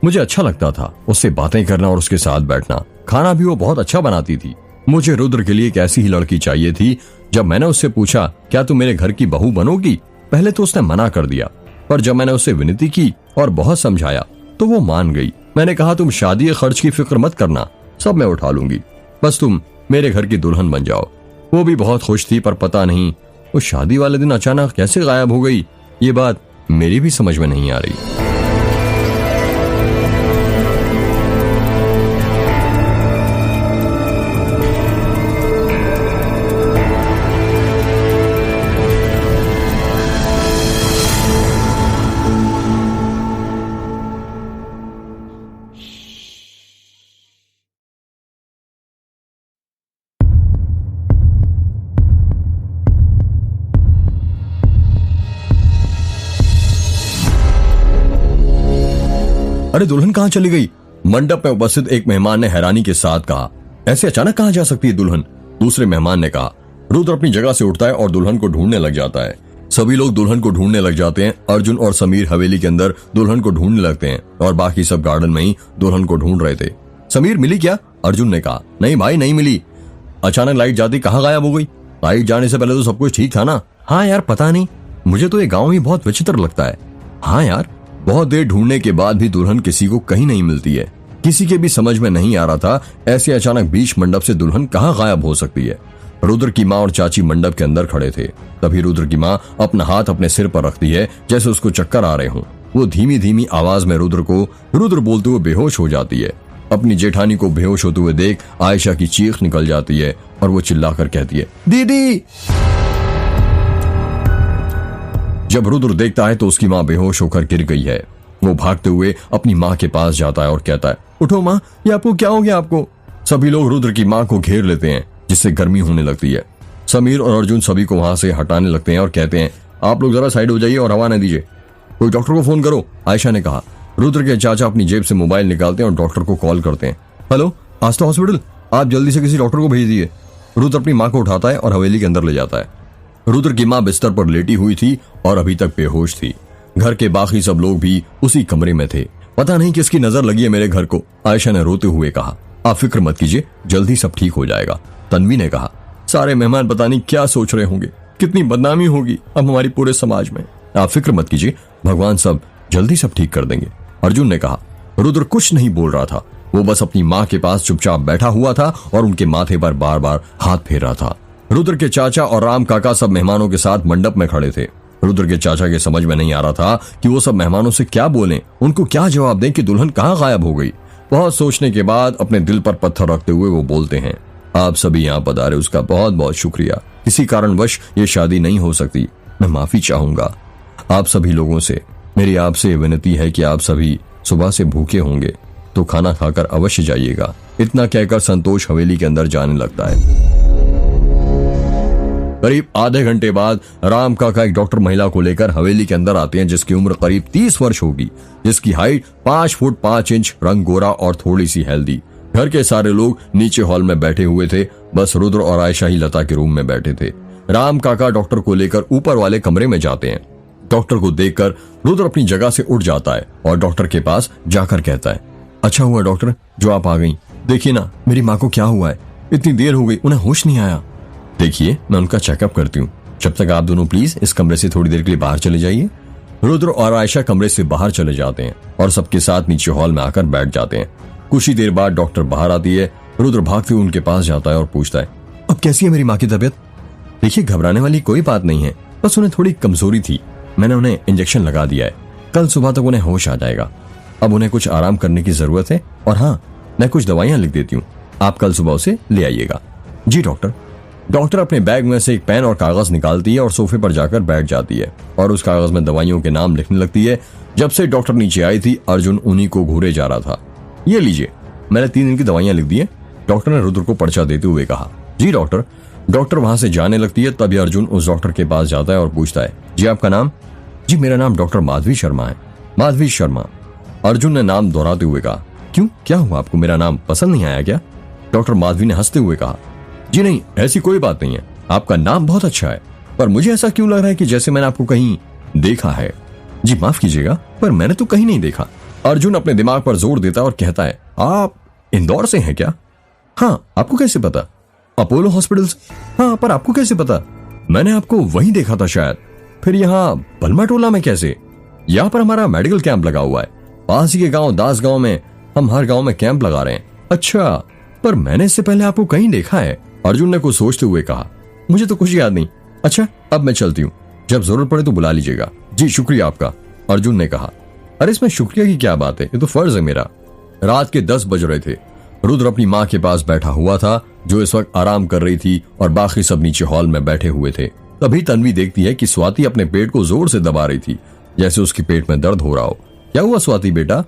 मुझे अच्छा लगता था उससे बातें करना और उसके साथ बैठना। खाना भी वो बहुत अच्छा बनाती थी। मुझे रुद्र के लिए एक ऐसी ही लड़की चाहिए थी। जब मैंने उससे पूछा क्या तुम मेरे घर की बहू बनोगी, पहले तो उसने मना कर दिया, पर जब मैंने उससे विनती की और बहुत समझाया तो वो मान गई। मैंने कहा तुम शादी खर्च की फिक्र मत करना, सब मैं उठा लूंगी, बस तुम मेरे घर की दुल्हन बन जाओ। वो भी बहुत खुश थी, पर पता नहीं वो शादी वाले दिन अचानक कैसे गायब हो गई, ये बात मेरी भी समझ में नहीं आ रही। अरे दुल्हन कहाँ चली गई? मंडप में उपस्थित एक मेहमान ने हैरानी के साथ कहा। ऐसे अचानक कहाँ जा सकती है दुल्हन? दूसरे मेहमान ने कहा। रुद्र अपनी जगह से उठता है और दुल्हन को ढूंढने लग जाता है। सभी लोग दुल्हन को ढूंढने लग जाते हैं। अर्जुन और समीर हवेली के अंदर दुल्हन को ढूंढने लगते हैं और बाकी सब गार्डन में ही दुल्हन को ढूंढ रहे थे। समीर मिली क्या? अर्जुन ने कहा। नहीं भाई, नहीं मिली। अचानक लाइट जाती कहाँ गायब हो गई? लाइट जाने से पहले तो सब कुछ ठीक था ना? हाँ यार, पता नहीं, मुझे तो ये गाँव ही बहुत विचित्र लगता है। हाँ यार, बहुत देर ढूंढने के बाद भी दुल्हन किसी को कहीं नहीं मिलती है। किसी के भी समझ में नहीं आ रहा था ऐसे अचानक बीच मंडप से दुल्हन कहाँ गायब हो सकती है। रुद्र की माँ और चाची मंडप के अंदर खड़े थे। तभी रुद्र की माँ अपना हाथ अपने सिर पर रखती है जैसे उसको चक्कर आ रहे हों। वो धीमी धीमी आवाज में रुद्र बोलते हुए बेहोश हो जाती है। अपनी जेठानी को बेहोश होते हुए देख आयशा की चीख निकल जाती है और वो चिल्लाकर कहती है, दीदी। जब रुद्र देखता है तो उसकी माँ बेहोश होकर गिर गई है। वो भागते हुए अपनी माँ के पास जाता है और कहता है, उठो माँ, ये आपको क्या हो गया आपको? सभी लोग रुद्र की माँ को घेर लेते हैं जिससे गर्मी होने लगती है। समीर और अर्जुन सभी को वहां से हटाने लगते हैं और कहते हैं, आप लोग जरा साइड हो जाइए और हवा न दीजिए, कोई डॉक्टर को फोन करो। आयशा ने कहा। रुद्र के चाचा अपनी जेब से मोबाइल निकालते हैं और डॉक्टर को कॉल करते हैं। हेलो, आस्था हॉस्पिटल, आप जल्दी से किसी डॉक्टर को भेज दिए। रुद्र अपनी माँ को उठाता है और हवेली के अंदर ले जाता है। रुद्र की माँ बिस्तर पर लेटी हुई थी और अभी तक बेहोश थी। घर के बाकी सब लोग भी उसी कमरे में थे। पता नहीं किसकी नजर लगी है मेरे घर को, आयशा ने रोते हुए कहा। आप फिक्र मत कीजिए, जल्दी सब ठीक हो जाएगा, तन्वी ने कहा। सारे मेहमान पता नहीं क्या सोच रहे होंगे, कितनी बदनामी होगी अब हमारी पूरे समाज में। आप फिक्र मत कीजिए, भगवान सब जल्दी सब ठीक कर देंगे, अर्जुन ने कहा। रुद्र कुछ नहीं बोल रहा था, वो बस अपनी माँ के पास चुपचाप बैठा हुआ था और उनके माथे पर बार बार हाथ फेर रहा था। रुद्र के चाचा और राम काका सब मेहमानों के साथ मंडप में खड़े थे। रुद्र के चाचा के समझ में नहीं आ रहा था कि वो सब मेहमानों से क्या बोलें, उनको क्या जवाब दें कि दुल्हन कहाँ गायब हो गई। बहुत सोचने के बाद अपने दिल पर पत्थर रखते हुए वो बोलते हैं, आप सभी यहाँ पधारे उसका बहुत बहुत शुक्रिया। किसी कारणवश ये शादी नहीं हो सकती, मैं माफी चाहूंगा आप सभी लोगों से। मेरी आपसे विनती है कि आप सभी सुबह से भूखे होंगे तो खाना खाकर अवश्य जाइएगा। इतना कहकर संतोष हवेली के अंदर जाने लगता है। करीब आधे घंटे बाद राम काका एक डॉक्टर महिला को लेकर हवेली के अंदर आते हैं, जिसकी उम्र करीब 30 वर्ष होगी, जिसकी हाइट 5 फुट 5 इंच, रंग गोरा और थोड़ी सी हेल्दी। घर के सारे लोग नीचे हॉल में बैठे हुए थे, बस रुद्र और आयशा ही लता के रूम में बैठे थे। राम काका डॉक्टर को लेकर ऊपर वाले कमरे में जाते हैं। डॉक्टर को देखकर रुद्र अपनी जगह से उठ जाता है और डॉक्टर के पास जाकर कहता है, अच्छा हुआ डॉक्टर जो आप आ गई। देखिए ना मेरी माँ को क्या हुआ है, इतनी देर हो गई, उन्हें होश नहीं आया। देखिए मैं उनका चेकअप करती हूँ, जब तक आप दोनों प्लीज इस कमरे से थोड़ी देर के लिए बाहर चले जाइए। रुद्र और आयशा कमरे से बाहर चले जाते हैं और सबके साथ नीचे हॉल में आकर बैठ जाते हैं। कुछ ही देर बाद डॉक्टर बाहर आती है। रुद्र भागते हुए उनके पास जाता है और पूछता है, अब कैसी है मेरी माँ की तबीयत? देखिए घबराने वाली कोई बात नहीं है, बस उन्हें थोड़ी कमजोरी थी, मैंने उन्हें इंजेक्शन लगा दिया है, कल सुबह तक उन्हें होश आ जाएगा। अब उन्हें कुछ आराम करने की जरूरत है और हाँ मैं कुछ दवाइयां लिख देती हूँ, आप कल सुबह उसे ले आइएगा। जी डॉक्टर। डॉक्टर अपने बैग में से एक पेन और कागज निकालती है और सोफे पर जाकर बैठ जाती है और उस कागज में दवाइयों के नाम लिखने लगती है। जब से डॉक्टर नीचे आई थी अर्जुन उन्हीं को घूरे जा रहा था। ये लीजिए मैंने 3 दिन की दवाइयां लिख दी है, डॉक्टर ने रुद्र को पर्चा देते हुए कहा। जी डॉक्टर। डॉक्टर वहां से जाने लगती है, तभी अर्जुन उस डॉक्टर के पास जाता है और पूछता है, जी आपका नाम? जी मेरा नाम डॉक्टर माधवी शर्मा है। माधवी शर्मा। अर्जुन ने नाम दोहराते हुए कहा, क्यों क्या हुआ, आपको मेरा नाम पसंद नहीं आया क्या? डॉक्टर माधवी ने हंसते हुए कहा, जी नहीं ऐसी कोई बात नहीं है, आपका नाम बहुत अच्छा है, पर मुझे ऐसा क्यों लग रहा है कि जैसे मैंने आपको कहीं देखा है। जी माफ कीजिएगा पर मैंने तो कहीं नहीं देखा। अर्जुन अपने दिमाग पर जोर देता है और कहता है, आप इंदौर से हैं क्या? हाँ आपको कैसे पता? अपोलो हॉस्पिटल से? हाँ पर आपको कैसे पता? मैंने आपको वहीं देखा था शायद। फिर यहाँ बलमा टोला में कैसे? यहाँ पर हमारा मेडिकल कैंप लगा हुआ है, पास ही के गांव दास गांव में हम हर गांव में कैंप लगा रहे हैं। अच्छा पर मैंने इससे पहले आपको कहीं देखा है। अर्जुन ने कुछ सोचते हुए कहा, मुझे तो कुछ याद नहीं। अच्छा अब मैं चलती हूँ, जब जरूरत पड़े तो बुला लीजिएगा। जी शुक्रिया आपका, अर्जुन ने कहा। अरे इसमें शुक्रिया की क्या बात है, ये तो फर्ज है मेरा। रात के 10 बज रहे थे। रुद्र अपनी माँ के पास बैठा हुआ था जो इस वक्त आराम कर रही थी और बाकी सब नीचे हॉल में बैठे हुए थे। तभी तन्वी देखती है कि स्वाति अपने पेट को जोर से दबा रही थी, जैसे उसके पेट में दर्द हो रहा हो। क्या हुआ स्वाति बेटा?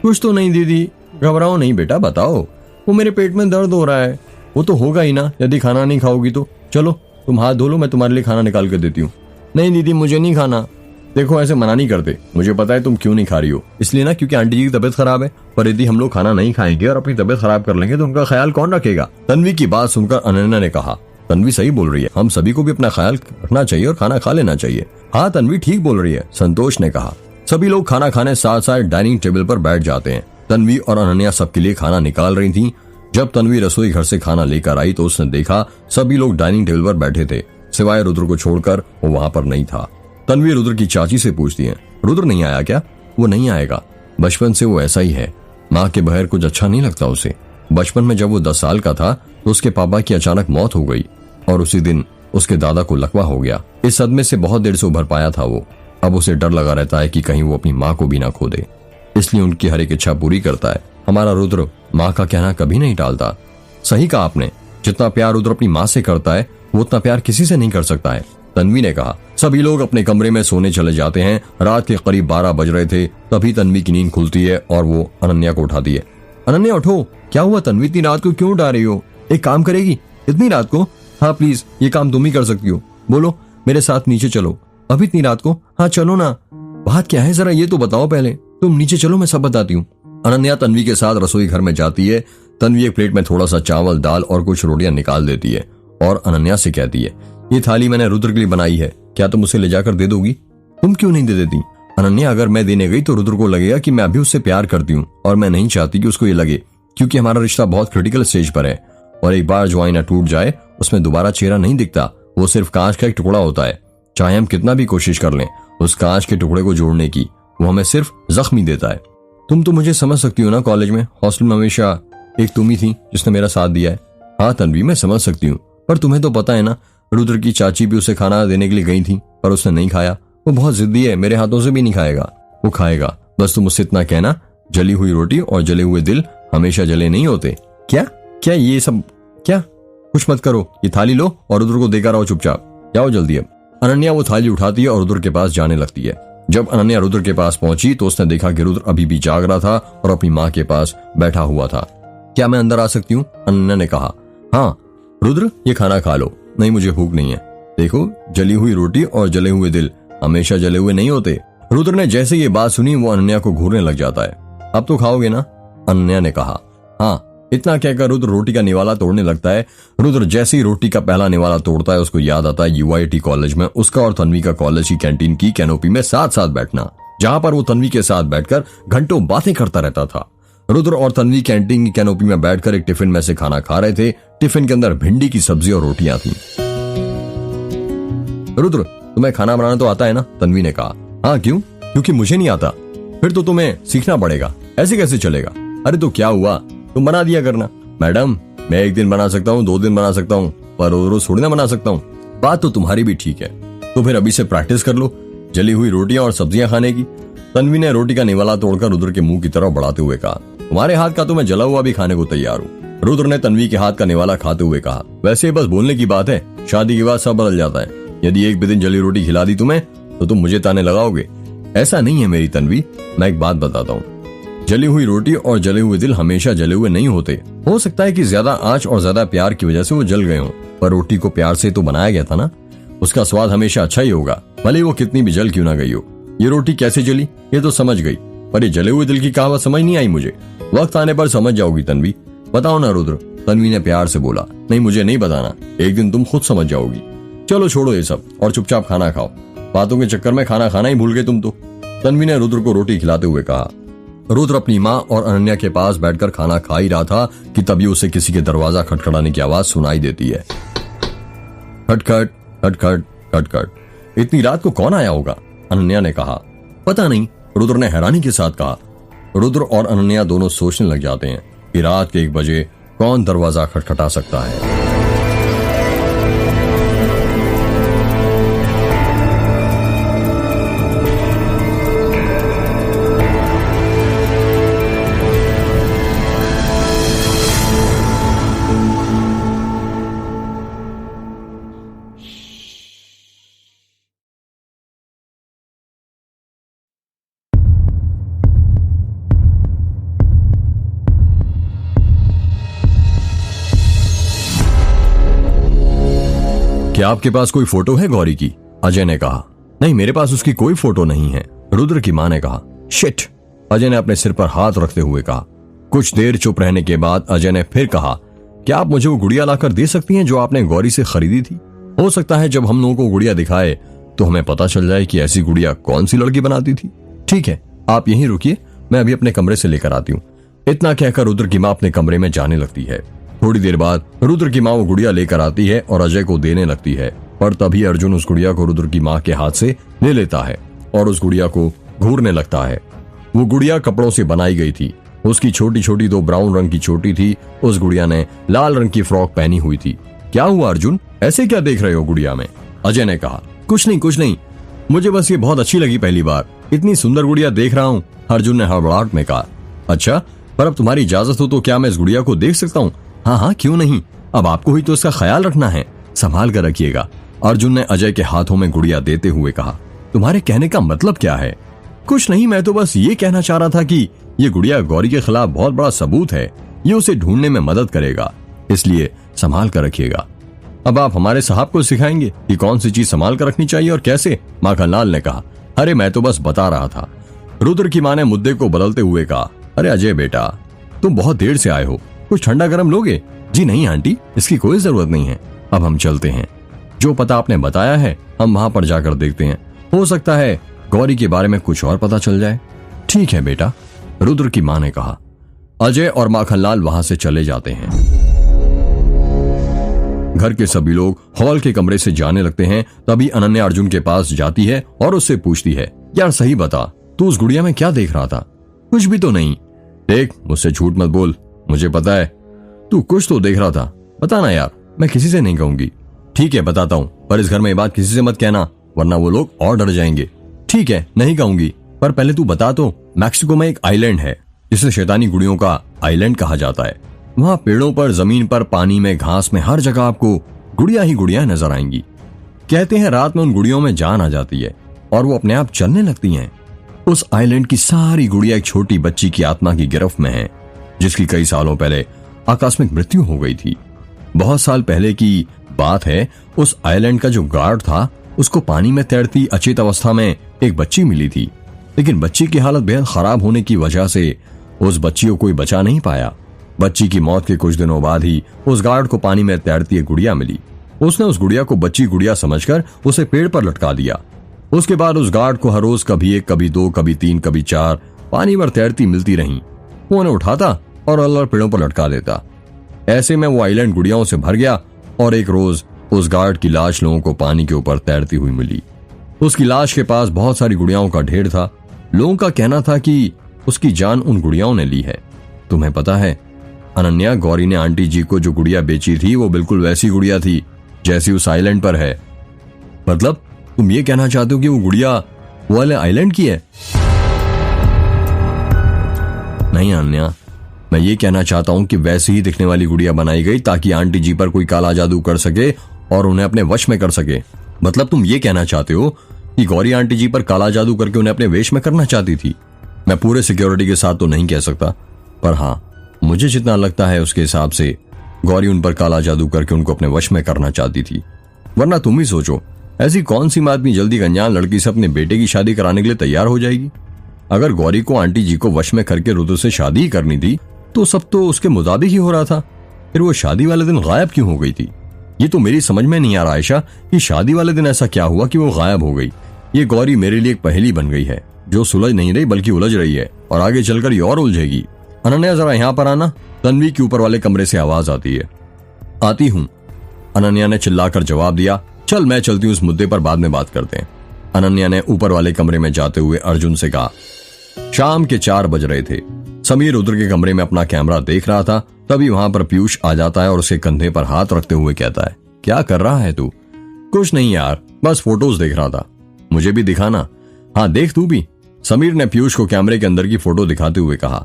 कुछ तो नहीं दीदी। घबराओ नहीं बेटा, बताओ। वो मेरे पेट में दर्द हो रहा है। वो तो होगा ही ना, यदि खाना नहीं खाओगी तो। चलो तुम हाथ धो लो, मैं तुम्हारे लिए खाना निकाल कर देती हूँ। नहीं दीदी मुझे नहीं खाना। देखो ऐसे मना नहीं करते, मुझे पता है तुम क्यों नहीं खा रही हो, इसलिए ना क्योंकि आंटी जी की तबीयत खराब है। पर यदि हम लोग खाना नहीं खाएंगे और अपनी तबीयत खराब कर लेंगे तो उनका ख्याल कौन रखेगा? तन्वी की बात सुनकर अनन्या ने कहा, तन्वी सही बोल रही है, हम सभी को भी अपना ख्याल रखना चाहिए और खाना खा लेना चाहिए। हाँ तन्वी ठीक बोल रही है, संतोष ने कहा। सभी लोग खाना खाने साथ साथ डाइनिंग टेबल पर बैठ जाते हैं। तन्वी और अनन्या सबके लिए खाना निकाल रही थी। जब तन्वी रसोई घर से खाना लेकर आई तो उसने देखा सभी लोग डाइनिंग टेबल पर बैठे थे, सिवाय रुद्र को छोड़कर वो वहां पर नहीं था। तन्वी रुद्र की चाची से पूछती है, रुद्र नहीं आया क्या? वो नहीं आएगा, बचपन से वो ऐसा ही है, माँ के बगैर कुछ अच्छा नहीं लगता उसे। बचपन में जब वो 10 साल का था तो उसके पापा की अचानक मौत हो गई और उसी दिन उसके दादा को लकवा हो गया। इस सदमे से बहुत देर से उभर पाया था वो। अब उसे डर लगा रहता है कि कहीं वो अपनी माँ को भी ना खो दे, इसलिए उनकी हर एक इच्छा पूरी करता है। हमारा रुद्र माँ का कहना कभी नहीं टालता। सही कहा आपने, जितना प्यार रुद्र अपनी माँ से करता है वो उतना प्यार किसी से नहीं कर सकता है, तन्वी ने कहा। सभी लोग अपने कमरे में सोने चले जाते हैं। रात के करीब 12 बज रहे थे, तभी तन्वी की नींद खुलती है और वो अनन्या को उठाती है। अनन्या उठो। क्या हुआ तन्वी, इतनी रात को क्यों उठा रही हो? एक काम करेगी इतनी रात को? हाँ प्लीज, ये काम तुम ही कर सकती हो। बोलो मेरे साथ नीचे चलो। अभी इतनी रात को? हाँ चलो ना। बात क्या है जरा ये तो बताओ पहले। तुम नीचे चलो, मैं सब बताती हूँ। अनन्या तन्वी के साथ रसोई घर में जाती है। तन्वी एक प्लेट में थोड़ा सा चावल, दाल और कुछ रोटियां निकाल देती है और अनन्या से कहती है, ये थाली मैंने रुद्र के लिए बनाई है, क्या तुम उसे ले जाकर दे दोगी? तुम क्यों नहीं दे देती? अनन्या, अगर मैं देने गई तो रुद्र को लगेगा कि मैं अभी उससे प्यार करती हूँ और मैं नहीं चाहती कि उसको ये लगे, क्योंकि हमारा रिश्ता बहुत क्रिटिकल स्टेज पर है और एक बार जो आईना टूट जाए उसमें दोबारा चेहरा नहीं दिखता, वो सिर्फ कांच का एक टुकड़ा होता है। चाहे हम कितना भी कोशिश कर लें उस कांच के टुकड़े को जोड़ने की, वो हमें सिर्फ जख्मी देता है। तुम तो मुझे समझ सकती हो ना, कॉलेज में हॉस्टल में हमेशा एक तुम ही थी जिसने मेरा साथ दिया है। हाँ तन्वी, मैं समझ सकती हूँ, पर तुम्हें तो पता है ना, रुद्र की चाची भी उसे खाना देने के लिए गई थी पर उसने नहीं खाया। वो बहुत जिद्दी है, मेरे हाथों से भी नहीं खाएगा। वो खाएगा, बस तुम उससे इतना कहना, जली हुई रोटी और जले हुए दिल हमेशा जले नहीं होते। क्या क्या ये सब क्या? कुछ मत करो, ये थाली लो और रुद्र को देकर आओ चुपचाप। जाओ जल्दी। अब अनन्या वो थाली उठाती है और रुद्र के पास जाने लगती है। जब अनन्या रुद्र के पास पहुंची तो उसने देखा कि रुद्र अभी भी जाग रहा था और अपनी माँ के पास बैठा हुआ था। क्या मैं अंदर आ सकती हूँ? अनन्या ने कहा। हाँ रुद्र, ये खाना खा लो। नहीं मुझे भूख नहीं है। देखो, जली हुई रोटी और जले हुए दिल हमेशा जले हुए नहीं होते। रुद्र ने जैसे ये बात सुनी वो अनन्या को घूरने लग जाता है। अब तो खाओगे ना? अनन्या ने कहा। हाँ। इतना कहकर रुद्र रोटी का निवाला तोड़ने लगता है। रुद्र जैसे ही रोटी का पहला निवाला तोड़ता है उसको याद आता है यूआईटी कॉलेज में उसका और तन्वी का कॉलेज की कैंटीन की कैनोपी में साथ साथ बैठना, जहां पर वो तन्वी के साथ बैठकर घंटों बातें करता रहता था। रुद्र और तन्वी कैंटीन की कैनोपी में बैठकर एक टिफिन में से खाना खा रहे थे। टिफिन के अंदर भिंडी की सब्जी और रोटियां थी। रुद्र, तुम्हें खाना बनाना तो आता है ना? तन्वी ने कहा। हाँ, क्यों? क्योंकि मुझे नहीं आता। फिर तो तुम्हें सीखना पड़ेगा, ऐसे कैसे चलेगा? अरे तो क्या हुआ, तुम बना दिया करना। मैडम, मैं एक दिन बना सकता हूँ, 2 दिन बना सकता हूँ, पर रोज रोज थोड़ी ना बना सकता हूँ। बात तो तुम्हारी भी ठीक है, तो फिर अभी से प्रैक्टिस कर लो जली हुई रोटियां और सब्जियां खाने की। तन्वी ने रोटी का निवाला तोड़कर रुद्र के मुंह की तरफ बढ़ाते हुए कहा। तुम्हारे हाथ का तो मैं जला हुआ भी खाने को तैयार हूँ। रुद्र ने तन्वी के हाथ का निवाला खाते हुए कहा। वैसे बस बोलने की बात है, शादी के बाद सब बदल जाता है। यदि एक भी दिन जली रोटी खिला दी तुम्हें तो तुम मुझे ताने लगाओगे। ऐसा नहीं है मेरी तन्वी, मैं एक बात बताता हूँ, जली हुई रोटी और जले हुए दिल हमेशा जले हुए नहीं होते। हो सकता है कि ज्यादा आंच और ज्यादा प्यार की वजह से वो जल गए हों, पर रोटी को प्यार से तो बनाया गया था ना, उसका स्वाद हमेशा अच्छा ही होगा, भले वो कितनी भी जल क्यों ना गई हो। ये रोटी कैसे जली ये तो समझ गई, पर ये जले हुए दिल की कहावत समझ नहीं आई मुझे। वक्त आने पर समझ जाओगी तन्वी। बताओ ना रुद्र, तन्वी ने प्यार से बोला। नहीं, मुझे नहीं बताना, एक दिन तुम खुद समझ जाओगी। चलो छोड़ो ये सब और चुपचाप खाना खाओ। बातों के चक्कर में खाना खाना ही भूल गए तुम तो, तन्वी ने रुद्र को रोटी खिलाते हुए कहा। रुद्र अपनी माँ और अनन्या के पास बैठकर खाना खा ही रहा था कि तभी उसे किसी के दरवाजा खटखटाने की आवाज सुनाई देती है। खटखट खटखट खटखट। इतनी रात को कौन आया होगा? अनन्या ने कहा। पता नहीं, रुद्र ने हैरानी के साथ कहा। रुद्र और अनन्या दोनों सोचने लग जाते हैं कि रात के 1 बजे कौन दरवाजा खटखटा सकता है। क्या आपके पास कोई फोटो है गौरी की? अजय ने कहा। नहीं, मेरे पास उसकी कोई फोटो नहीं है, रुद्र की मां ने कहा। शिट, अजय ने अपने सिर पर हाथ रखते हुए कहा। कुछ देर चुप रहने के बाद अजय ने फिर कहा, क्या आप मुझे वो गुड़िया लाकर दे सकती हैं जो आपने गौरी से खरीदी थी? हो सकता है जब हम लोगों को गुड़िया दिखाए तो हमें पता चल जाए कि ऐसी गुड़िया कौन सी लड़की बनाती थी। ठीक है, आप यहीं रुकिए, मैं अभी अपने कमरे से लेकर आती हूँ। इतना कहकर रुद्र की माँ अपने कमरे में जाने लगती है। थोड़ी देर बाद रुद्र की माँ वो गुड़िया लेकर आती है और अजय को देने लगती है, पर तभी अर्जुन उस गुड़िया को रुद्र की माँ के हाथ से ले लेता है और उस गुड़िया को घूरने लगता है। वो गुड़िया कपड़ों से बनाई गई थी, उसकी छोटी छोटी 2 ब्राउन रंग की चोटी थी। उस गुड़िया ने लाल रंग की फ्रॉक पहनी हुई थी। क्या हुआ अर्जुन, ऐसे क्या देख रहे हो गुड़िया में? अजय ने कहा। कुछ नहीं, मुझे बस ये बहुत अच्छी लगी, पहली बार इतनी सुंदर गुड़िया देख रहा हूँ, अर्जुन ने हड़बड़ाहट में कहा। अच्छा, पर अब तुम्हारी इजाजत हो तो क्या मैं इस गुड़िया को देख सकता हूँ? हाँ, क्यों नहीं, अब आपको ही तो इसका ख्याल रखना है, संभाल कर रखिएगा, अर्जुन ने अजय के हाथों में गुड़िया देते हुए कहा। तुम्हारे कहने का मतलब क्या है? कुछ नहीं, मैं तो बस ये कहना चाह रहा था कि ये गुड़िया गौरी के खिलाफ बहुत बड़ा सबूत है, ये उसे ढूंढने में मदद करेगा, इसलिए संभाल कर रखिएगा। अब आप हमारे साहब को सिखाएंगे कि कौन सी चीज संभाल कर रखनी चाहिए और कैसे, माखनलाल ने कहा। अरे मैं तो बस बता रहा था, रुद्र की मां ने मुद्दे को बदलते हुए कहा। अरे अजय बेटा, तुम बहुत देर से आए हो, कुछ ठंडा गरम लोगे? जी नहीं आंटी, इसकी कोई जरूरत नहीं है, अब हम चलते हैं। जो पता आपने बताया है हम वहां पर जाकर देखते हैं, हो सकता है गौरी के बारे में कुछ और पता चल जाए। ठीक है बेटा, रुद्र की मां ने कहा। अजय और माखनलाल वहां से चले जाते हैं। घर के सभी लोग हॉल के कमरे से जाने लगते हैं। तभी अनन्या अर्जुन के पास जाती है और उससे पूछती है, यार सही बता, तू उस गुड़िया में क्या देख रहा था? कुछ भी तो नहीं। देख, मुझसे झूठ मत बोल, मुझे पता है तू कुछ तो देख रहा था, बताना यार, मैं किसी से नहीं कहूंगी। ठीक है बताता हूँ, पर इस घर में ये बात किसी से मत कहना, वरना वो लोग और डर जाएंगे। ठीक है, नहीं कहूंगी, पर पहले तू बता तो, मैक्सिको में एक आइलैंड है जिसे शैतानी गुड़ियों का आइलैंड कहा जाता है। वहाँ पेड़ों पर, जमीन पर, पानी में, घास में, हर जगह आपको गुड़िया ही गुड़िया नजर आएंगी। कहते हैं रात में उन गुड़ियों में जान आ जाती है और वो अपने आप चलने लगती हैं। उस आइलैंड की सारी गुड़िया एक छोटी बच्ची की आत्मा की गिरफ्त में है, जिसकी कई सालों पहले आकस्मिक मृत्यु हो गई थी। बहुत साल पहले की बात है उस आइलैंड का जो गार्ड था उसको पानी में तैरती अचेत अवस्था में एक बच्ची मिली थी, लेकिन बच्ची की हालत बेहद खराब होने की वजह से उस बच्ची को कोई बचा नहीं पाया। बच्ची की मौत के कुछ दिनों बाद ही उस गार्ड को पानी में तैरती एक गुड़िया मिली। उसने उस गुड़िया को बच्ची गुड़िया समझकर उसे पेड़ पर लटका दिया। उसके बाद उस गार्ड को हर रोज कभी 1, कभी 2, कभी 3, कभी 4 पानी पर तैरती मिलती रही। वो उन्हें उठाता और अलग पेड़ों पर लटका देता। ऐसे में वो आइलैंड गुड़ियाओं से भर गया और एक रोज उस गार्ड की लाश लोगों को पानी के ऊपर तैरती हुई मिली। उसकी लाश के पास बहुत सारी गुड़ियाओं का ढेर था। लोगों का कहना था कि उसकी जान उन गुड़ियाओं ने ली है। तुम्हें पता है अनन्या, गौरी ने आंटी जी को जो गुड़िया बेची थी वो बिल्कुल वैसी गुड़िया थी जैसी उस आइलैंड पर है। मतलब तुम ये कहना चाहते हो कि वो गुड़िया वो वाले आइलैंड की है? नहीं अनन्या, मैं ये कहना चाहता हूं कि वैसी ही दिखने वाली गुड़िया बनाई गई ताकि आंटी जी पर कोई काला जादू कर सके और उन्हें अपने वश में कर सके। मतलब तुम ये कहना चाहते हो कि गौरी आंटी जी पर काला जादू करके उन्हें अपने वेश में करना चाहती थी? मैं पूरे सिक्योरिटी के साथ तो नहीं कह सकता, पर हाँ, मुझे जितना लगता है उसके हिसाब से गौरी उन पर काला जादू करके उनको अपने वश में करना चाहती थी। वरना तुम ही सोचो, ऐसी कौन सी माँ इतनी जल्दी एक अनजान लड़की से अपने बेटे की शादी कराने के लिए तैयार हो जाएगी? अगर गौरी को आंटी जी को वश में करके रुद्र से शादी ही करनी थी तो सब तो उसके मुताबिक ही हो रहा था। फिर वो शादी वाले दिन गायब क्यों हो गई थी? ये तो मेरी समझ में नहीं आ रहा आयशा कि शादी वाले दिन ऐसा क्या हुआ कि वो गायब हो गई। ये गौरी मेरे लिए एक पहेली बन गई है जो सुलझ नहीं रही बल्कि उलझ रही है और आगे चलकर ये और उलझेगी। अनन्या जरा यहाँ पर आना। तन्वी के ऊपर वाले कमरे से आवाज आती है। आती हूं, अनन्या ने चिल्लाकर जवाब दिया। चल मैं चलती हूँ, इस मुद्दे पर बाद में बात करते हैं। अनन्या ने ऊपर वाले कमरे में जाते हुए अर्जुन से कहा। शाम के 4 बज रहे थे। समीर रुद्र के कमरे में अपना कैमरा देख रहा था। तभी वहां पर पीयूष आ जाता है और उसके कंधे पर हाथ रखते हुए कहता है, क्या कर रहा है तू? कुछ नहीं यार, बस फोटोज देख रहा था। मुझे भी दिखाना। हाँ देख तू भी। समीर ने पीयूष को कैमरे के अंदर की फोटो दिखाते हुए कहा।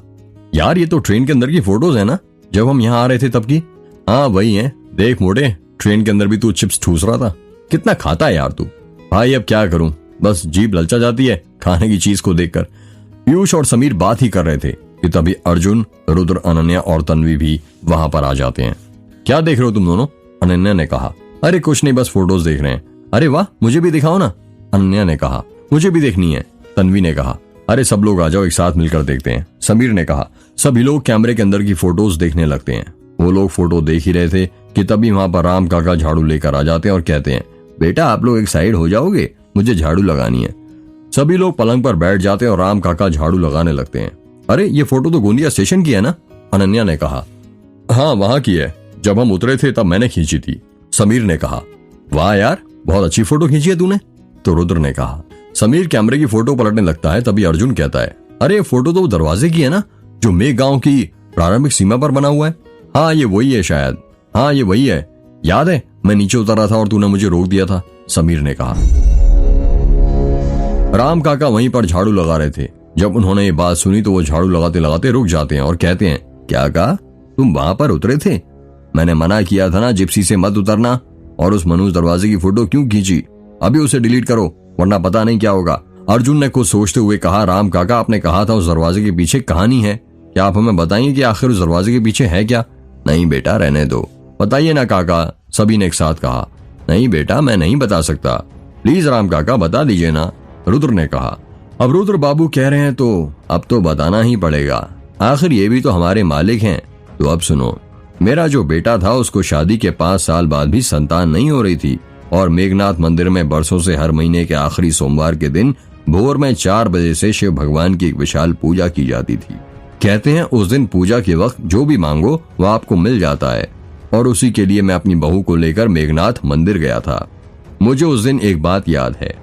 यार ये तो ट्रेन के अंदर की फोटोज है ना, जब हम यहाँ आ रहे थे तब की? हाँ वही है। देख मोटे, ट्रेन के अंदर भी तू चिप्स ठूस रहा था। कितना खाता है यार तू। भाई अब क्या करूं, बस जीभ ललचा जाती है खाने की चीज को देखकर। पीयूष और समीर बात ही कर रहे थे कि तभी अर्जुन, रुद्र, अनन्या और तन्वी भी वहां पर आ जाते हैं। क्या देख रहे हो तुम दोनों? अनन्या ने कहा। अरे कुछ नहीं, बस फोटोज देख रहे हैं। अरे वाह, मुझे भी दिखाओ ना। अनन्या ने कहा। मुझे भी देखनी है। तन्वी ने कहा। अरे सब लोग आ जाओ, एक साथ मिलकर देखते हैं। समीर ने कहा। सभी लोग कैमरे के अंदर की फोटोज देखने लगते हैं। वो लोग फोटो देख ही रहे थे कि तभी वहां पर राम काका झाड़ू लेकर आ जाते हैं और कहते हैं, बेटा आप लोग एक साइड हो जाओगे, मुझे झाड़ू लगानी है। सभी लोग पलंग पर बैठ जाते हैं और राम काका झाड़ू लगाने लगते हैं। अरे ये फोटो तो गोंदिया स्टेशन की है ना? अनन्या ने कहा। हाँ वहां की है, जब हम उतरे थे तब मैंने खींची थी। समीर ने कहा। वाह यार, बहुत अच्छी फोटो खींची है तूने। तो रुद्र ने कहा। समीर कैमरे की फोटो पलटने लगता है। तभी अर्जुन कहता है, अरे फोटो तो दरवाजे की है ना, जो मेघ गांव की प्रारंभिक सीमा पर बना हुआ है। हाँ ये वही है शायद। हाँ ये वही है, याद है मैं नीचे उतर रहा था और तूने मुझे रोक दिया था, समीर ने कहा। राम काका वहीं पर झाड़ू लगा रहे थे। जब उन्होंने ये बात सुनी तो वो झाड़ू लगाते लगाते रुक जाते हैं और कहते हैं, क्या कहा? तुम वहां पर उतरे थे? मैंने मना किया था ना जिप्सी से मत उतरना। और उस मनुष्य दरवाजे की फोटो क्यों खींची? अभी उसे डिलीट करो वरना पता नहीं क्या होगा। अर्जुन ने कुछ सोचते हुए कहा। राम काका आपने कहा था उस दरवाजे के पीछे कहानी है, क्या आप हमें बताएंगे कि आखिर उस दरवाजे के पीछे है क्या? नहीं बेटा रहने दो, बताइए ना काका, सभी ने एक साथ कहा। नहीं बेटा मैं नहीं बता सकता, प्लीज राम काका बता दीजिए ना, रुद्र ने कहा। अब रुद्र बाबू कह रहे हैं तो अब तो बताना ही पड़ेगा, आखिर ये भी तो हमारे मालिक हैं। तो अब सुनो, मेरा जो बेटा था उसको शादी के 5 साल बाद भी संतान नहीं हो रही थी और मेघनाथ मंदिर में बरसों से हर महीने के आखिरी सोमवार के दिन भोर में 4 बजे से शिव भगवान की एक विशाल पूजा की जाती थी। कहते हैं उस दिन पूजा के वक्त जो भी मांगो वो आपको मिल जाता है और उसी के लिए मैं अपनी बहू को लेकर मेघनाथ मंदिर गया था। मुझे उस दिन एक बात याद है,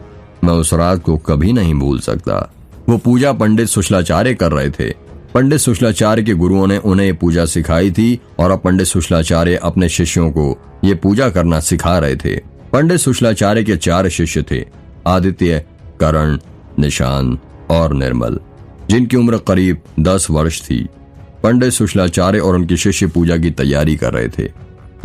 मैं उस रात को कभी नहीं भूल सकता। वो पूजा पंडित सुशलाचार्य कर रहे थे। पंडित सुशलाचार्य के गुरुओं ने उन्हें ये पूजा सिखाई थी और अब पंडित सुशलाचार्य अपने शिष्यों को ये पूजा करना सिखा रहे थे। पंडित सुशलाचार्य के 4 शिष्य थे, आदित्य, करण, निशान और निर्मल, जिनकी उम्र करीब 10 वर्ष थी। पंडित सुशलाचार्य और उनके शिष्य पूजा की तैयारी कर रहे थे।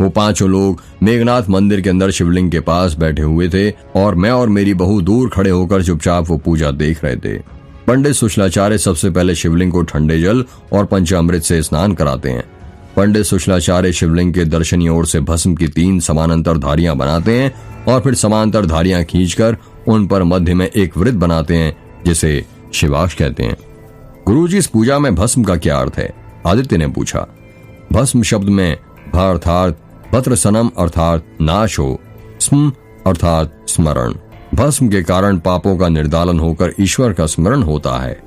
वो 5 लोग मेघनाथ मंदिर के अंदर शिवलिंग के पास बैठे हुए थे और मैं और मेरी बहू दूर खड़े होकर चुपचाप वो पूजा देख रहे थे। पंडित सुशलाचार्य सबसे पहले शिवलिंग को ठंडे जल और पंचामृत से स्नान कराते हैं। पंडित शुक्लाचार्य शिवलिंग के दर्शनी ओर से भस्म की 3 समानांतर धारियां बनाते हैं और फिर समांतर धारियां खींचकर उन पर मध्य में एक वृत्त बनाते हैं जिसे शिवाक्ष कहते हैं। गुरुजी, इस पूजा में भस्म का क्या अर्थ है? आदित्य ने पूछा। भस्म शब्द में भ अर्थात भद्र सनम अर्थात नाश हो, स्म अर्थात स्मरण। भस्म के कारण पापों का निर्दालन होकर ईश्वर का स्मरण होता है।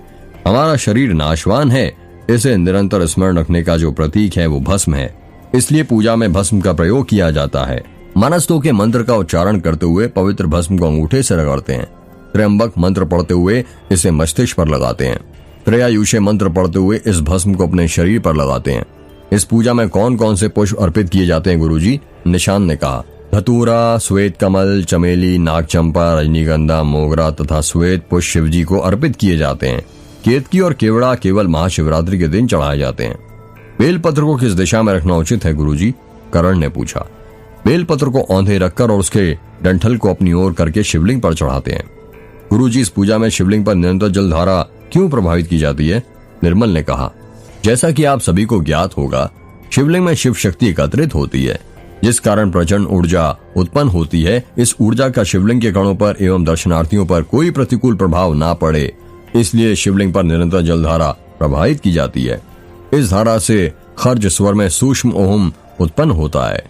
हमारा शरीर नाशवान है, इसे निरंतर स्मरण रखने का जो प्रतीक है वो भस्म है, इसलिए पूजा में भस्म का प्रयोग किया जाता है। मनस्तों के मंत्र का उच्चारण करते हुए पवित्र भस्म को अंगूठे से रगड़ते हैं। त्र्यंबक मंत्र पढ़ते हुए इसे मस्तिष्क पर लगाते हैं। त्रयायुषे मंत्र पढ़ते हुए इस भस्म को अपने शरीर पर लगाते हैं। इस पूजा में कौन कौन से पुष्प अर्पित किए जाते हैं गुरुजी? निशान ने कहा। धतूरा, श्वेत कमल, चमेली, नागचंपा, रजनीगंधा, मोगरा तथा श्वेत पुष्प शिवजी को अर्पित किए जाते हैं। केतकी और केवड़ा केवल महाशिवरात्रि के दिन चढ़ाए जाते हैं। बेलपत्र को किस दिशा में रखना उचित है गुरुजी? करण ने पूछा। बेलपत्र को औंधे रखकर और उसके डंठल को अपनी ओर करके शिवलिंग पर चढ़ाते हैं। गुरुजी, इस पूजा में शिवलिंग पर निरंतर जलधारा क्यों प्रभावित की जाती है? निर्मल ने कहा। जैसा कि आप सभी को ज्ञात होगा, शिवलिंग में शिव शक्ति एकत्रित होती है, जिस कारण प्रचंड ऊर्जा उत्पन्न होती है। इस ऊर्जा का शिवलिंग के कणों पर एवं दर्शनार्थियों पर कोई प्रतिकूल प्रभाव ना पड़े, इसलिए शिवलिंग पर निरंतर जलधारा प्रभावित की जाती है। इस धारा से खर्ज स्वर में सूक्ष्म ओम उत्पन्न होता है।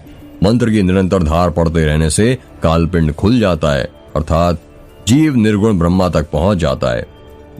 मंत्र की निरंतर धार पड़ते रहने से कालपिंड खुल जाता है, अर्थात जीव निर्गुण ब्रह्मा तक पहुंच जाता है।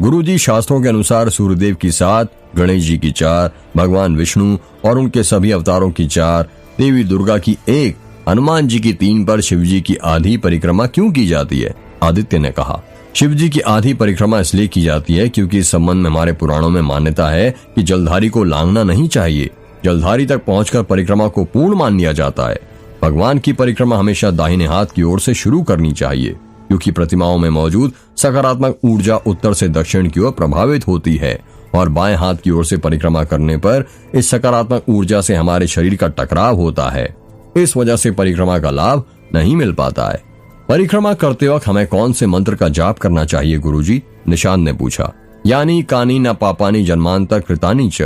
गुरुजी, शास्त्रों के अनुसार सूर्यदेव की 7, गणेश जी की 4, भगवान विष्णु और उनके सभी अवतारों की 4, देवी दुर्गा की 1, हनुमान जी की 3 पर शिवजी की आधी परिक्रमा क्यों की जाती है? आदित्य ने कहा। शिवजी की आधी परिक्रमा इसलिए की जाती है क्योंकि इस संबंध में हमारे पुराणों में मान्यता है कि जलधारी को लांघना नहीं चाहिए। जलधारी तक पहुंचकर परिक्रमा को पूर्ण मान लिया जाता है। भगवान की परिक्रमा हमेशा दाहिने हाथ की ओर से शुरू करनी चाहिए, क्योंकि प्रतिमाओं में मौजूद सकारात्मक ऊर्जा उत्तर से दक्षिण की ओर प्रभावित होती है और बाएं हाथ की ओर से परिक्रमा करने पर इस सकारात्मक ऊर्जा से हमारे शरीर का टकराव होता है। इस वजह से परिक्रमा का लाभ नहीं मिल पाता है। परिक्रमा करते वक्त हमें कौन से मंत्र का जाप करना चाहिए गुरुजी? निशान ने पूछा। यानी कानी न पापानी जन्मांतर कृतानी च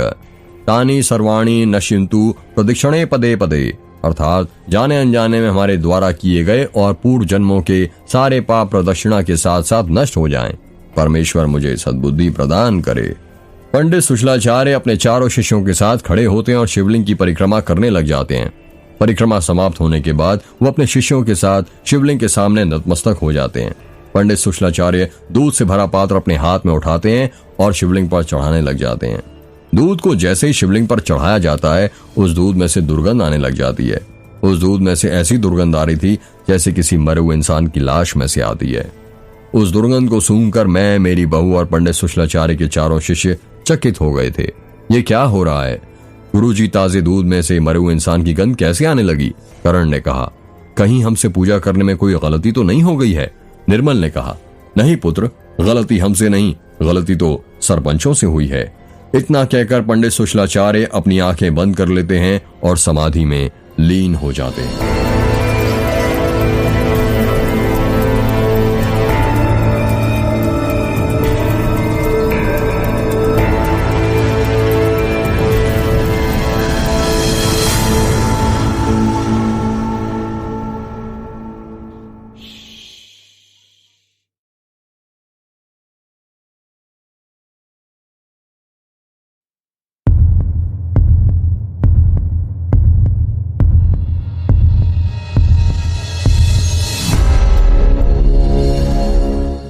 तानी सर्वाणी नश्यन्तु प्रदक्षिणे पदे पदे, अर्थात जाने अनजाने में हमारे द्वारा किए गए और पूर्व जन्मों के सारे पाप प्रदक्षिणा के साथ साथ नष्ट हो जाएं। परमेश्वर मुझे सद्बुद्धि प्रदान करे। पंडित शुक्लाचार्य अपने चारों शिष्यों के साथ खड़े होते हैं और शिवलिंग की परिक्रमा करने लग जाते हैं। परिक्रमा समाप्त होने के बाद वो अपने शिष्यों के साथ शिवलिंग के सामने नतमस्तक हो जाते हैं। पंडित शुक्लाचार्य दूध से भरा पात्र अपने हाथ में उठाते हैं और शिवलिंग पर चढ़ाने लग जाते हैं। दूध को जैसे ही शिवलिंग पर चढ़ाया जाता है, उस दूध में से दुर्गंध आने लग जाती है। उस दूध में से ऐसी दुर्गंध आ रही थी जैसे किसी मरे हुए इंसान की लाश में से आती है। उस दुर्गंध को सूंघकर मैं, मेरी बहू और पंडित शुक्लाचार्य के चारों शिष्य चकित हो गए थे। ये क्या हो रहा है? गुरुजी, ताजे दूध में से मरे हुए इंसान की गंध कैसे आने लगी? करण ने कहा। कहीं हमसे पूजा करने में कोई गलती तो नहीं हो गई है? निर्मल ने कहा। नहीं पुत्र, गलती हमसे नहीं, गलती तो सरपंचों से हुई है। इतना कहकर पंडित शुक्लाचार्य अपनी आंखें बंद कर लेते हैं और समाधि में लीन हो जाते हैं।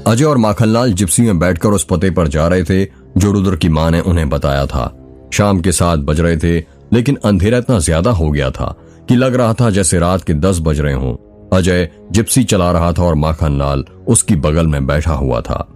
अजय और माखनलाल जिप्सी में बैठकर उस पते पर जा रहे थे जो रुद्र की मां ने उन्हें बताया था। शाम के 7 बज रहे थे, लेकिन अंधेरा इतना ज्यादा हो गया था कि लग रहा था जैसे रात के 10 बज रहे हों। अजय जिप्सी चला रहा था और माखनलाल उसकी बगल में बैठा हुआ था।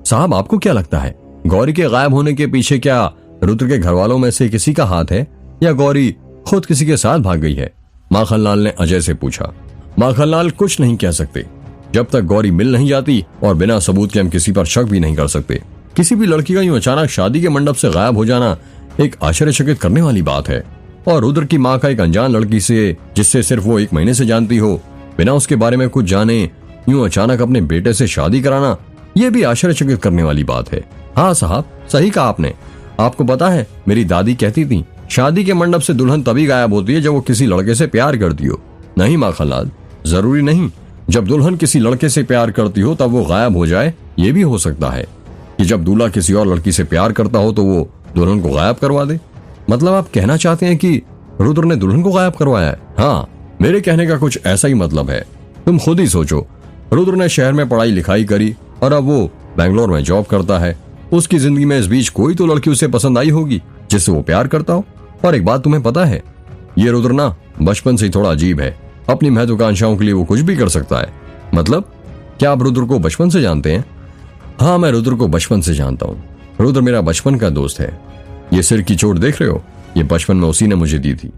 साहब, आपको क्या लगता है, गौरी के गायब होने के पीछे क्या रुद्र के घर वालों में से किसी का हाथ है या गौरी खुद किसी के साथ भाग गई है? माखनलाल ने अजय से पूछा। माखनलाल, कुछ नहीं कह सकते। जब तक गौरी मिल नहीं जाती और बिना सबूत के हम किसी पर शक भी नहीं कर सकते। किसी भी लड़की का यूं अचानक शादी के मंडप से गायब हो जाना एक आश्चर्यचकित करने वाली बात है। और रुद्र की मां का एक अनजान लड़की से, जिससे सिर्फ वो 1 महीने से जानती हो, बिना उसके बारे में कुछ जाने यूं अचानक अपने बेटे से शादी कराना, यह भी आश्चर्यचकित करने वाली बात है। हाँ साहब, सही कहा आपने। आपको पता है, मेरी दादी कहती थी शादी के मंडप से दुल्हन तभी गायब होती है जब वो किसी लड़के से प्यार करती हो। नहीं माखनलाल, जरूरी नहीं। जब दुल्हन किसी लड़के से प्यार करती हो तब वो गायब हो जाए। ये भी हो सकता है कि जब दूल्हा किसी और लड़की से प्यार करता हो तो वो दुल्हन को गायब करवा दे। मतलब आप कहना चाहते हैं कि रुद्र ने दुल्हन को गायब करवाया है? हाँ, मेरे कहने का कुछ ऐसा ही मतलब है। तुम खुद ही सोचो, रुद्र ने शहर में पढ़ाई लिखाई करी और अब वो बेंगलोर में जॉब करता है। उसकी जिंदगी में इस बीच कोई तो लड़की उसे पसंद आई होगी जिससे वो प्यार करता हो। और एक बात तुम्हें पता है, ये रुद्र ना बचपन से ही थोड़ा अजीब है। अपनी महत्वाकांक्षाओं के लिए वो कुछ भी कर सकता है। मतलब क्या आप रुद्र को बचपन से जानते हैं? हाँ, मैं रुद्र को बचपन से जानता हूँ। रुद्र मेरा बचपन का दोस्त है। ये सिर की चोट देख रहे हो, ये बचपन में उसी ने मुझे दी थी।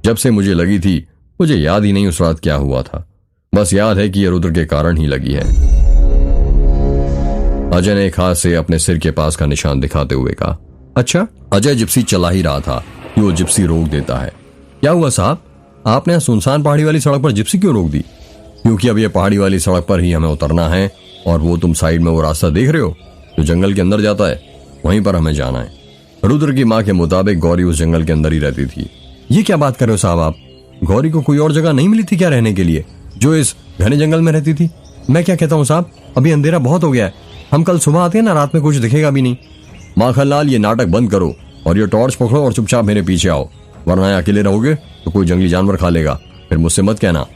जब से मुझे लगी थी मुझे याद ही नहीं उस रात क्या हुआ था। बस याद है कि ये रुद्र के कारण ही लगी है। अजय ने एक हाथ से अपने सिर के पास का निशान दिखाते हुए कहा। अच्छा, अजय जिप्सी चला ही रहा था कि वो जिप्सी रोक देता है। क्या हुआ साहब, आपने सुनसान पहाड़ी वाली सड़क पर जिप्सी क्यों रोक दी? क्योंकि अब ये पहाड़ी वाली सड़क पर ही हमें उतरना है और वो तुम साइड में वो रास्ता देख रहे हो जो जंगल के अंदर जाता है, वहीं पर हमें जाना है। रुद्र की माँ के मुताबिक गौरी उस जंगल के अंदर ही रहती थी। ये क्या बात कर रहे हो साहब आप? गौरी को कोई और जगह नहीं मिली थी क्या रहने के लिए जो इस घने जंगल में रहती थी? मैं क्या कहता हूँ साहब, अभी अंधेरा बहुत हो गया है, हम कल सुबह आते हैं ना, रात में कुछ दिखेगा भी नहीं। माखनलाल, ये नाटक बंद करो और ये टॉर्च पकड़ो और चुपचाप मेरे पीछे आओ, वरना अकेले रहोगे तो कोई जंगली जानवर खा लेगा, फिर मुझसे मत कहना।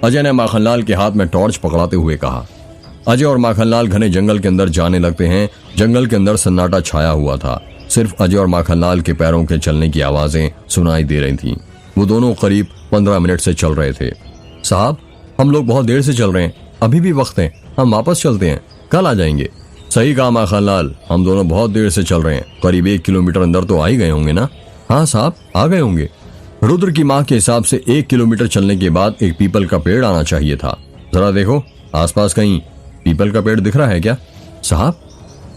अजय ने माखनलाल के हाथ में टॉर्च पकड़ाते हुए कहा। अजय और माखनलाल घने जंगल के अंदर जाने लगते हैं। जंगल के अंदर सन्नाटा छाया हुआ था। सिर्फ अजय और माखनलाल के पैरों के चलने की आवाजें सुनाई दे रही थीं। वो दोनों करीब 15 मिनट से चल रहे थे। साहब, हम लोग बहुत देर से चल रहे हैं, अभी भी वक्त है, हम वापस चलते हैं, कल आ जाएंगे। सही कहा माखनलाल, हम दोनों बहुत देर से चल रहे हैं, करीब 1 किलोमीटर अंदर तो आ ही गए होंगे ना? हाँ साहब, आ गए होंगे। रुद्र की माँ के हिसाब से 1 किलोमीटर चलने के बाद एक पीपल का पेड़ आना चाहिए था। जरा देखो आसपास कहीं पीपल का पेड़ दिख रहा है क्या? साहब,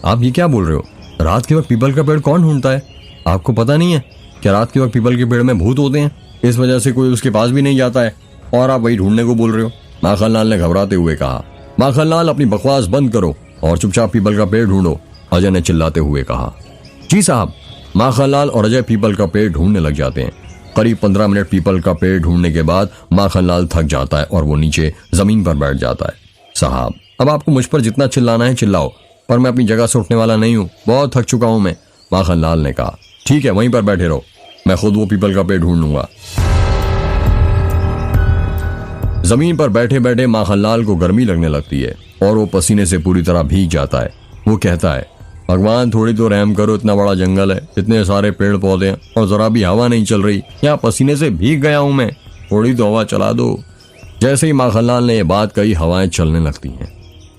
आप ये क्या बोल रहे हो? रात के वक्त पीपल का पेड़ कौन ढूंढता है? आपको पता नहीं है क्या रात के वक्त पीपल के पेड़ में भूत होते हैं? इस वजह से कोई उसके पास भी नहीं जाता है और आप वही ढूंढने को बोल रहे हो? माखनलाल ने घबराते हुए कहा। माखनलाल, अपनी बकवास बंद करो और चुपचाप पीपल का पेड़ ढूंढो, अजय ने चिल्लाते हुए कहा। जी साहब। माखनलाल और अजय पीपल का पेड़ ढूंढने लग जाते हैं। करीब 15 मिनट पीपल का पेड़ ढूंढने के बाद माखनलाल थक जाता है और वो नीचे जमीन पर बैठ जाता है। साहब, अब आपको मुझ पर जितना चिल्लाना है चिल्लाओ, पर मैं अपनी जगह से उठने वाला नहीं हूँ, बहुत थक चुका हूं मैं, माखनलाल ने कहा। ठीक है, वहीं पर बैठे रहो, मैं खुद वो पीपल का पेड़ ढूंढ लूंगा। जमीन पर बैठे बैठे माखनलाल को गर्मी लगने लगती है और वो पसीने से पूरी तरह भीग जाता है। वो कहता है, भगवान थोड़ी तो रहम करो, इतना बड़ा जंगल है, इतने सारे पेड़ पौधे हैं और जरा भी हवा नहीं चल रही, यहाँ पसीने से भीग गया हूं मैं, थोड़ी तो हवा चला दो। जैसे ही माखनलाल ने यह बात कही, हवाएं चलने लगती हैं।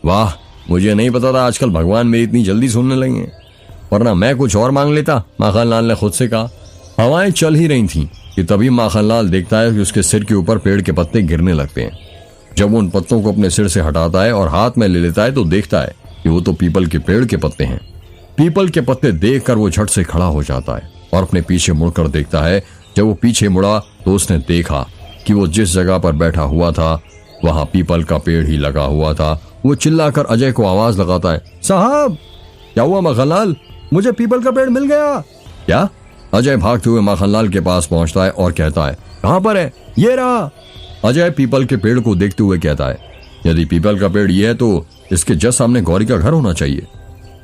वाह, मुझे नहीं पता था आजकल भगवान मेरी इतनी जल्दी सुनने लगे हैं, वरना मैं कुछ और मांग लेता, माखनलाल ने खुद से कहा। हवाएं चल ही रही थीं कि तभी माखनलाल देखता है कि उसके सिर के ऊपर पेड़ के पत्ते गिरने लगते हैं। जब वो उन पत्तों को अपने सिर से हटाता है और हाथ में ले लेता है तो देखता है कि वो तो पीपल के पेड़ के पत्ते हैं। पीपल के पत्ते देखकर वो झट से खड़ा हो जाता है और अपने पीछे मुड़कर देखता है। जब वो पीछे मुड़ा तो उसने देखा कि वो जिस जगह पर बैठा हुआ था वहां पीपल का पेड़ ही लगा हुआ था। वो चिल्लाकर अजय को आवाज लगाता है, साहब क्या हुआ माखनलाल, मुझे पीपल का पेड़ मिल गया। क्या? अजय भागते हुए माखनलाल के पास पहुंचता है और कहता है, कहां पर है? ये रहा। अजय पीपल के पेड़ को देखते हुए कहता है, यदि पीपल का पेड़ ये है तो इसके जस्ट सामने गौरी का घर होना चाहिए।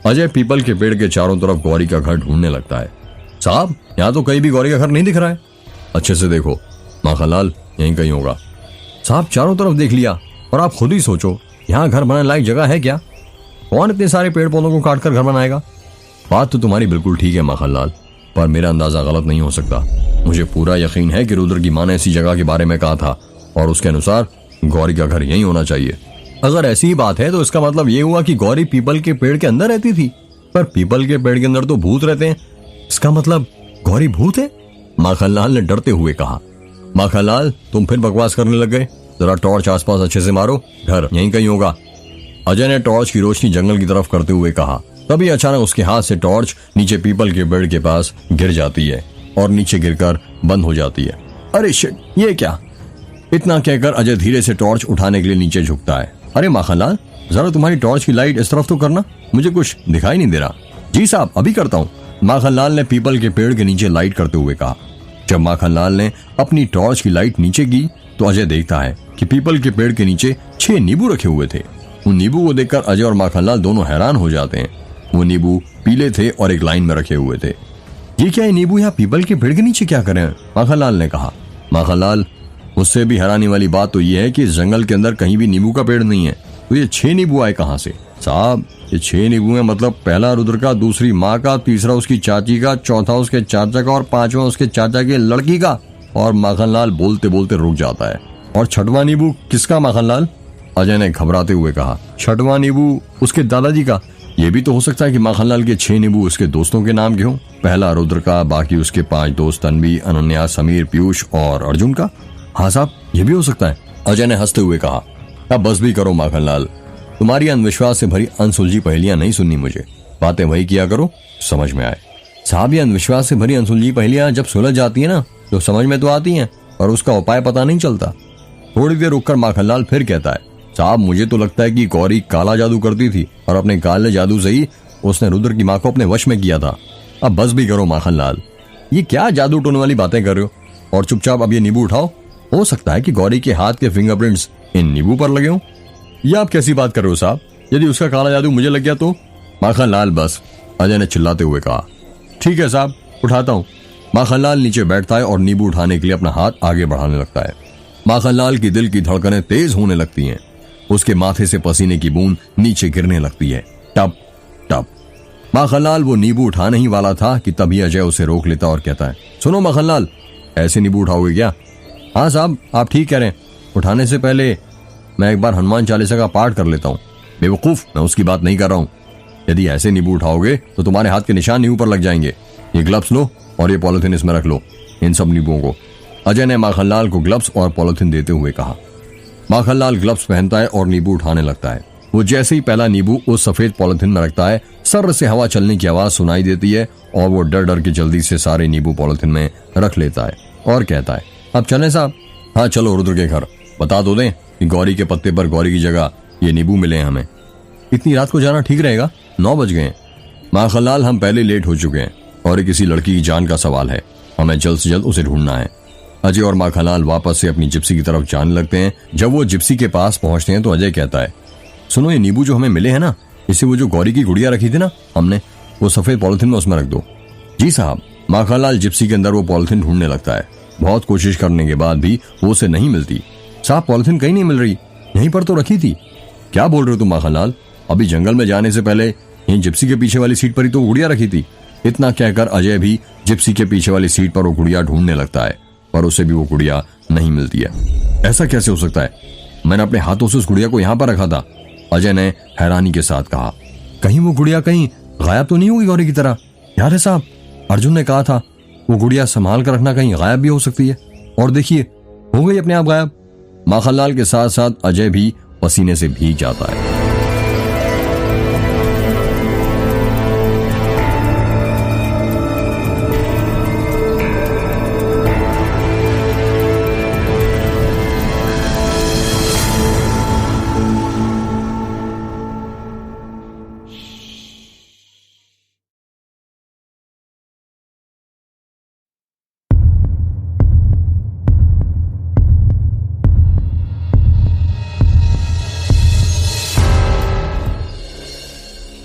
अजय पीपल के पेड़ के चारों तरफ गौरी का घर ढूंढने लगता है। साहब, यहाँ तो कहीं भी गौरी का घर नहीं दिख रहा है। अच्छे से देखो माखनलाल, यहीं कहीं होगा। साहब, चारों तरफ देख लिया और आप खुद ही सोचो, यहाँ घर बनाने लायक जगह है क्या? कौन इतने सारे पेड़ पौधों को काटकर घर बनाएगा? बात तो तुम्हारी बिल्कुल ठीक है माखनलाल, पर मेरा अंदाजा गलत नहीं हो सकता। मुझे पूरा यकीन है कि रुद्र की मां ने ऐसी जगह के बारे में कहा था और उसके अनुसार गौरी का घर यहीं होना चाहिए। अगर ऐसी ही बात है तो इसका मतलब ये हुआ कि गौरी पीपल के पेड़ के अंदर रहती थी, पर पीपल के पेड़ के अंदर तो भूत रहते हैं, इसका मतलब गौरी भूत है? माखनलाल ने डरते हुए कहा। माखनलाल, तुम फिर बकवास करने लग गए, जरा टॉर्च आसपास अच्छे से मारो, घर यहीं कहीं होगा। अजय ने टॉर्च की रोशनी जंगल की तरफ करते हुए कहा। तभी अचानक उसके हाथ से टॉर्च नीचे पीपल के पेड़ के पास गिर जाती है और नीचे गिरकर बंद हो जाती है। अरे शिट, ये क्या? इतना कहकर अजय धीरे से टॉर्च उठाने के लिए नीचे झुकता है। अरे माखनलाल, जरा तुम्हारी टॉर्च की लाइट इस तरफ तो करना, मुझे कुछ दिखाई नहीं दे रहा। जी साहब, अभी करता हूँ, माखनलाल ने पीपल के पेड़ के नीचे लाइट करते हुए कहा। जब माखनलाल ने अपनी टॉर्च की लाइट नीचे की तो अजय देखता है कि पीपल के पेड़ के नीचे 6 नींबू रखे हुए थे। उन नींबू को देखकर अजय और माखनलाल दोनों हैरान हो जाते हैं। वो नींबू पीले थे और एक लाइन में रखे हुए थे। ये क्या, ये नींबू यहाँ पीपल के पेड़ के नीचे क्या करें? माखनलाल ने कहा। माखनलाल, उससे भी हैरानी वाली बात तो ये है कि इस जंगल के अंदर कहीं भी नींबू का पेड़ नहीं है, तो ये 6 नींबू आए कहाँ से? साहब, ये 6 नींबू है, मतलब पहला रुद्र का, दूसरी माँ का, तीसरा उसकी चाची का, चौथा उसके चाचा का और 5वां उसके चाचा की लड़की का। और माखनलाल बोलते बोलते रुक जाता है। और 6वां नींबू किसका माखनलाल? अजय ने घबराते हुए कहा। 6वां नींबू उसके दादाजी का। ये भी तो हो सकता है कि माखनलाल के 6 नींबू उसके दोस्तों के नाम के हों। पहला रुद्र का, बाकी उसके 5 दोस्त तन्वी, अनन्या, समीर, पीयूष और अर्जुन का। हाँ साहब, ये भी हो सकता है, अजय ने हंसते हुए कहा। अब बस भी करो माखनलाल, तुम्हारी अंधविश्वास से भरी अनसुलझी पहेलियां नहीं सुननी मुझे। बातें वही किया करो, समझ में आए। साहब, ये अंधविश्वास से भरी अनसुलझी पहेलियां जब सुलझ जाती है ना, तो समझ में तो आती हैं, और उसका उपाय पता नहीं चलता। थोड़ी देर रुककर माखनलाल फिर कहता है, साहब मुझे तो लगता है कि गौरी काला जादू करती थी और अपने काले जादू से ही उसने रुद्र की माँ को अपने वश में किया था। अब बस भी करो माखनलाल, ये क्या जादू टोने वाली बातें कर रहे हो? और चुपचाप अब ये नींबू उठाओ। हो सकता है कि गौरी के हाथ के फिंगरप्रिंट्स इन नींबू पर लगे हों। ये आप कैसी बात कर रहे हो साहब? यदि उसका काला जादू मुझे लग गया तो? माखनलाल बस, अजय ने चिल्लाते हुए कहा। ठीक है साहब, उठाता हूँ। माखनलाल नीचे बैठता है और नींबू उठाने के लिए अपना हाथ आगे बढ़ाने लगता है। माखनलाल की दिल की धड़कनें तेज होने लगती हैं। उसके माथे से पसीने की बूंद नीचे गिरने लगती है। टप टप। माखनलाल वो नींबू उठाने ही वाला था कि तभी अजय उसे रोक लेता और कहता है, सुनो माखनलाल, ऐसे नींबू उठाओगे क्या? हाँ साहब, आप ठीक कह रहे हैं। उठाने से पहले मैं एक बार हनुमान चालीसा का पाठ कर लेता हूँ। बेवकूफ, मैं उसकी बात नहीं कर रहा हूँ। यदि ऐसे नींबू उठाओगे तो तुम्हारे हाथ के निशान नींबू पर लग जाएंगे। ये ग्लव्स लो और ये पॉलिथीन इसमें रख लो, इन सब नींबुओं को। अजय ने माखनलाल को ग्लव्स और पॉलिथीन देते हुए कहा। माखनलाल ग्लव्स पहनता है और नींबू उठाने लगता है। वो जैसे ही पहला नींबू उस सफेद पॉलिथीन में रखता है, सर्र से हवा चलने की आवाज सुनाई देती है और वो डर डर के जल्दी से सारे नींबू पॉलिथीन में रख लेता है और कहता है, अब चलें साहब? हाँ चलो रुद्र के घर। बता दो दें कि गौरी के पत्ते पर गौरी की जगह ये नींबू मिले हैं हमें। इतनी रात को जाना ठीक रहेगा? 9 बज गए हैं। माखनलाल, हम पहले लेट हो चुके हैं और ये किसी लड़की की जान का सवाल है। हमें जल्द से जल्द उसे ढूंढना है। अजय और माखनलाल वापस से अपनी जिप्सी की तरफ जाने लगते हैं। जब वो जिप्सी के पास पहुंचते हैं तो अजय कहता है, सुनो, ये नींबू जो हमें मिले हैं ना, इसे वो जो गौरी की गुड़िया रखी थी ना हमने, वो सफेद पॉलिथीन में उसमें रख दो। जी साहब। माखनलाल जिप्सी के अंदर वो पॉलिथीन ढूंढने लगता है। बहुत कोशिश करने के बाद भी वो उसे नहीं मिलती। साहब, पॉलिथीन कहीं नहीं मिल रही, यहीं पर तो रखी थी। क्या बोल रहे हो तुम माखनलाल? अभी जंगल में जाने से पहले यहीं जिप्सी के पीछे वाली सीट पर ही तो गुड़िया रखी थी। इतना कहकर अजय भी जिप्सी के पीछे वाली सीट पर वो गुड़िया ढूंढने लगता है, पर उसे भी वो गुड़िया नहीं मिलती है। ऐसा कैसे हो सकता है? मैंने अपने हाथों से उस गुड़िया को यहाँ पर रखा था, अजय ने हैरानी के साथ कहा। कहीं वो गुड़िया कहीं गायब तो नहीं होगी गौरी की तरह? याद है साहब, अर्जुन ने कहा था वो गुड़िया संभाल कर रखना, कहीं गायब भी हो सकती है। और देखिए, हो गई अपने आप गायब। माखनलाल के साथ साथ अजय भी पसीने से भीग जाता है।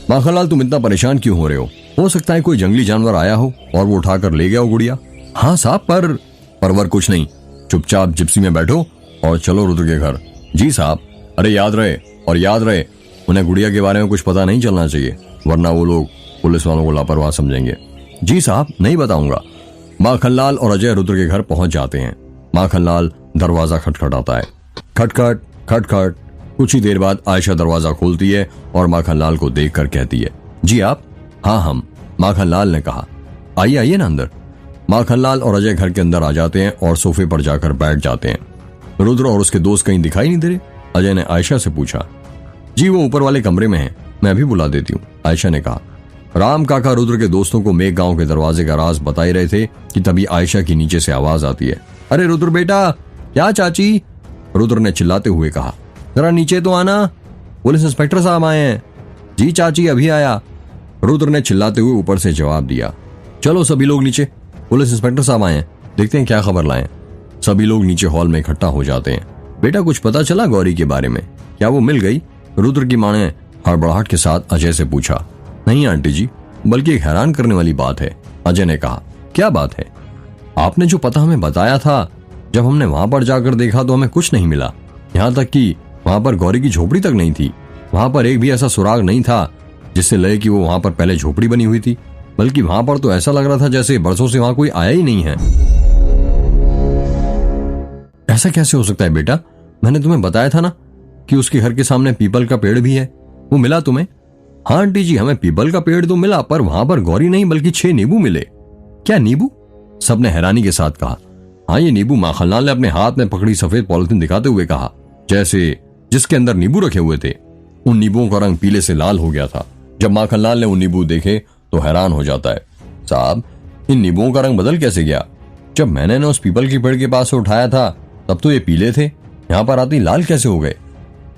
माखनलाल, तुम इतना परेशान क्यों हो रहे हो सकता है कोई जंगली जानवर आया हो और वो उठाकर ले गया हो गुड़िया। हाँ साहब, परवर कुछ नहीं, चुपचाप जिप्सी में बैठो और चलो रुद्र के घर। जी साहब। अरे याद रहे उन्हें गुड़िया के बारे में कुछ पता नहीं चलना चाहिए, वरना वो लोग पुलिस वालों को लापरवाह समझेंगे। जी साहब, नहीं बताऊंगा। माखनलाल और अजय रुद्र के घर पहुंच जाते हैं। माखनलाल दरवाजा खटखटाता है। खटखट खटखट। कुछ ही देर बाद आयशा दरवाजा खोलती है और माखनलाल को देखकर कहती है, जी आप? हाँ हम। माखनलाल ने कहा, आइए आइए ना अंदर। माखनलाल और अजय घर के अंदर आ जाते हैं और सोफे पर जाकर बैठ जाते हैं। रुद्र और उसके दोस्त कहीं दिखाई नहीं दे रहे? अजय ने आयशा से पूछा। जी वो ऊपर वाले कमरे में हैं, मैं अभी बुला देती हूँ, आयशा ने कहा। राम काका रुद्र के दोस्तों को मेघ गांव के दरवाजे का राज बता ही रहे थे कि तभी आयशा की नीचे से आवाज आती है, अरे रुद्र बेटा। क्या चाची? रुद्र ने चिल्लाते हुए कहा, जरा नीचे तो आना, पुलिस इंस्पेक्टर साहब आए हैं। जी चाची, अभी आया, रुद्र ने चिल्लाते हुए ऊपर से जवाब दिया। चलो सभी लोग नीचे, पुलिस इंस्पेक्टर साहब आए हैं। देखते हैं क्या खबर लाएं। सभी लोग नीचे हॉल में इकट्ठा हो जाते हैं। बेटा कुछ पता चला गौरी के बारे में? क्या वो मिल गई? रुद्र की मां ने हड़बड़ाहट के साथ अजय से पूछा। नहीं आंटी जी, बल्कि एक हैरान करने वाली बात है। अजय ने कहा। क्या बात है? आपने जो पता हमें बताया था, जब हमने वहां पर जाकर देखा तो हमें कुछ नहीं मिला। यहाँ तक कि वहां पर गौरी की झोपड़ी तक नहीं थी। वहां पर एक भी ऐसा सुराग नहीं था जिससे लगे कि वो वहां पर पहले झोपड़ी बनी हुई थी, बल्कि वहां पर तो ऐसा लग रहा था जैसे बरसों से वहां कोई आया ही नहीं है। ऐसा कैसे हो सकता है बेटा? मैंने तुम्हें बताया था ना कि उसके घर के सामने पीपल का पेड़ भी है। वो मिला तुम्हें? हाँ आंटी जी, हमें पीपल का पेड़ तो मिला, पर वहां पर गौरी नहीं बल्कि 6 नींबू मिले। क्या नींबू? सबने हैरानी के साथ कहा। हाँ ये नींबू, माखनलाल ने अपने हाथ में पकड़ी सफेद पॉलिथीन दिखाते हुए कहा, जैसे जिसके अंदर नींबू रखे हुए थे। उन नींबुओं का रंग पीले से लाल हो गया था। जब माखनलाल ने उन नींबू देखे तो हैरान हो जाता है। साहब, इन नींबुओं का रंग बदल कैसे गया? जब मैंने उस पीपल के पेड़ के पास से उठाया था तब तो ये पीले थे, यहाँ पर आते ही लाल कैसे हो गए?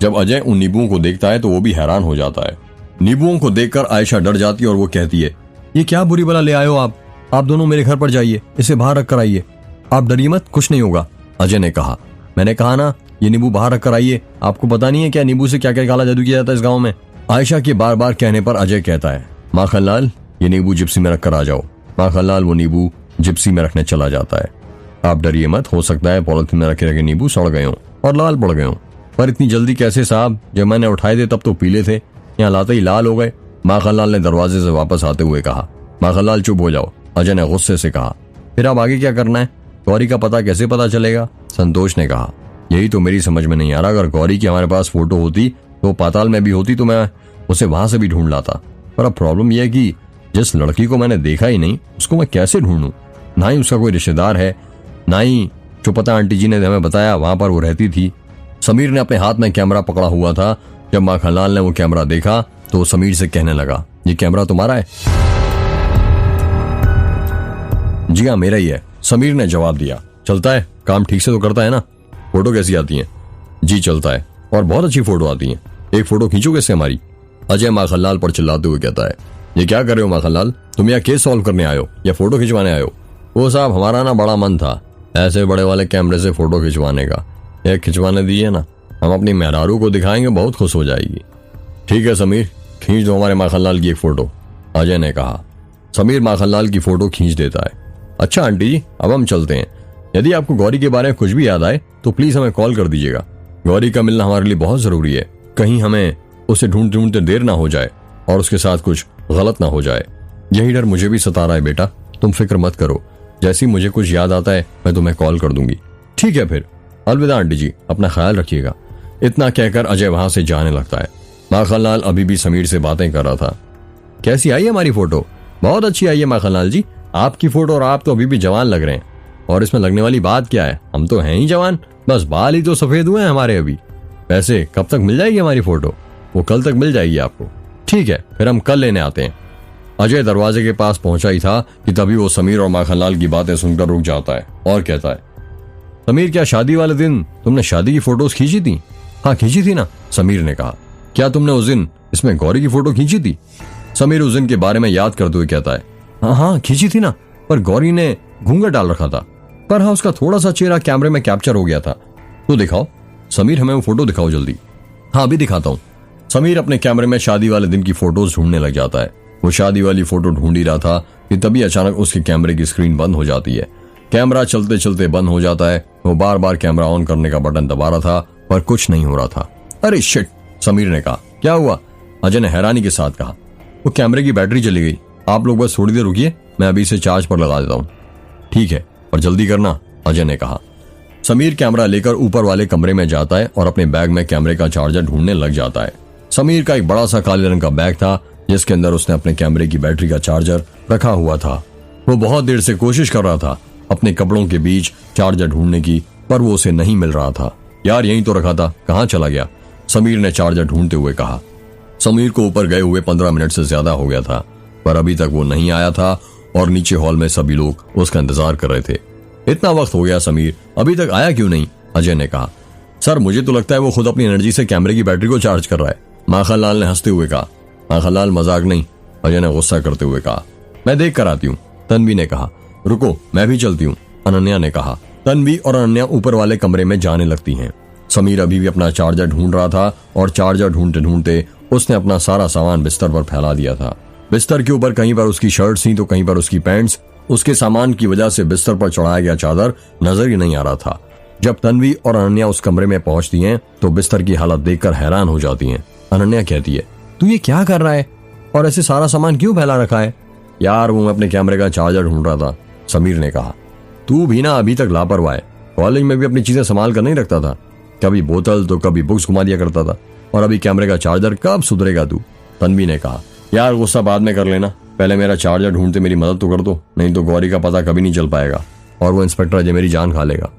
जब अजय उन नींबुओं को देखता है तो वो भी हैरान हो जाता है। नींबुओं को देखकर आयशा डर जाती है और वो कहती है, ये क्या बुरी बला ले आए हो आप दोनों मेरे घर पर जाइए, इसे बाहर रख कर आइए। आप डरिए मत, कुछ नहीं होगा। अजय ने कहा। मैंने कहा ना, ये नींबू बाहर रख कर आइए। आपको पता नहीं है क्या नींबू से क्या क्या काला जादू किया जाता है इस गांव में? आयशा के बार बार कहने पर अजय कहता है, माखनलाल ये नींबू जिप्सी में रखकर आ जाओ। माखनलाल वो नींबू जिप्सी में रखने चला जाता है। आप डरिए मत, हो सकता है पॉलिथीन में रखे रखे नींबू सड़ गए हों और लाल पड़ गए हों, पर इतनी जल्दी कैसे साहब? जब मैंने उठाए थे तब तो पीले थे, यहाँ लाते ही लाल हो गए। माखनलाल ने दरवाजे से वापस आते हुए कहा। माखनलाल चुप हो जाओ, अजय ने गुस्से से कहा। फिर अब आगे क्या करना है? गौरी का पता कैसे पता चलेगा? संतोष ने कहा। यही तो मेरी समझ में नहीं आ रहा। अगर गौरी की हमारे पास फोटो होती तो पाताल में भी होती तो मैं उसे वहां से भी ढूंढ लाता, पर अब प्रॉब्लम यह है कि जिस लड़की को मैंने देखा ही नहीं उसको मैं कैसे ढूंढूं? ना ही उसका कोई रिश्तेदार है, ना ही जो पता आंटी जी ने हमें बताया वहां पर वो रहती थी। समीर ने अपने हाथ में कैमरा पकड़ा हुआ था। जब माखनलाल ने वो कैमरा देखा तो वो समीर से कहने लगा, ये कैमरा तुम्हारा है? जी हाँ मेरा ही है, समीर ने जवाब दिया। चलता है? काम ठीक से तो करता है ना? फोटो कैसी आती है? जी चलता है, और बहुत अच्छी फोटो आती है। एक फोटो खींचो कैसे हमारी? अजय माखनलाल पर चिल्लाते हुए कहता है। ये क्या कर रहे हो माखनलाल? तुम यहाँ केस सॉल्व करने आए हो या फोटो खिंचवाने आए हो? वो साहब हमारा ना बड़ा मन था ऐसे बड़े वाले कैमरे से फोटो खिंचवाने का। एक खिंचवाने दीजिए ना, हम अपनी मेहरारू को दिखाएंगे, बहुत खुश हो जाएगी। ठीक है समीर, खींच दो हमारे माखनलाल की एक फोटो, अजय ने कहा। समीर माखनलाल की फोटो खींच देता है। अच्छा आंटी जी, अब हम चलते हैं। यदि आपको गौरी के बारे में कुछ भी याद आए तो प्लीज हमें कॉल कर दीजिएगा। गौरी का मिलना हमारे लिए बहुत जरूरी है। कहीं हमें उसे ढूंढते देर ना हो जाए और उसके साथ कुछ गलत ना हो जाए। यही डर मुझे भी सता रहा है बेटा, तुम फिक्र मत करो। जैसी मुझे कुछ याद आता है मैं तुम्हें कॉल कर दूंगी। ठीक है फिर, अलविदा आंटी जी, अपना ख्याल रखिएगा। इतना कहकर अजय वहां से जाने लगता है। माखनलाल अभी भी समीर से बातें कर रहा था। कैसी आई हमारी फोटो? बहुत अच्छी आई है माखनलाल जी, आपकी फोटो, और आप तो अभी भी जवान लग रहे हैं। और इसमें लगने वाली बात क्या है, हम तो हैं ही जवान, बस बाल ही तो सफेद हुए हैं हमारे अभी। वैसे कब तक मिल जाएगी हमारी फोटो? वो कल तक मिल जाएगी आपको। ठीक है फिर हम कल लेने आते हैं। अजय दरवाजे के पास पहुंचा ही था कि तभी वो समीर और माखनलाल की बातें सुनकर रुक जाता है और कहता है, समीर क्या शादी वाले दिन तुमने शादी की फोटोज खींची थी? हाँ खींची थी ना, समीर ने कहा। क्या तुमने उस दिन इसमें गौरी की फोटो खींची थी? समीर उस दिन के बारे में याद करते हुए कहता है, हाँ खींची थी ना, पर गौरी ने घूंघट डाल रखा था। पर हाँ उसका थोड़ा सा चेहरा कैमरे में कैप्चर हो गया था। तो दिखाओ समीर, हमें वो फोटो दिखाओ जल्दी। हाँ अभी दिखाता हूँ। समीर अपने कैमरे में शादी वाले दिन की फोटोज ढूंढने लग जाता है। वो शादी वाली फोटो ढूंढ ही रहा था कि तभी अचानक उसके कैमरे की स्क्रीन बंद हो जाती है। कैमरा चलते चलते बंद हो जाता है। वो बार बार कैमरा ऑन करने का बटन दबा रहा था पर कुछ नहीं हो रहा था। अरे शिट, समीर ने कहा। क्या हुआ? अजय ने हैरानी के साथ कहा। वो कैमरे की बैटरी चली गई। आप लोग बस थोड़ी देर रुकिए, मैं अभी इसे चार्ज पर लगा देता हूँ। ठीक है, और जल्दी करना, अजय ने कहा। समीर कैमरा लेकर ऊपर वाले कमरे में जाता है और अपने बैग में कैमरे का चार्जर ढूंढने लग जाता है। समीर का एक बड़ा सा काले रंग का बैग था जिसके अंदर उसने अपने कैमरे की बैटरी का चार्जर रखा हुआ था। वो बहुत देर से कोशिश कर रहा था अपने कपड़ों के बीच चार्जर ढूंढने की, पर वो उसे नहीं मिल रहा था। यार यहीं तो रखा था, कहाँ चला गया? समीर ने चार्जर ढूंढते हुए कहा। समीर को ऊपर गए हुए 15 मिनट से ज्यादा हो गया था, पर अभी तक वो नहीं आया था और नीचे हॉल में सभी लोग उसका इंतजार कर रहे थे। इतना वक्त हो गया, समीर अभी तक आया क्यों नहीं? अजय ने कहा। सर मुझे तो लगता है वो खुद अपनी एनर्जी से कैमरे की बैटरी को चार्ज कर रहा है, माखनलाल ने हंसते हुए कहा। माखनलाल मजाक नहीं, अजय ने गुस्सा करते हुए कहा। मैं देख कर आती हूँ, तन्वी ने कहा। रुको मैं भी चलती हूँ, अनन्या ने कहा। तन्वी और अनन्या ऊपर वाले कमरे में जाने लगती हैं। समीर अभी भी अपना चार्जर ढूंढ रहा था और चार्जर ढूंढते ढूंढते उसने अपना सारा सामान बिस्तर पर फैला दिया था। बिस्तर के ऊपर कहीं पर उसकी शर्ट्स थी तो कहीं पर उसकी पैंट्स। उसके सामान की वजह से बिस्तर पर चढ़ाया गया चादर नजर ही नहीं आ रहा था। जब तन्वी और अनन्या उस कमरे में पहुंचती हैं तो बिस्तर की हालत देखकर हैरान हो जाती हैं। अनन्या कहती है, तू ये क्या कर रहा है और ऐसे सारा सामान क्यों फैला रखा है? यार वो मैं अपने कैमरे का चार्जर ढूंढ रहा था, समीर ने कहा। तू भी ना अभी तक लापरवाह है। कॉलेज में भी अपनी चीजें संभाल कर नहीं रखता था, कभी बोतल तो कभी बुक्स घुमा दिया करता था, और अभी कैमरे का चार्जर। कब सुधरेगा तू? तन्वी ने कहा। यार गुस्सा बाद में कर लेना, पहले मेरा चार्जर ढूंढते मेरी मदद तो कर दो, नहीं तो गौरी का पता कभी नहीं चल पाएगा और वो इंस्पेक्टर अजय मेरी जान खा लेगा।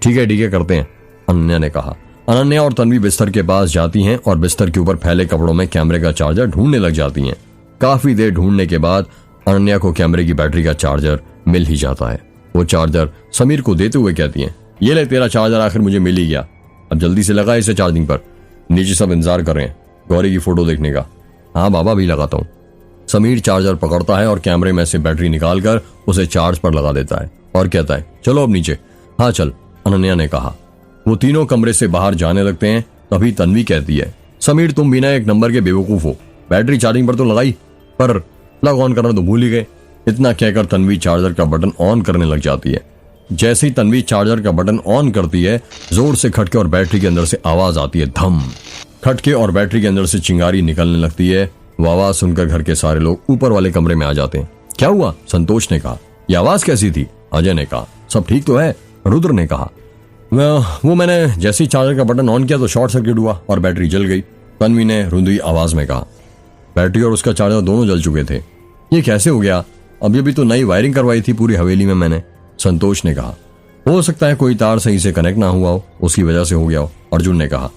ठीक है करते हैं, अनन्या ने कहा। अनन्या और तन्वी बिस्तर के पास जाती हैं और बिस्तर के ऊपर फैले कपड़ों में कैमरे का चार्जर ढूंढने लग जाती हैं। काफी देर ढूंढने के बाद अनन्या को कैमरे की बैटरी का चार्जर मिल ही जाता है। वो चार्जर समीर को देते हुए कहती है, ये ले तेरा चार्जर, आखिर मुझे मिल ही गया, अब जल्दी से लगा इसे चार्जिंग पर, नीचे सब इंतजार कर रहे हैं गौरी की फोटो देखने का। हाँ बाबा, भी लगाता हूँ। समीर चार्जर पकड़ता है और कैमरे में से बैटरी निकालकर उसे चार्ज पर लगा देता है और कहता है, चलो अब नीचे। हाँ चल, अनन्या ने कहा। वो तीनों कमरे से बाहर जाने लगते हैं। तभी तन्वी कहती है, समीर तुम बिना एक नंबर के बेवकूफ हो, बैटरी चार्जिंग पर तो लगाई पर प्लग ऑन करना तो भूल ही गए। इतना कहकर तन्वी चार्जर का बटन ऑन करने लग जाती है। जैसे ही तन्वी चार्जर का बटन ऑन करती है, जोर से खटके और बैटरी के अंदर से आवाज आती है, धम। खटके और बैटरी के अंदर से चिंगारी निकलने लगती है। वो आवाज सुनकर घर के सारे लोग ऊपर वाले कमरे में आ जाते हैं। क्या हुआ? संतोष ने कहा। यह आवाज कैसी थी? अजय ने कहा। सब ठीक तो है? रुद्र ने कहा। वो मैंने जैसे ही चार्जर का बटन ऑन किया तो शॉर्ट सर्किट हुआ और बैटरी जल गई, तन्वी ने रुंधी आवाज में कहा। बैटरी और उसका चार्जर दोनों जल चुके थे, ये कैसे हो गया? अभी अभी तो नई वायरिंग करवाई थी पूरी हवेली में मैंने, संतोष ने कहा। हो सकता है कोई तार सही से कनेक्ट ना हुआ हो, उसकी वजह से हो गया हो, अर्जुन ने कहा।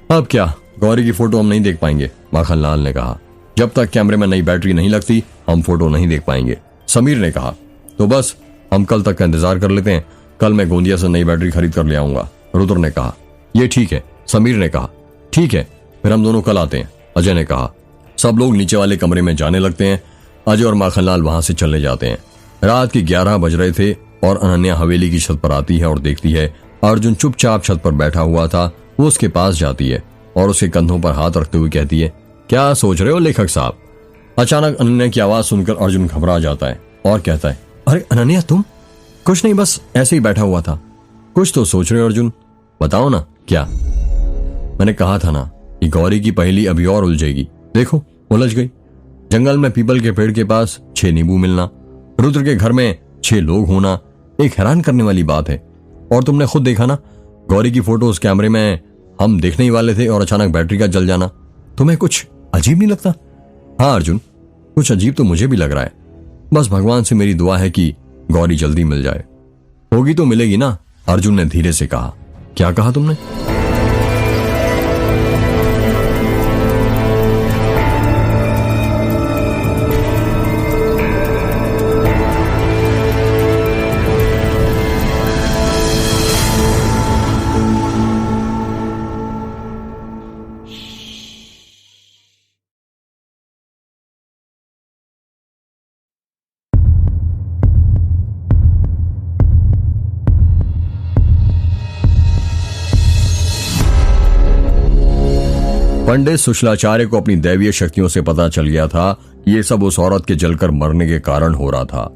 अब क्या, गौरी की फोटो हम नहीं देख पाएंगे, माखनलाल ने कहा। जब तक कैमरे में नई बैटरी नहीं लगती हम फोटो नहीं देख पाएंगे, समीर ने कहा। तो बस हम कल तक का इंतजार कर लेते हैं, कल मैं गोंदिया से नई बैटरी खरीद कर ले आऊंगा, रुद्र ने कहा। यह ठीक है, समीर ने कहा। ठीक है, फिर हम दोनों कल आते हैं, अजय ने कहा। सब लोग नीचे वाले कमरे में जाने लगते हैं। अजय और माखनलाल वहां से चलने जाते हैं। रात के 11 बज रहे थे और अनन्या हवेली की छत पर आती है और देखती है अर्जुन चुपचाप छत पर बैठा हुआ था। वो उसके पास जाती है और उसके कंधों पर हाथ रखते हुए कहती है, क्या सोच रहे हो लेखक साहब? अचानक अनन्या की आवाज सुनकर अर्जुन घबरा जाता है और कहता है, अरे अनन्या तुम? कुछ नहीं, बस ऐसे ही बैठा हुआ था। कुछ तो सोच रहे हो अर्जुन, बताओ ना क्या? मैंने कहा था ना कि गौरी की पहेली अभी और उलझेगी, देखो उलझ गई। जंगल में पीपल के पेड़ के पास 6 नींबू मिलना, रुद्र के घर में 6 लोग होना, एक हैरान करने वाली बात है। और तुमने खुद देखा ना, गौरी की फोटो उस कैमरे में हम देखने ही वाले थे और अचानक बैटरी का जल जाना। तुम्हें कुछ अजीब नहीं लगता? हाँ अर्जुन, कुछ अजीब तो मुझे भी लग रहा है। बस भगवान से मेरी दुआ है कि गौरी जल्दी मिल जाए। होगी तो मिलेगी ना, अर्जुन ने धीरे से कहा। क्या कहा तुमने? पंडित सुशलाचार्य को अपनी दैवीय शक्तियों से पता चल गया था कि ये सब उस औरत के जलकर मरने के कारण हो रहा था।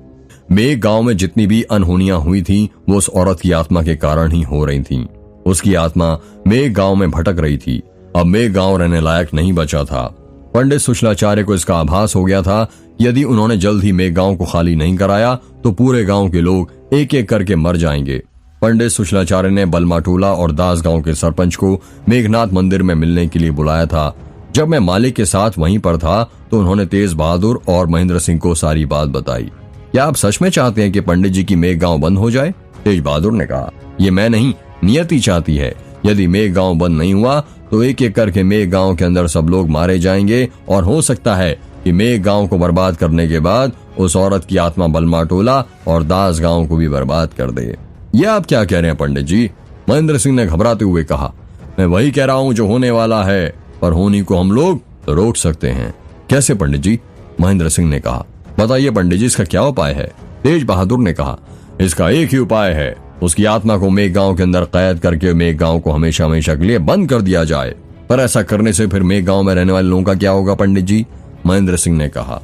मेघ गांव में जितनी भी अनहोनियां हुई थीं, वो उस औरत की आत्मा के कारण ही हो रही थीं। उसकी आत्मा मेघ गांव में भटक रही थी। अब मेघ गांव रहने लायक नहीं बचा था। पंडित सुशलाचार्य को इसका आभास हो गया था कि यदि उन्होंने जल्द ही मेघ गांव को खाली नहीं कराया तो पूरे गांव के लोग एक एक करके मर जाएंगे। पंडित सुशलाचार्य ने बलमाटोला और दास गांव के सरपंच को मेघनाथ मंदिर में मिलने के लिए बुलाया था। जब मैं मालिक के साथ वहीं पर था तो उन्होंने तेज बहादुर और महेंद्र सिंह को सारी बात बताई। क्या आप सच में चाहते हैं कि पंडित जी की मेघ गांव बंद हो जाए? तेज बहादुर ने कहा। ये मैं नहीं, नियति चाहती है। यदि मेघ गांव बंद नहीं हुआ तो एक एक करके मेघ गांव के अंदर सब लोग मारे जाएंगे और हो सकता है कि मेघ गांव को बर्बाद करने के बाद उस औरत की आत्मा बलमाटोला और दास गांव को भी बर्बाद कर दे। ये आप क्या कह रहे हैं पंडित जी? महेंद्र सिंह ने घबराते हुए कहा। मैं वही कह रहा हूं जो होने वाला है, पर होने को हम लोग रोक सकते हैं। कैसे पंडित जी? महेंद्र सिंह ने कहा। बताइए पंडित जी, इसका क्या उपाय है? तेज बहादुर ने कहा। इसका एक ही उपाय है, उसकी आत्मा को मेघगांव के अंदर कैद करके मेघगांव को हमेशा हमेशा के लिए बंद कर दिया जाए। पर ऐसा करने से फिर मेघगांव में रहने वाले लोगों का क्या होगा पंडित जी? महेंद्र सिंह ने कहा।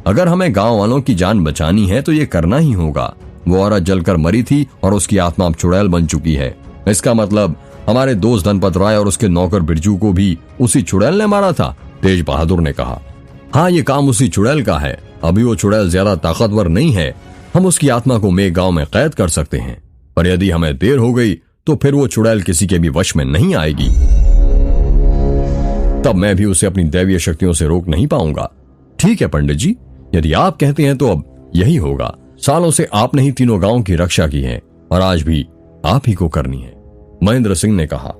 अगर हमें गांव वालों की जान बचानी है तो ये करना ही होगा। वो औरत जलकर मरी थी और उसकी आत्मा अब चुड़ैल बन चुकी है। इसका मतलब हमारे दोस्त धनपत राय और उसके नौकर बिरजू को भी उसी चुड़ैल ने मारा था। तेज बहादुर ने कहा। हाँ, ये काम उसी चुड़ैल का है। अभी वो चुड़ैल ज्यादा ताकतवर नहीं है, हम उसकी आत्मा को मेघगांव में कैद कर सकते हैं। पर यदि हमें देर हो गई तो फिर वो चुड़ैल किसी के भी वश में नहीं आएगी। तब मैं भी उसे अपनी दैवीय शक्तियों से रोक नहीं पाऊंगा। ठीक है पंडित जी, यदि आप कहते हैं तो अब यही होगा। सालों से आपने ही तीनों गांवों की रक्षा की है और आज भी आप ही को करनी है। महेंद्र सिंह ने कहा।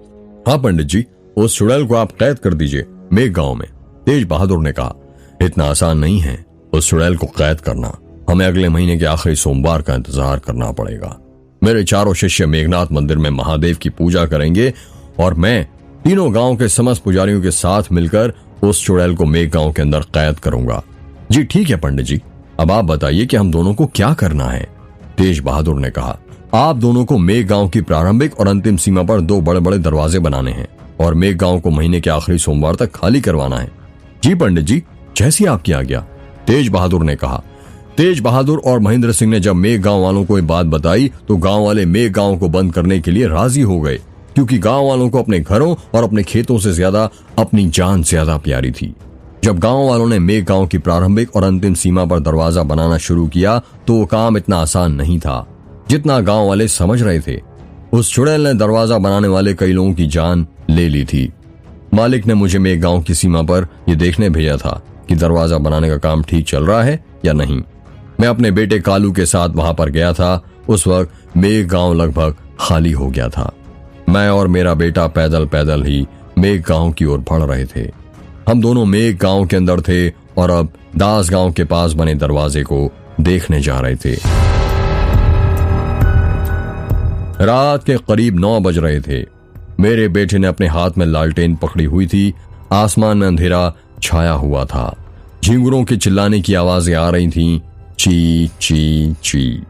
हाँ पंडित जी, उस चुड़ैल को आप कैद कर दीजिए मेघगांव में। तेज बहादुर ने कहा। इतना आसान नहीं है उस चुड़ैल को कैद करना। हमें अगले महीने के आखिरी सोमवार का इंतजार करना पड़ेगा। मेरे चारों शिष्य मेघनाथ मंदिर में महादेव की पूजा करेंगे और मैं तीनों गांव के समस्त पुजारियों के साथ मिलकर उस चुड़ैल को मेघगांव के अंदर कैद करूंगा। जी ठीक है पंडित जी, अब आप बताइए कि हम दोनों को क्या करना है? तेज बहादुर ने कहा। आप दोनों को मेघगांव की प्रारंभिक और अंतिम सीमा पर 2 बड़े बड़े दरवाजे बनाने हैं और मेघगांव को महीने के आखिरी सोमवार तक खाली करवाना है। जी पंडित जी, जैसी आपकी आज्ञा, तेज बहादुर ने कहा। तेज बहादुर और महेंद्र सिंह ने जब मेघगांव वालों को ये बात बताई तो गांव वाले मेघगांव को बंद करने के लिए राजी हो गए, क्योंकि गांव वालों को अपने घरों और अपने खेतों से ज्यादा अपनी जान ज्यादा प्यारी थी। जब गांव वालों ने मेघगांव की प्रारंभिक और अंतिम सीमा पर दरवाजा बनाना शुरू किया तो वो काम इतना आसान नहीं था जितना गांव वाले समझ रहे थे। उस चुड़ैल ने दरवाजा बनाने वाले कई लोगों की जान ले ली थी। मालिक ने मुझे मेघगांव की सीमा पर यह देखने भेजा था कि दरवाजा बनाने का काम ठीक चल रहा है या नहीं। मैं अपने बेटे कालू के साथ वहां पर गया था। उस वक्त मेघगांव लगभग खाली हो गया था। मैं और मेरा बेटा पैदल पैदल ही मेघगांव की ओर बढ़ रहे थे। हम दोनों मेघगांव के अंदर थे और अब दास गांव के पास बने दरवाजे को देखने जा रहे थे। रात के करीब 9 बज रहे थे। मेरे बेटे ने अपने हाथ में लालटेन पकड़ी हुई थी। आसमान में अंधेरा छाया हुआ था। झिंगुरों के चिल्लाने की आवाजें आ रही थीं। ची ची ची।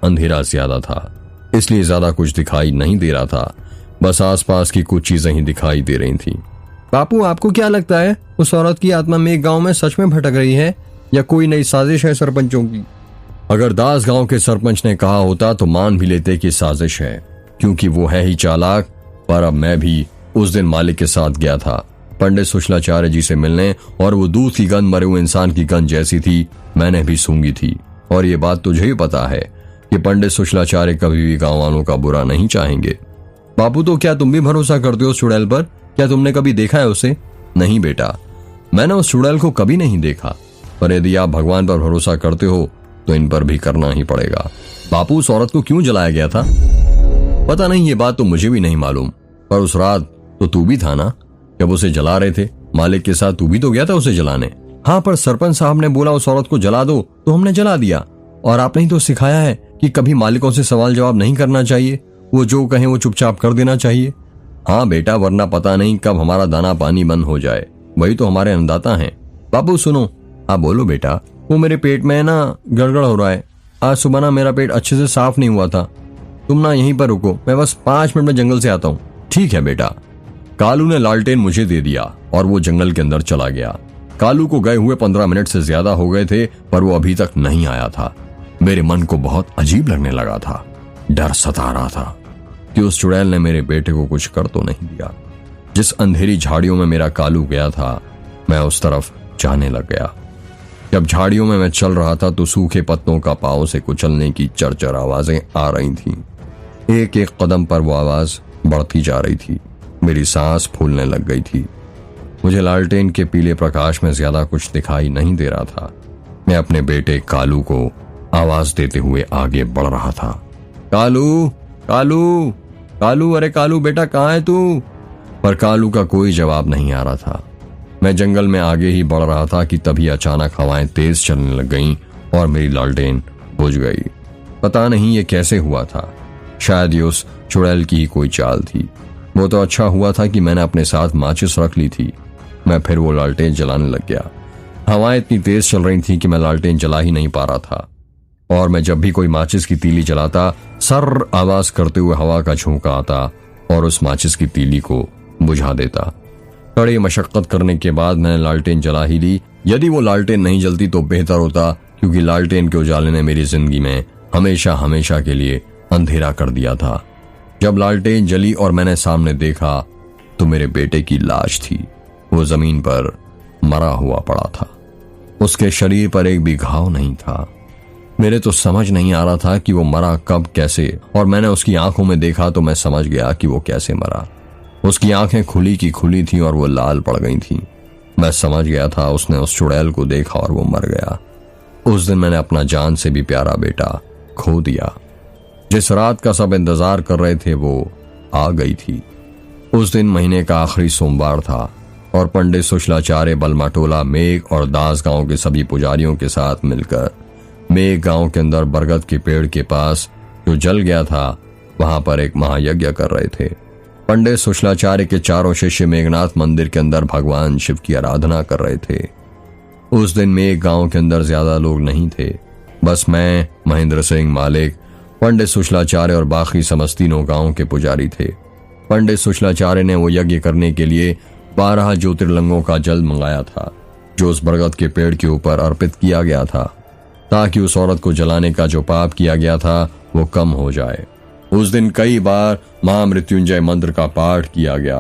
अंधेरा ज्यादा था, इसलिए ज्यादा कुछ दिखाई नहीं दे रहा था। बस आसपास की कुछ चीजें ही दिखाई दे रही थीं। बापू, आपको क्या लगता है, उस औरत की आत्मा मेघगांव में सच में भटक रही है या कोई नई साजिश है सरपंचों की? अगर दास गांव के सरपंच ने कहा होता तो मान भी लेते कि साजिश है, क्योंकि वो है ही चालाक। पर अब मैं भी उस दिन मालिक के साथ गया था पंडित सुशलाचार्य जी से मिलने, और वो दूध की गंध मरे हुए इंसान की गंध जैसी थी। मैंने भी सूंघी थी। और ये बात तुझे ही पता है कि पंडित सुशलाचार्य कभी भी गांव वालों का बुरा नहीं चाहेंगे। बापू, तो क्या तुम भी भरोसा करते हो उस चुड़ैल पर? क्या तुमने कभी देखा है उसे? नहीं बेटा, मैंने उस चुड़ैल को कभी नहीं देखा। पर यदि आप भगवान पर भरोसा करते हो तो इन पर भी करना ही पड़ेगा। बापू, उस औरत को क्यों जलाया गया था? पता नहीं, ये बात तो मुझे भी नहीं मालूम। पर उस रात तो तू भी था ना, जब उसे जला रहे थे मालिक के साथ? तू भी तो गया था उसे जलाने। हाँ, पर सरपंच साहब ने बोला उस औरत को जला दो तो हमने जला दिया। और आपने ही तो सिखाया है कि कभी मालिकों से सवाल जवाब नहीं करना चाहिए, वो जो कहें वो चुपचाप कर देना चाहिए। हाँ बेटा, वरना पता नहीं कब हमारा दाना पानी बंद हो जाए। वही तो हमारे अन्नदाता हैं। बापू सुनो। हाँ बोलो बेटा। वो मेरे पेट में ना गड़गड़ हो रहा है। आज सुबह ना मेरा पेट अच्छे से साफ नहीं हुआ था। तुम ना यहीं पर रुको, मैं बस 5 मिनट में जंगल से आता हूँ। ठीक है बेटा। कालू ने लालटेन मुझे दे दिया और वो जंगल के अंदर चला गया। कालू को गए हुए 15 मिनट से ज्यादा हो गए थे, पर वो अभी तक नहीं आया था। मेरे मन को बहुत अजीब लगने लगा था। डर सता रहा था कि उस चुड़ैल ने मेरे बेटे को कुछ कर तो नहीं दिया। जिस अंधेरी झाड़ियों में मेरा कालू गया था, मैं उस तरफ जाने लग गया। जब झाड़ियों में मैं चल रहा था तो सूखे पत्तों का पांव से कुचलने की चरचर आवाजें आ रही थीं। एक एक कदम पर वो आवाज बढ़ती जा रही थी। मेरी सांस फूलने लग गई थी। मुझे लालटेन के पीले प्रकाश में ज्यादा कुछ दिखाई नहीं दे रहा था। मैं अपने बेटे कालू को आवाज देते हुए आगे बढ़ रहा था। कालू, कालू, कालू, अरे कालू बेटा, कहाँ है तू? पर कालू का कोई जवाब नहीं आ रहा था। मैं जंगल में आगे ही बढ़ रहा था कि तभी अचानक हवाएं तेज चलने लग गईं और मेरी लालटेन बुझ गई। पता नहीं ये कैसे हुआ था। शायद ये उस चुड़ैल की ही कोई चाल थी। वो तो अच्छा हुआ था कि मैंने अपने साथ माचिस रख ली थी। मैं फिर वो लालटेन जलाने लग गया। हवाएं इतनी तेज चल रही थी कि मैं लालटेन जला ही नहीं पा रहा था। और मैं जब भी कोई माचिस की तीली जलाता, सर आवाज करते हुए हवा का झोंका आता और उस माचिस की तीली को बुझा देता। कड़ी मशक्कत करने के बाद मैंने लालटेन जला ही ली। यदि वो लालटेन नहीं जलती तो बेहतर होता, क्योंकि लालटेन के उजाले ने मेरी जिंदगी में हमेशा हमेशा के लिए अंधेरा कर दिया था। जब लालटेन जली और मैंने सामने देखा तो मेरे बेटे की लाश थी। वो जमीन पर मरा हुआ पड़ा था। उसके शरीर पर एक भी घाव नहीं था। मेरे तो समझ नहीं आ रहा था कि वो मरा कब, कैसे, और मैंने उसकी आंखों में देखा तो मैं समझ गया कि वो कैसे मरा। उसकी आंखें खुली की खुली थी और वो लाल पड़ गई थी। मैं समझ गया था उसने उस चुड़ैल को देखा और वो मर गया। उस दिन मैंने अपना जान से भी प्यारा बेटा खो दिया। जिस रात का सब इंतजार कर रहे थे वो आ गई थी। उस दिन महीने का आखिरी सोमवार था और पंडित सुशलाचार्य बलमाटोला मेघ और दास गांव के सभी पुजारियों के साथ मिलकर मेघ गांव के अंदर बरगद के पेड़ के पास जो जल गया था वहां पर एक महायज्ञ कर रहे थे। पंडित सुशलाचार्य के चारों शिष्य मेघनाथ मंदिर के अंदर भगवान शिव की आराधना कर रहे थे। उस दिन मेघ गांव के अंदर ज्यादा लोग नहीं थे। बस मैं, महेंद्र सिंह, मालिक, पंडित सुशलाचार्य और बाकी समस्त तीनों गांव के पुजारी थे। पंडित सुशलाचार्य ने वो यज्ञ करने के लिए 12 ज्योतिर्लिंगों का जल मंगाया था, जो उस बरगद के पेड़ के ऊपर अर्पित किया गया था, ताकि उस औरत को जलाने का जो पाप किया गया था वो कम हो जाए। उस दिन कई बार महामृत्युंजय मंत्र का पाठ किया गया।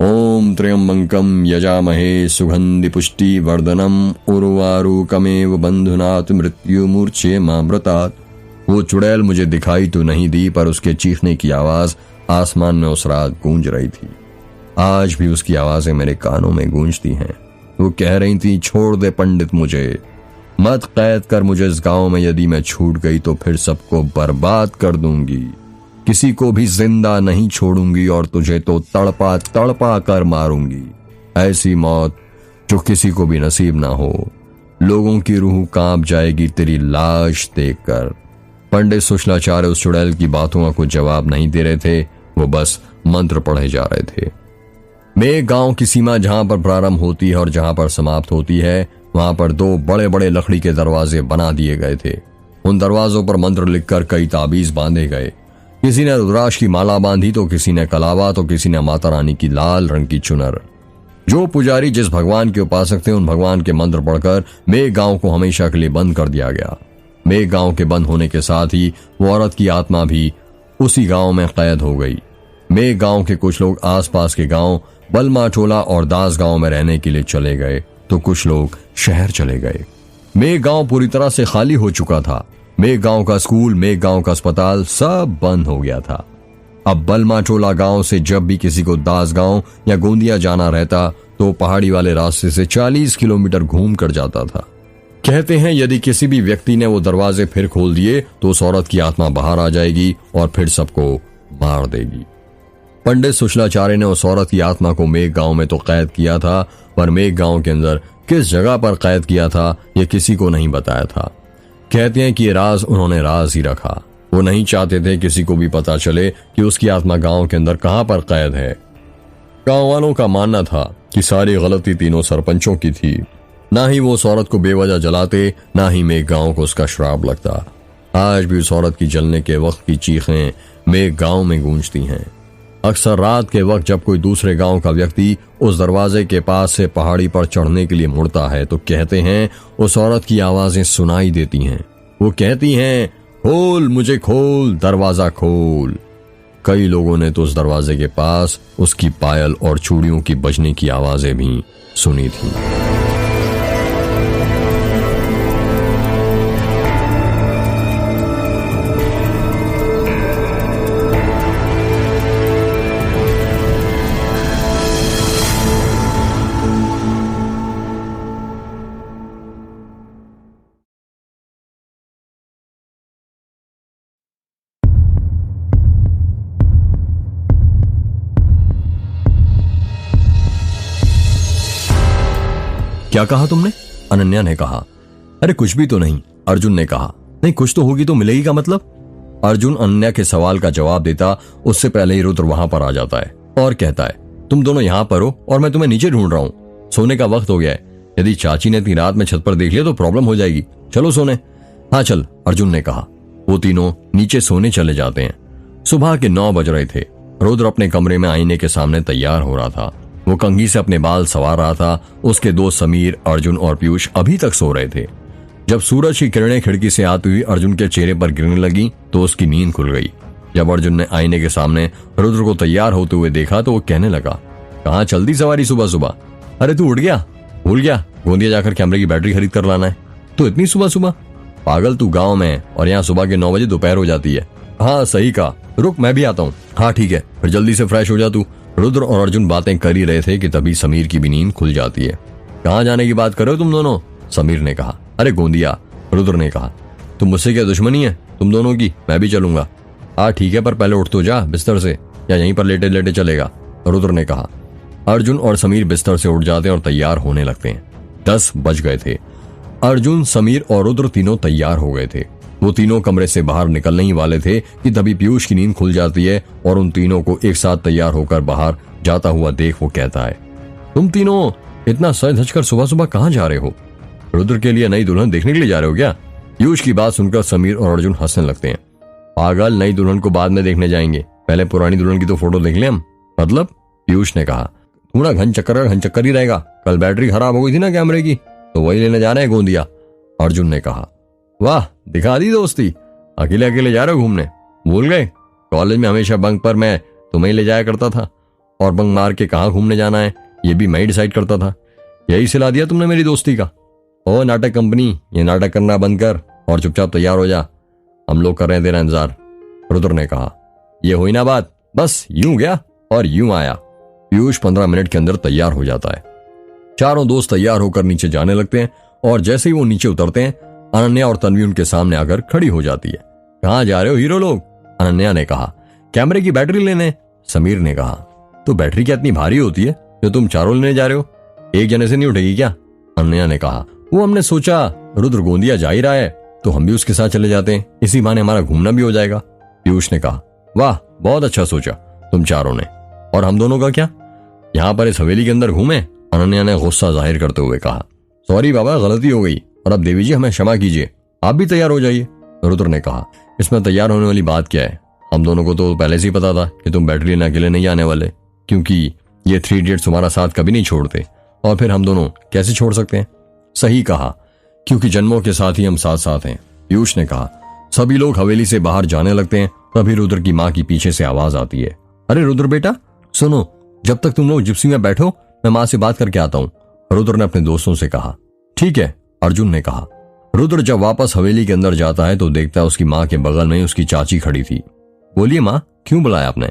ओम त्र्यंबकम यजामहे सुगंधि पुष्टि वर्धनम उर्वारुकमेव बंधुनाथ मृत्यु मूर्छे मामृतात्। वो चुड़ैल मुझे दिखाई तो नहीं दी, पर उसके चीखने की आवाज आसमान में उस रात गूंज रही थी। आज भी उसकी आवाजें मेरे कानों में गूंजती हैं। वो कह रही थी, छोड़ दे पंडित, मुझे मत कैद कर मुझे इस गांव में। यदि मैं छूट गई तो फिर सबको बर्बाद कर दूंगी, किसी को भी जिंदा नहीं छोड़ूंगी और तुझे तो तड़पा तड़पा कर मारूंगी। ऐसी मौत जो किसी को भी नसीब ना हो। लोगों की रूह कांप जाएगी तेरी लाश देखकर। पंडित सुशलाचार्य उस चुड़ैल की बातों को जवाब नहीं दे रहे थे, वो बस मंत्र पढ़े जा रहे थे। मेघ गांव की सीमा जहां पर प्रारंभ होती है और जहां पर समाप्त होती है, वहां पर 2 बड़े बड़े लकड़ी के दरवाजे बना दिए गए थे। उन दरवाजों पर मंत्र लिखकर कई ताबीज बांधे गए। किसी ने रुद्राक्ष की माला बांधी तो किसी ने कलावा तो किसी ने माता रानी की लाल रंग की चुनर। जो पुजारी जिस भगवान के उपासक थे, उन भगवान के मंत्र पढ़कर मेघ गांव को हमेशा के लिए बंद कर दिया गया। मेघ गांव के बंद होने के साथ ही वो औरत की आत्मा भी उसी गांव में कैद हो गई। मेघ गांव के कुछ लोग आसपास के गांव बलमाटोला और दास गांव में रहने के लिए चले गए, तो कुछ लोग शहर चले गए। मेघ गांव पूरी तरह से खाली हो चुका था। मेघ गांव का स्कूल, मेघ गांव का अस्पताल सब बंद हो गया था। अब बलमाटोला गांव से जब भी किसी को दास गांव या गोंदिया जाना रहता तो पहाड़ी वाले रास्ते से 40 किलोमीटर घूम कर जाता था। कहते हैं यदि किसी भी व्यक्ति ने वो दरवाजे फिर खोल दिए तो उस औरत की आत्मा बाहर आ जाएगी और फिर सबको मार देगी। पंडित सुशलाचार्य ने उस औरत की आत्मा को मेघ गांव में तो कैद किया था, पर मेघ गांव के अंदर किस जगह पर कैद किया था ये किसी को नहीं बताया था। कहते हैं कि ये राज उन्होंने राज ही रखा। वो नहीं चाहते थे किसी को भी पता चले कि उसकी आत्मा गांव के अंदर कहां पर कैद है। गांव वालों का मानना था कि सारी गलती तीनों सरपंचों की थी। ना ही वो उस औरत को बेवजह जलाते, ना ही मेघ गांव को उसका श्राप लगता। आज भी उस औरत की जलने के वक्त की चीखें मेघ गांव में गूंजती हैं। अक्सर रात के वक्त जब कोई दूसरे गांव का व्यक्ति उस दरवाजे के पास से पहाड़ी पर चढ़ने के लिए मुड़ता है तो कहते हैं उस औरत की आवाजें सुनाई देती हैं। वो कहती हैं, खोल मुझे खोल, दरवाजा खोल। कई लोगों ने तो उस दरवाजे के पास उसकी पायल और चूड़ियों की बजने की आवाजें भी सुनी थी। क्या कहा तुमने? अनन्या ने कहा। अरे कुछ भी तो नहीं, अर्जुन ने कहा। नहीं, कुछ तो होगी तो मिलेगी का मतलब? अर्जुन अनन्या के सवाल का जवाब देता उससे पहले ही रुद्र वहां पर आ जाता है और कहता है, तुम दोनों यहां पर हो और मैं तुम्हें नीचे ढूंढ रहा हूं। सोने का वक्त हो गया है। यदि चाची ने इतनी रात में छत पर देख लिया तो प्रॉब्लम हो जाएगी। चलो सोने। हाँ चल, अर्जुन ने कहा। वो तीनों नीचे सोने चले जाते हैं। सुबह के 9 बज रहे थे। रुद्र अपने कमरे में आईने के सामने तैयार हो रहा था। वो कंघी से अपने बाल संवार रहा था। उसके दोस्त समीर, अर्जुन और पीयूष अभी तक सो रहे थे। जब सूरज की किरणें खिड़की से आती हुई अर्जुन के चेहरे पर गिरने लगी तो उसकी नींद खुल गई। जब अर्जुन ने आईने के सामने रुद्र को तैयार होते हुए देखा तो वो कहने लगा, कहाँ चलती सवारी सुबह सुबह? अरे तू उठ गया? भूल गया गोंदिया जाकर कैमरे की बैटरी खरीद कर लाना है। तो इतनी सुबह सुबह? पागल, तू गाँव में है और यहाँ सुबह के 9 बजे दोपहर हो जाती है। हाँ सही कहा, रुक मैं भी आता हूँ। हाँ ठीक है, फिर जल्दी से फ्रेश हो जा तू। रुद्र और अर्जुन बातें कर ही रहे थे कि तभी समीर की भी नींद खुल जाती है। कहाँ जाने की बात कर रहे हो तुम दोनों? समीर ने कहा। अरे गोंदिया। रुद्र ने कहा। तुम मुझसे क्या दुश्मनी है तुम दोनों की? मैं भी चलूंगा। हाँ ठीक है, पर पहले उठ तो जा बिस्तर से, या यहीं पर लेटे लेटे चलेगा? रुद्र ने कहा। अर्जुन और समीर बिस्तर से उठ जाते हैं और तैयार होने लगते हैं। 10 बज गए थे। अर्जुन, समीर और रुद्र तीनों तैयार हो गए थे। वो तीनों कमरे से बाहर निकलने ही वाले थे कि तभी पीयूष की नींद खुल जाती है और उन तीनों को एक साथ तैयार होकर बाहर जाता हुआ देख वो कहता है, तुम तीनों इतना सज धज कर सुबह सुबह कहाँ जा रहे हो? रुद्र के लिए नई दुल्हन देखने के लिए जा रहे हो क्या? पीयूष की बात सुनकर समीर और अर्जुन हंसने लगते हैं। पागल, नई दुल्हन को बाद में देखने जाएंगे, पहले पुरानी दुल्हन की तो फोटो देख ले हम। मतलब? पीयूष ने कहा। थोड़ा घन चक्कर ही रहेगा। कल बैटरी खराब हो गई थी ना कैमरे की, तो वही लेने जाना है गोंदिया। अर्जुन ने कहा। वाह, दिखा दी दोस्ती। अकेले अकेले जा रहे हो घूमने? भूल गए कॉलेज में हमेशा बंक पर मैं तुम्हें ले जाया करता था, और बंक मार के कहाँ घूमने जाना है ये भी मैं ही डिसाइड करता था। यही सिला दिया तुमने मेरी दोस्ती का। ओ नाटक कंपनी, ये नाटक करना बंद कर और चुपचाप तैयार हो जा, हम लोग कर रहे हैं तेरा इंतजार। रुद्र ने कहा। ये हुई ना बात, बस यूं गया और यूं आया। पीयूष 15 मिनट के अंदर तैयार हो जाता है। चारों दोस्त तैयार होकर नीचे जाने लगते हैं और जैसे ही वो नीचे उतरते हैं अनन्या और तन्वी उनके सामने आकर खड़ी हो जाती है। कहाँ जा रहे हो हीरो लोग? अनन्या ने कहा। कैमरे की बैटरी लेने। समीर ने कहा। तो बैटरी क्या इतनी भारी होती है जो तुम चारों लेने जा रहे हो? एक जने से नहीं उठेगी क्या? अनन्या ने कहा। वो हमने सोचा रुद्र गोंदिया जा ही रहा है तो हम भी उसके साथ चले जाते हैं, इसी बहाने हमारा घूमना भी हो जाएगा। पीयूष ने कहा। वाह, बहुत अच्छा सोचा तुम चारों ने। और हम दोनों का क्या? यहाँ पर इस हवेली के अंदर घूमे? अनन्या ने गुस्सा जाहिर करते हुए कहा। सॉरी बाबा, गलती हो गई और अब देवी जी हमें क्षमा कीजिए, आप भी तैयार हो जाइए। रुद्र ने कहा। इसमें तैयार होने वाली बात क्या है? हम दोनों को तो पहले से ही पता था कि तुम बैटरी लेने अकेले नहीं आने वाले, क्योंकि ये 3 इडियट्स तुम्हारा साथ कभी नहीं छोड़ते, और फिर हम दोनों कैसे छोड़ सकते हैं? सही कहा, क्योंकि जन्मों के साथ ही हम साथ साथ हैं, पीयूष ने कहा। सभी लोग हवेली से बाहर जाने लगते हैं। तभी रुद्र की माँ की पीछे से आवाज आती है। अरे रुद्र बेटा सुनो, जब तक तुम लोग जिप्सी में बैठो मैं माँ से बात करके आता हूँ। रुद्र ने अपने दोस्तों से कहा। ठीक है, अर्जुन ने कहा। रुद्र जब वापस हवेली के अंदर जाता है तो देखता है उसकी माँ के बगल में उसकी चाची खड़ी थी। बोलिए माँ, क्यों बुलाया आपने?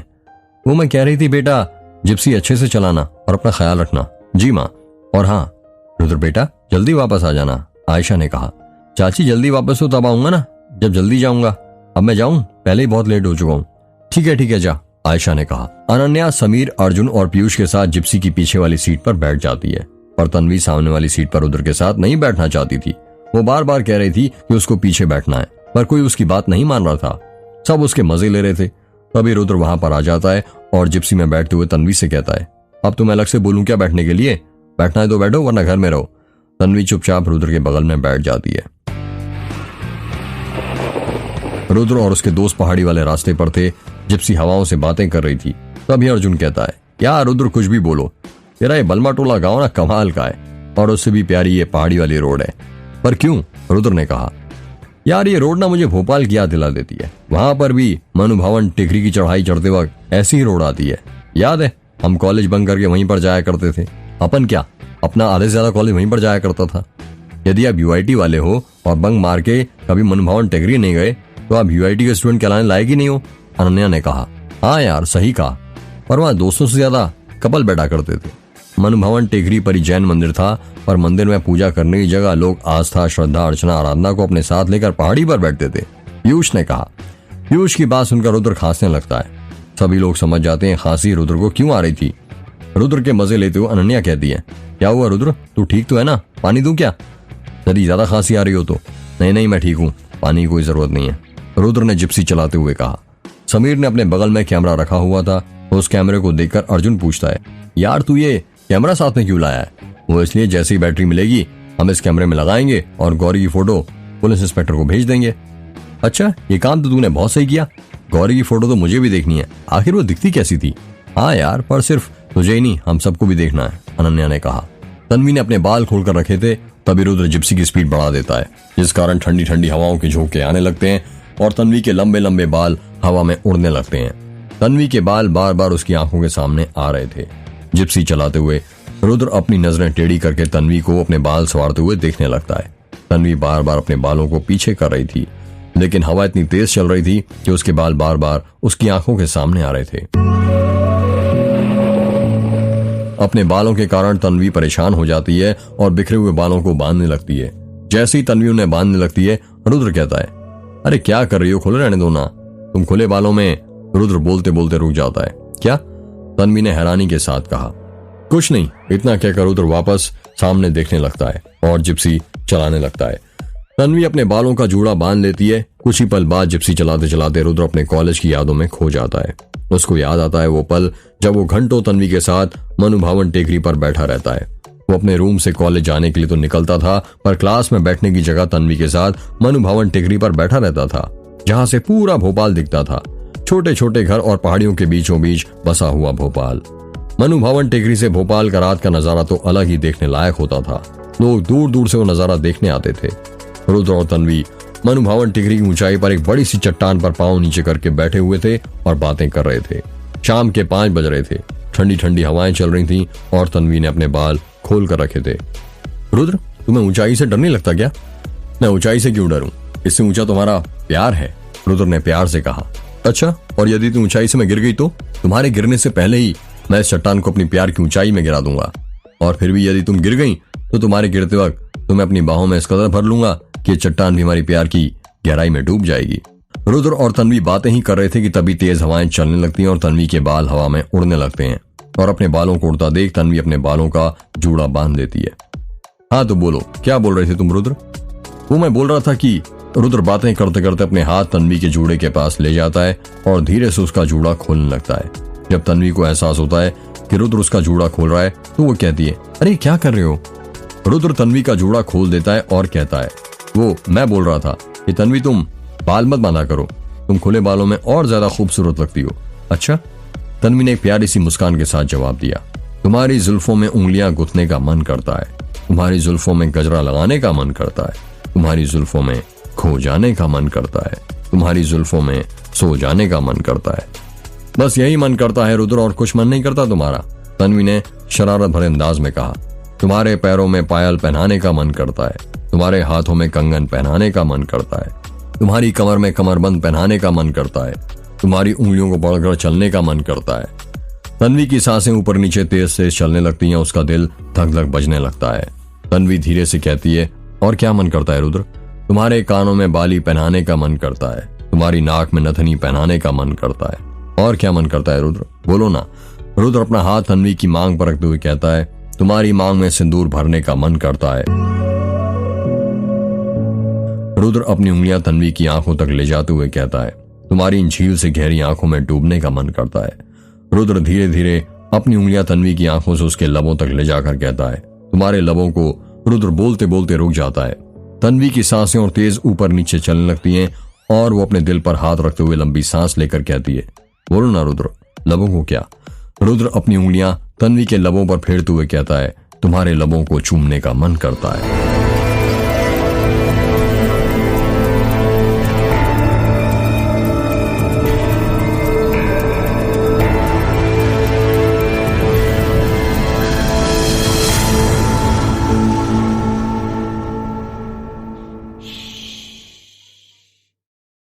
वो मैं कह रही थी बेटा, जिप्सी अच्छे से चलाना और अपना ख्याल रखना। जी माँ। और हाँ रुद्र बेटा, जल्दी वापस आ जाना, आयशा ने कहा। चाची जल्दी वापस हो तब आऊंगा ना, जब जल्दी जाऊंगा। अब मैं जाऊं, पहले ही बहुत लेट हो चुका हूँ। ठीक है जा, आयशा ने कहा। अनन्या, समीर, अर्जुन और पीयूष के साथ जिप्सी की पीछे वाली सीट पर बैठ जाती है, पर तन्वी सामने वाली सीट पर रुद्र के साथ नहीं बैठना चाहती थी। वो बार बार कह रही थी कि उसको पीछे बैठना है, पर कोई उसकी बात नहीं मान रहा था। सब उसके मजे ले रहे थे। तभी रुद्र वहां पर आ जाता है और जिप्सी में बैठते हुए तन्वी से कहता है, अब तुम्हें अलग से बोलूं क्या बैठने के लिए? बैठना है तो बैठो, वरना घर में रहो। तन्वी चुपचाप रुद्र के बगल में बैठ जाती है। रुद्र और उसके दोस्त पहाड़ी वाले रास्ते पर थे। जिप्सी हवाओं से बातें कर रही थी। तभी अर्जुन कहता है, यार रुद्र कुछ भी बोलो, तेरा ये बलमा टोला गाँव ना कमाल का है, और उससे भी प्यारी ये पहाड़ी वाली रोड है। पर क्यों? रुद्र ने कहा। यार ये रोड ना मुझे भोपाल की याद दिला देती है। वहां पर भी मनु भवन टिकरी की चढ़ाई चढ़ते वक्त ऐसी ही रोड आती है। याद है हम कॉलेज बंक करके वहीं पर जाया करते थे। अपन क्या, अपना आधे से ज्यादा कॉलेज वहीं पर जाया करता था। यदि आप यूआईटी वाले हो और बंक मार के कभी मनु भवन टिकरी नहीं गए तो आप यूआईटी के स्टूडेंट कहलाने लायक ही नहीं हो। अनन्या ने कहा। हाँ यार सही कहा, पर वहां दोस्तों से ज्यादा कपल बैठा करते थे। मनु भवन टेकरी पर ही जैन मंदिर था, पर मंदिर में पूजा करने की जगह लोग आस्था, श्रद्धा, अर्चना, आराधना को अपने साथ लेकर पहाड़ी पर बैठते थे, पीयूष ने कहा। पीयूष की बात सुनकर रुद्र खांसने लगता है। सभी लोग समझ जाते हैं खांसी रुद्र को क्यों आ रही थी। रुद्र के मजे लेते हुए अनन्या कहती है, क्या हुआ रुद्र, तू ठीक तो है ना? पानी दूं क्या? यदि ज्यादा खांसी आ रही हो तो। नहीं मैं ठीक हूँ, पानी की कोई जरूरत नहीं है, रुद्र ने जिप्सी चलाते हुए कहा। समीर ने अपने बगल में कैमरा रखा हुआ था। उस कैमरे को देखकर अर्जुन पूछता है, यार तू ये कैमरा साथ में क्यों लाया है? वो इसलिए जैसे ही बैटरी मिलेगी हम इस कैमरे में लगाएंगे और गौरी की फोटो पुलिस इंस्पेक्टर को भेज देंगे। अच्छा, ये काम तो तूने बहुत सही किया। गौरी की फोटो तो मुझे भी देखनी है, आखिर वो दिखती कैसी थी। हाँ यार, पर सिर्फ तुझे ही नहीं, हम सबको भी देखना है, अनन्या ने कहा। तन्वी ने अपने बाल खोलकर रखे थे, तभी रुद्र जिप्सी की स्पीड बढ़ा देता है, जिस कारण ठंडी ठंडी हवाओं के झोंके आने लगते हैं और तन्वी के लंबे लंबे बाल हवा में उड़ने लगते हैं। तन्वी के बाल बार बार उसकी आंखों के सामने आ रहे थे। जिप्सी चलाते हुए रुद्र अपनी नजरें टेढ़ी करके तन्वी को अपने बाल संवारते हुए देखने लगता है। तन्वी बार बार अपने बालों को पीछे कर रही थी, लेकिन हवा इतनी तेज चल रही थी कि उसके बाल बार बार उसकी आंखों के सामने आ रहे थे। अपने बालों के कारण तन्वी परेशान हो जाती है और बिखरे हुए बालों को बांधने लगती है। जैसे ही तन्वी उन्हें बांधने लगती है, रुद्र कहता है, अरे क्या कर रही हो, खुले रहने दो ना। तुम खुले बालों में। रुद्र बोलते बोलते रुक जाता है। क्या? तन्वी ने हैरानी के साथ कहा। कुछ नहीं, इतना कहकर रुद्र वापस सामने देखने लगता है और जिप्सी चलाने लगता है। तन्वी अपने बालों का जूड़ा बांध लेती है। कुछ ही पल बाद जिप्सी चलाते चलाते रुद्र अपने कॉलेज की यादों में खो जाता है। उसको याद आता है वो पल जब वो घंटों तन्वी के साथ मनु भवन टेकरी पर बैठा रहता है। वो अपने रूम से कॉलेज जाने के लिए तो निकलता था, पर क्लास में बैठने की जगह तन्वी के साथ मनु भवन टेकरी पर बैठा रहता था, जहां से पूरा भोपाल दिखता था। छोटे छोटे घर और पहाड़ियों के बीचों बीच बसा हुआ भोपाल। मनु भवन टेकरी से भोपाल का रात का नजारा तो अलग ही देखने लायक होता था। लोग दूर दूर से वो नजारा देखने आते थे। रुद्र और तन्वी मनु भवन टेकरी की ऊंचाई पर एक बड़ी सी चट्टान पर पांव नीचे करके बैठे हुए थे और बातें कर रहे थे। शाम के 5 बज रहे थे। ठंडी ठंडी हवाएं चल रही थीं और तन्वी ने अपने बाल खोल कर रखे थे। रुद्र, तुम्हें ऊंचाई से डर नहीं लगता क्या? मैं ऊंचाई से क्यों डरूं? इससे ऊंचा तुम्हारा प्यार है, रुद्र ने प्यार से कहा। अच्छा, और यदि तुम ऊंचाई से मैं गिर गई तो? तुम्हारे गिरने से पहले ही मैं इस चट्टान को अपनी प्यार की ऊंचाई में गिरा दूंगा। और फिर भी यदि तुम गिर गई तो तुम्हारे गिरते वक्त तुम्हें अपनी बाहों में इस कदर भर लूंगा कि चट्टान भी हमारी प्यार की गहराई में डूब जाएगी। रुद्र और तन्वी बातें ही कर रहे थे कि तभी तेज हवाएं चलने लगती हैं और तन्वी के बाल हवा में उड़ने लगते हैं। और अपने बालों को उड़ता देख तन्वी अपने बालों का जूड़ा बांध लेती है। हाँ तो बोलो, क्या बोल रहे थे तुम रुद्र? वो मैं बोल रहा था कि रुद्र बातें करते करते अपने हाथ तन्वी के जूड़े के पास ले जाता है और धीरे से उसका जूड़ा खोलने लगता है। जब तन्वी को एहसास होता है कि रुद्र उसका जूड़ा खोल रहा है तो वो कहती है, अरे क्या कर रहे हो? रुद्र तन्वी का जूड़ा खोल देता है और कहता है, वो मैं बोल रहा था कि तन्वी तुम बाल मत बांधा करो, तुम खुले बालों में और ज्यादा खूबसूरत लगती हो। अच्छा? तन्वी ने एक प्यारी सी मुस्कान के साथ जवाब दिया, तुम्हारी जुल्फों में उंगलियां गुथने का मन करता है, तुम्हारी जुल्फों में गजरा लगाने का मन करता है, तुम्हारी जुल्फों में खो जाने का मन करता है, तुम्हारी जुल्फों में सो जाने का मन करता है। बस यही मन करता है रुद्र, और कुछ मन नहीं करता तुम्हारा? तन्वी ने शरारत भरे अंदाज में कहा। तुम्हारे पैरों में पायल पहनाने का मन करता है, तुम्हारे हाथों में कंगन पहनाने का मन करता है, तुम्हारी कमर में कमरबंद पहनाने का मन करता है, तुम्हारी उंगलियों को पकड़कर चलने का मन करता है। तन्वी की सांसें ऊपर नीचे तेज से चलने लगती हैं, उसका दिल धक धक बजने लगता है। तन्वी धीरे से कहती है, और क्या मन करता है रुद्र? तुम्हारे कानों में बाली पहनाने का मन करता है, तुम्हारी नाक में नथनी पहनाने का मन करता है। और क्या मन करता है रुद्र? बोलो ना। रुद्र अपना हाथ तन्वी की मांग पर रखते हुए कहता है, तुम्हारी मांग में सिंदूर भरने का मन करता है। रुद्र अपनी उंगलियां तन्वी की आंखों तक ले जाते हुए कहता है, तुम्हारी इन झील से गहरी आंखों में डूबने का मन करता है। रुद्र धीरे धीरे अपनी उंगलियां तन्वी की आंखों से उसके लबों तक ले जाकर कहता है, तुम्हारे लबों को। रुद्र बोलते बोलते रुक जाता है। तन्वी की सांसें और तेज ऊपर नीचे चलने लगती हैं और वो अपने दिल पर हाथ रखते हुए लंबी सांस लेकर कहती है, बोलो ना रुद्र, लबों को क्या? रुद्र अपनी उंगलियां तन्वी के लबों पर फेरते हुए कहता है, तुम्हारे लबों को चूमने का मन करता है।